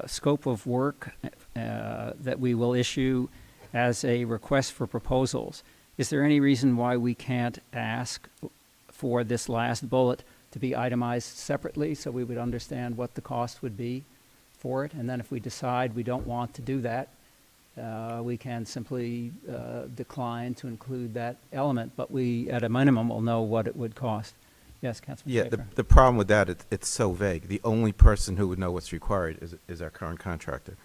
scope of work that we will issue as a request for proposals, is there any reason why we can't ask for this last bullet to be itemized separately so we would understand what the cost would be for it? And then if we decide we don't want to do that, we can simply decline to include that element, but we, at a minimum, will know what it would cost. Yes, Councilman Yeah, Schaefer. the problem with that, it's so vague. The only person who would know what's required is our current contractor.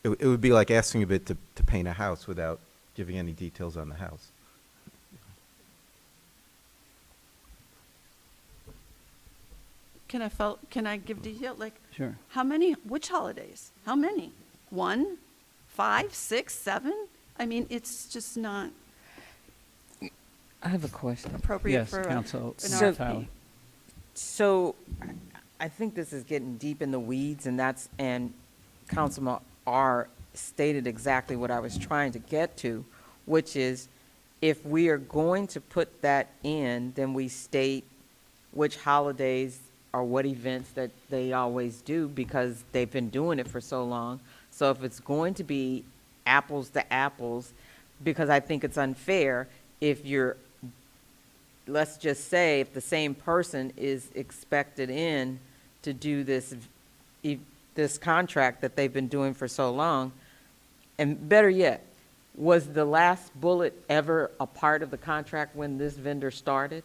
It would be like asking a bid to paint a house without giving any details on the house. Can I give detail? Like, Sure. how many, which holidays? How many? 1, 5, 6, 7? I mean, it's just not I have a question. appropriate Yes, for Council an Member RFP. Tyler. So I think this is getting deep in the weeds, and Councilman R stated exactly what I was trying to get to, which is if we are going to put that in, then we state which holidays or what events that they always do because they've been doing it for so long. So if it's going to be apples to apples, because I think it's unfair if you're, let's just say, if the same person is expected in to do this contract that they've been doing for so long, and better yet, was the last bullet ever a part of the contract when this vendor started?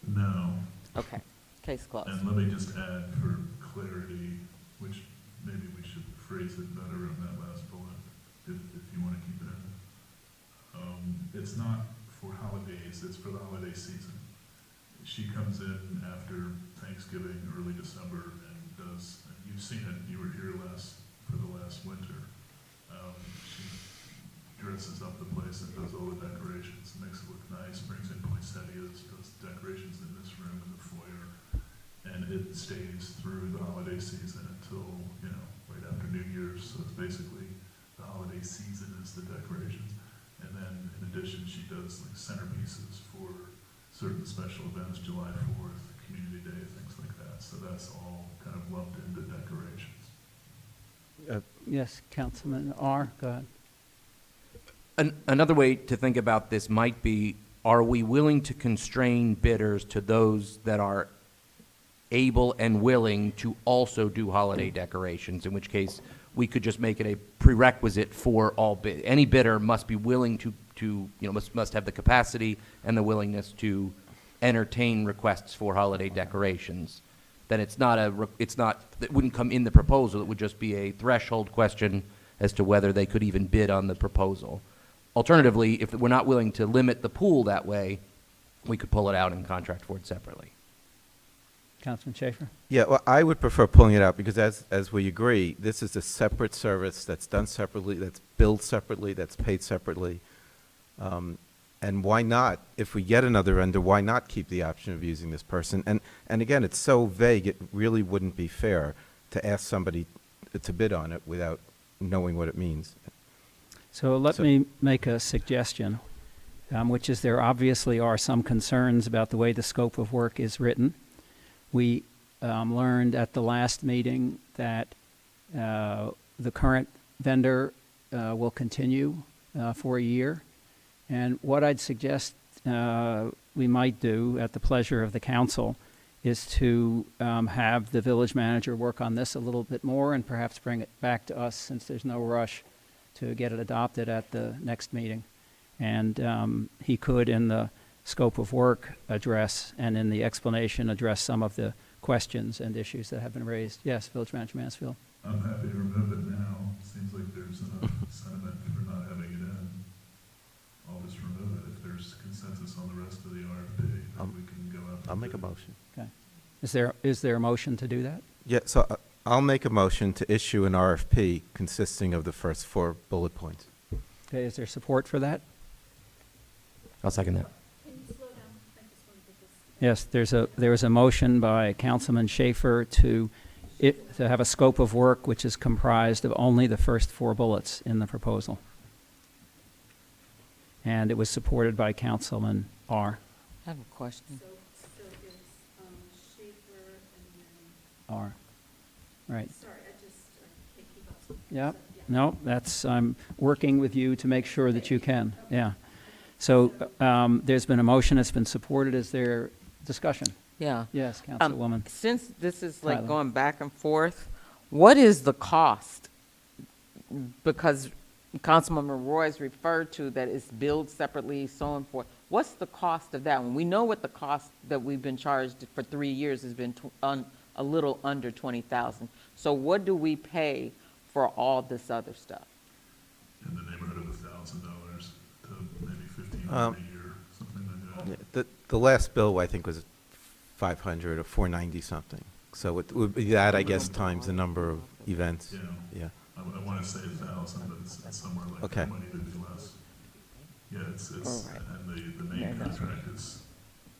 No. Okay, case closed. And let me just add for clarity, which maybe we should phrase it better in that last bullet, if you want to keep it in. It's not for holidays, it's for the holiday season. She comes in after Thanksgiving, early December, and does, and you've seen it, you were here for the last winter. She dresses up the place and does all the decorations, makes it look nice, brings in poinsettias, does decorations in this room, in the foyer, and it stays through the holiday season until, right after New Year's. So it's basically the holiday season is the decorations. And then in addition, she does like centerpieces for certain special events, July 4th, Community Day, things like that. So that's all kind of lumped into decorations. Yes, Councilman R., go ahead. Another way to think about this might be, are we willing to constrain bidders to those that are able and willing to also do holiday decorations, in which case we could just make it a prerequisite for all bid. Any bidder must be willing to must have the capacity and the willingness to entertain requests for holiday decorations. Then it wouldn't come in the proposal. It would just be a threshold question as to whether they could even bid on the proposal. Alternatively, if we're not willing to limit the pool that way, we could pull it out and contract for it separately. Councilman Schaefer? Yeah, well, I would prefer pulling it out because as we agree, this is a separate service that's done separately, that's billed separately, that's paid separately. And why not, if we get another vendor, why not keep the option of using this person? And again, it's so vague, it really wouldn't be fair to ask somebody to bid on it without knowing what it means. So let me make a suggestion, which is there obviously are some concerns about the way the scope of work is written. We learned at the last meeting that the current vendor will continue for a year. And what I'd suggest we might do at the pleasure of the council is to have the village manager work on this a little bit more and perhaps bring it back to us, since there's no rush to get it adopted at the next meeting. And he could, in the scope of work, address, and in the explanation, address some of the questions and issues that have been raised. Yes, Village Manager Mansfield. I'm happy to remove it now. Seems like there's enough sentiment for not having it in. I'll just remove it. If there's consensus on the rest of the RFP, then we can go out. I'll make a motion. Okay. Is there a motion to do that? Yeah, so I'll make a motion to issue an RFP consisting of the first 4 bullet points. Okay, is there support for that? I'll second that. Can you slow down? I just want to get this. Yes, there was a motion by Councilman Schaefer to have a scope of work which is comprised of only the first 4 bullets in the proposal. And it was supported by Councilman R. I have a question. So it's Schaefer and then, R. Right. sorry, I just can't keep up. Yep. No, I'm working with you to make sure that you can. Yeah. So there's been a motion. It's been supported. Is there discussion? Yeah. Yes, Councilwoman. Since this is like Tyler. going back and forth, what is the cost? Because Councilmember Roy's referred to that it's billed separately, so on forth. What's the cost of that one? We know what the cost that we've been charged for 3 years has been a little under $20,000. So what do we pay for all this other stuff? In the neighborhood of $1,000 to maybe $1,500 a year, something like that. Yeah, the last bill, I think, was 500 or 490 something. So it would be that, I guess, times the number of events. Yeah. I want to say 1,000, but it's somewhere like Okay. that, might even be less. Yeah, it's All right. and the main contract is,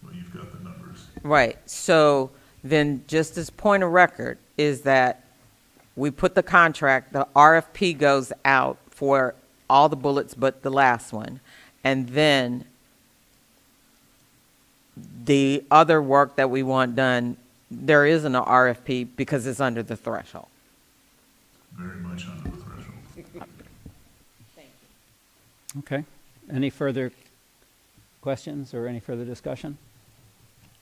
well, you've got the numbers. Right. So then just as point of record is that we put the contract, the RFP goes out for all the bullets but the last one. And then the other work that we want done, there isn't an RFP because it's under the threshold. Very much under the threshold. Okay. Any further questions or any further discussion?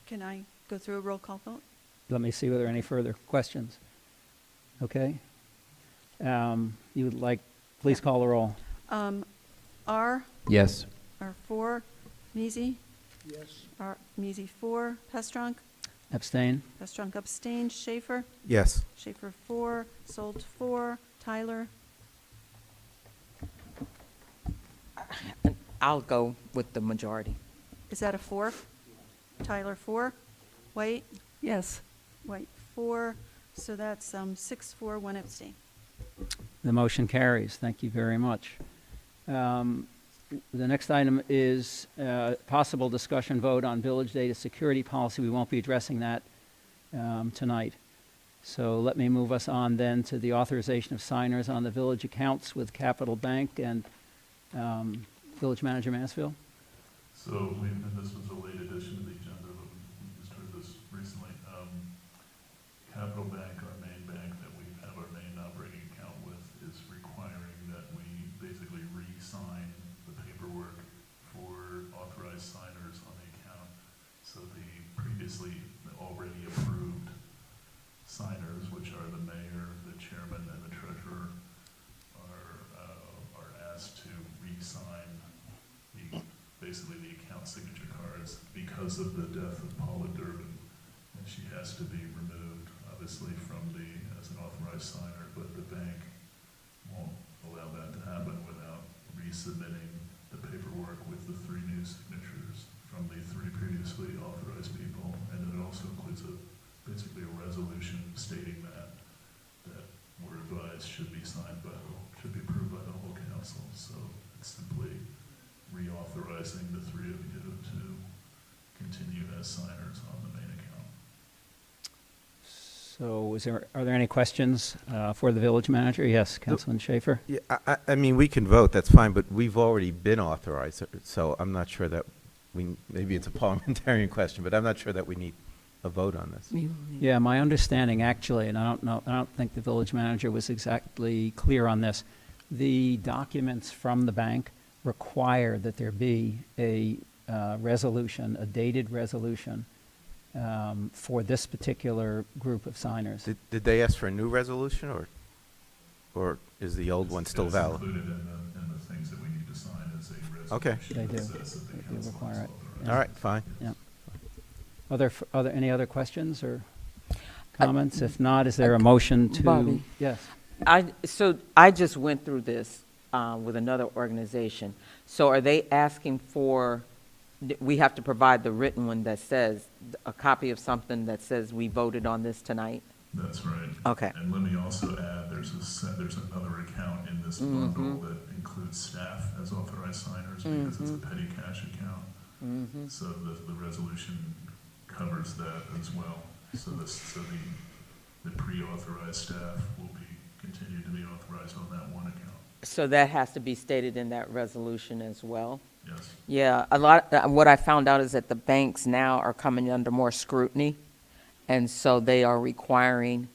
Can I go through a roll call vote? Let me see whether there are any further questions. Okay. You would like, please call the roll. R, Yes. R4, Mizzi, Yes. Mizzi 4, Pestrunk, Abstain? Pestrunk abstained, Schaefer, Yes. Schaefer 4, Sold 4, Tyler, I'll go with the majority. is that a 4? Tyler 4, White, Yes. White 4, so that's 6-4, 1 abstain. The motion carries. Thank you very much. The next item is possible discussion vote on village data security policy. We won't be addressing that tonight. So let me move us on then to the authorization of signers on the village accounts with Capital Bank and Village Manager Mansfield. So, and this was a late addition to the agenda, but we just heard this recently. Capital Bank, our main bank that we have our main operating account with, is requiring that we basically re-sign the paperwork for authorized signers on the account. So the previously already approved signers, which are the mayor, the chairman, and the treasurer, are asked to re-sign basically the account signature cards because of the death of Paula Durbin. And she has to be removed, obviously, as an authorized signer, but the bank won't allow that to happen without resubmitting the paperwork with the 3 new signatures from the 3 previously authorized people. And it also includes basically a resolution stating that we're advised should be approved by the whole council. So it's simply reauthorizing the 3 of you to continue as signers on the main account. So are there any questions for the village manager? Yes, Councilman Schaefer? Yeah, I mean, we can vote, that's fine, but we've already been authorized, so I'm not sure that maybe it's a parliamentarian question, but I'm not sure that we need a vote on this. Yeah, my understanding actually, and I don't think the village manager was exactly clear on this. The documents from the bank require that there be a resolution, a dated resolution for this particular group of signers. Did they ask for a new resolution, or is the old one still valid? It's included in the things that we need to sign as a resolution. Okay. They do. that says that the They do council require is it. authorized. All right, fine. Yeah. Any other questions or comments? If not, is there a motion to? Bobby. Yes. So I just went through this with another organization. So are they asking for, we have to provide the written one that says, a copy of something that says we voted on this tonight? That's right. Okay. And let me also add, there's another account in this bundle that includes staff as authorized signers because it's a petty cash account. So the resolution covers that as well. So the pre-authorized staff will continue to be authorized on that one account. So that has to be stated in that resolution as well? Yes. Yeah, what I found out is that the banks now are coming under more scrutiny. And so they are requiring,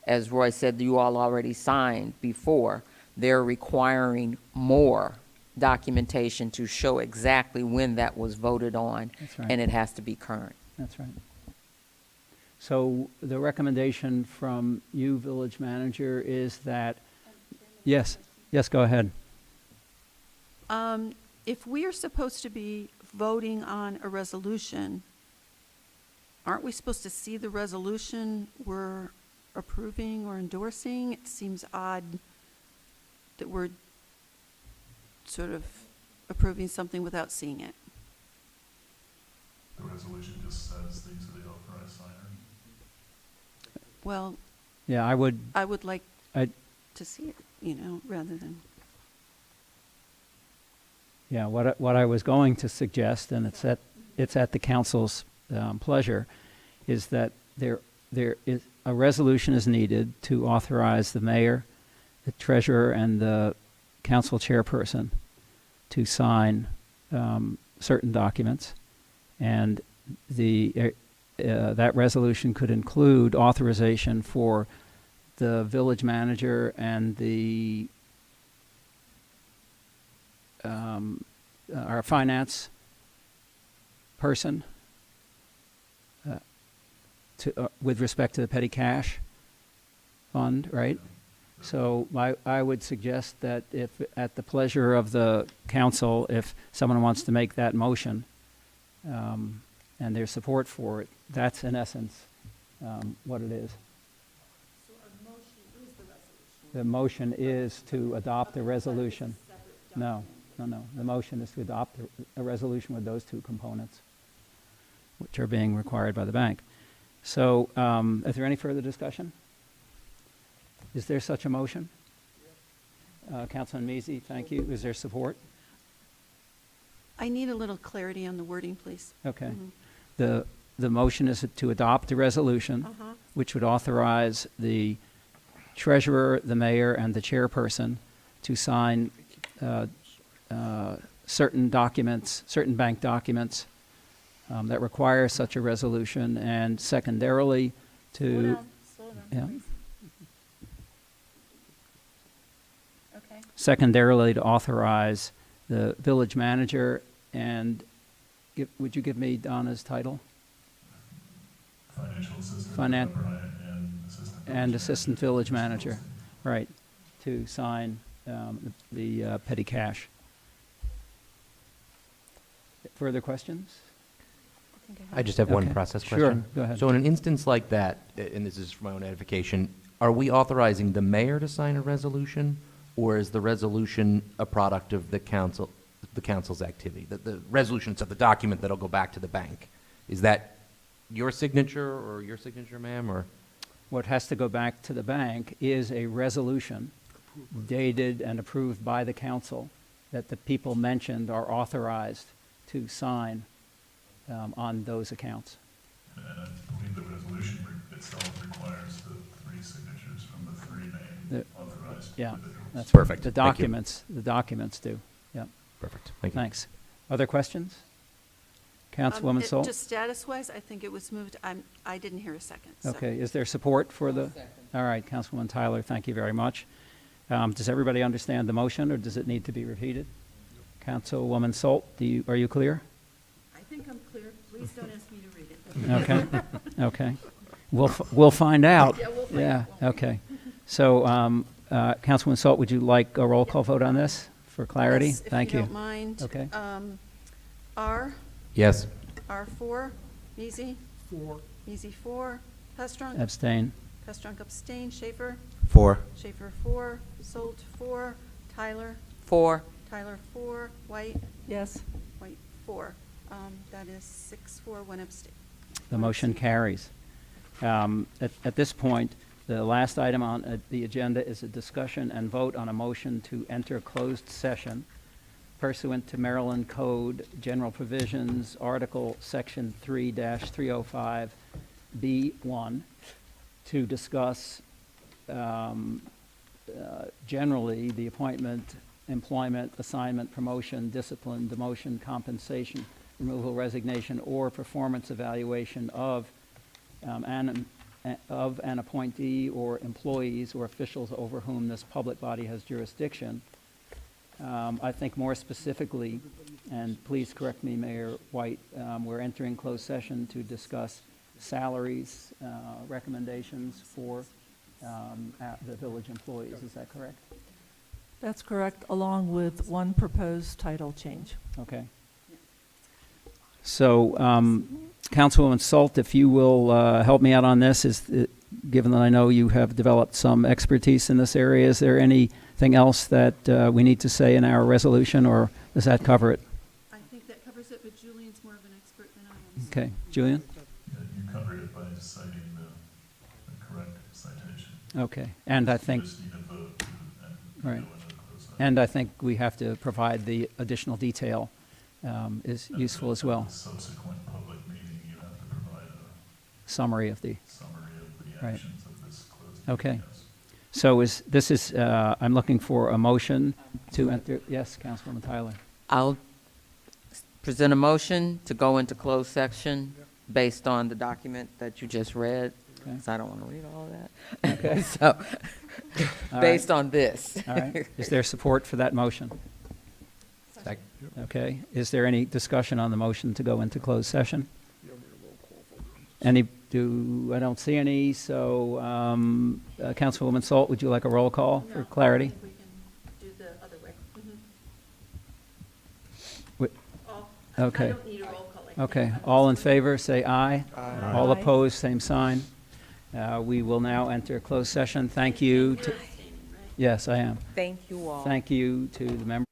as Roy said, you all already signed before, they're requiring more documentation to show exactly when that was voted on. That's right. And it has to be current. That's right. So the recommendation from you, village manager, is that, yes, go ahead. If we are supposed to be voting on a resolution, aren't we supposed to see the resolution we're approving or endorsing? It seems odd that we're sort of approving something without seeing it. The resolution just says these are the authorized signers. Well, Yeah, I would, like I'd- to see it, rather than. yeah, what I was going to suggest, and it's at the council's pleasure, is that there is, a resolution is needed to authorize the mayor, the treasurer, and the council chairperson to sign certain documents. And that resolution could include authorization for the village manager and our finance person with respect to the petty cash fund, right? So I would suggest that if, at the pleasure of the council, if someone wants to make that motion, and their support for it, that's in essence what it is. So a motion is the resolution? The motion is to adopt a resolution. No. The motion is to adopt a resolution with those two components, which are being required by the bank. So, is there any further discussion? Is there such a motion? Councilman Measy, thank you. Is there support? I need a little clarity on the wording, please. Okay. Mhm. The motion is to adopt a resolution which would authorize the treasurer, the mayor, and the chairperson to sign certain documents, certain bank documents that require such a resolution, and secondarily to... Slow down, Yeah. please. Okay. Secondarily, to authorize the village manager and, would you give me Donna's title? Financial assistant. Finan- and assistant. Assistant village manager, right, to sign the petty cash. Further questions? I just have one Okay. process Sure, question. go ahead. So in an instance like that, and this is for my own edification, are we authorizing the mayor to sign a resolution, or is the resolution a product of the council's activity? The resolution is of the document that'll go back to the bank. Is that your signature or your signature, ma'am, or? What has to go back to the bank is a resolution dated and approved by the council that the people mentioned are authorized to sign on those accounts. And I believe the resolution itself requires the 3 signatures from the 3 named authorized Yeah, individuals. that's Perfect. The Thank you. documents do, yeah. Perfect. Thank you. Thanks. Other questions? Councilwoman Sol? Just status-wise, I think it was moved, I didn't hear a second. So. Okay, is there support for the? All right, Councilwoman Tyler, thank you very much. Does everybody understand the motion, or does it need to be repeated? Councilwoman Sol, are you clear? I think I'm clear. Please don't ask me to read it. Okay, okay. We'll find out. Yeah, we'll find Yeah, out. okay. So, Councilwoman Salt, would you like a roll call vote on this for clarity? Yes, Thank if you don't mind. Okay. R, Yes. R4, Measy, 4. Measy 4, Pestrunk, Abstain. Pestrunk abstain, Schaefer, 4. Schaefer 4, Solt 4, Tyler, 4. Tyler 4, White, Yes. White 4. That is 6-4, 1 abstain. The motion carries. At this point, the last item on the agenda is a discussion and vote on a motion to enter closed session pursuant to Maryland Code General Provisions, Article Section 3-305B1, to discuss generally the appointment, employment, assignment, promotion, discipline, demotion, compensation, removal, resignation, or performance evaluation of an appointee or employees or officials over whom this public body has jurisdiction. I think more specifically, and please correct me, Mayor White, we're entering closed session to discuss salaries, recommendations for the village employees. Is that correct? That's correct, along with one proposed title change. Okay. So, Councilwoman Salt, if you will help me out on this, given that I know you have developed some expertise in this area, is there anything else that we need to say in our resolution, or does that cover it? I think that covers it, but Julian's more of an expert than I am. Okay, Julian? Yeah, you covered it by citing the correct citation. Okay, and I think, You just need a vote and right, go into closed session. and I think we have to provide the additional detail is useful as well. At the subsequent public meeting, you have to provide a Summary of the, summary of the repercussions of this closing. Okay. Yes. So I'm looking for a motion to enter, yes, Councilwoman Tyler. I'll present a motion to go into closed section based on the document that you just read, Okay. because I don't want to read all of that. Okay. So, All based right. on this. All right. Is there support for that motion? Okay. Is there any discussion on the motion to go into closed session? I don't see any, so Councilwoman Salt, would you like a roll call for clarity? I think we can do the other way. Okay. I don't need a roll call. I Okay, think. all in favor, say aye. Aye. All Aye. opposed, same sign. We will now enter closed session. Thank you. You're abstaining, right? Yes, I am. Thank you all. Thank you to the members.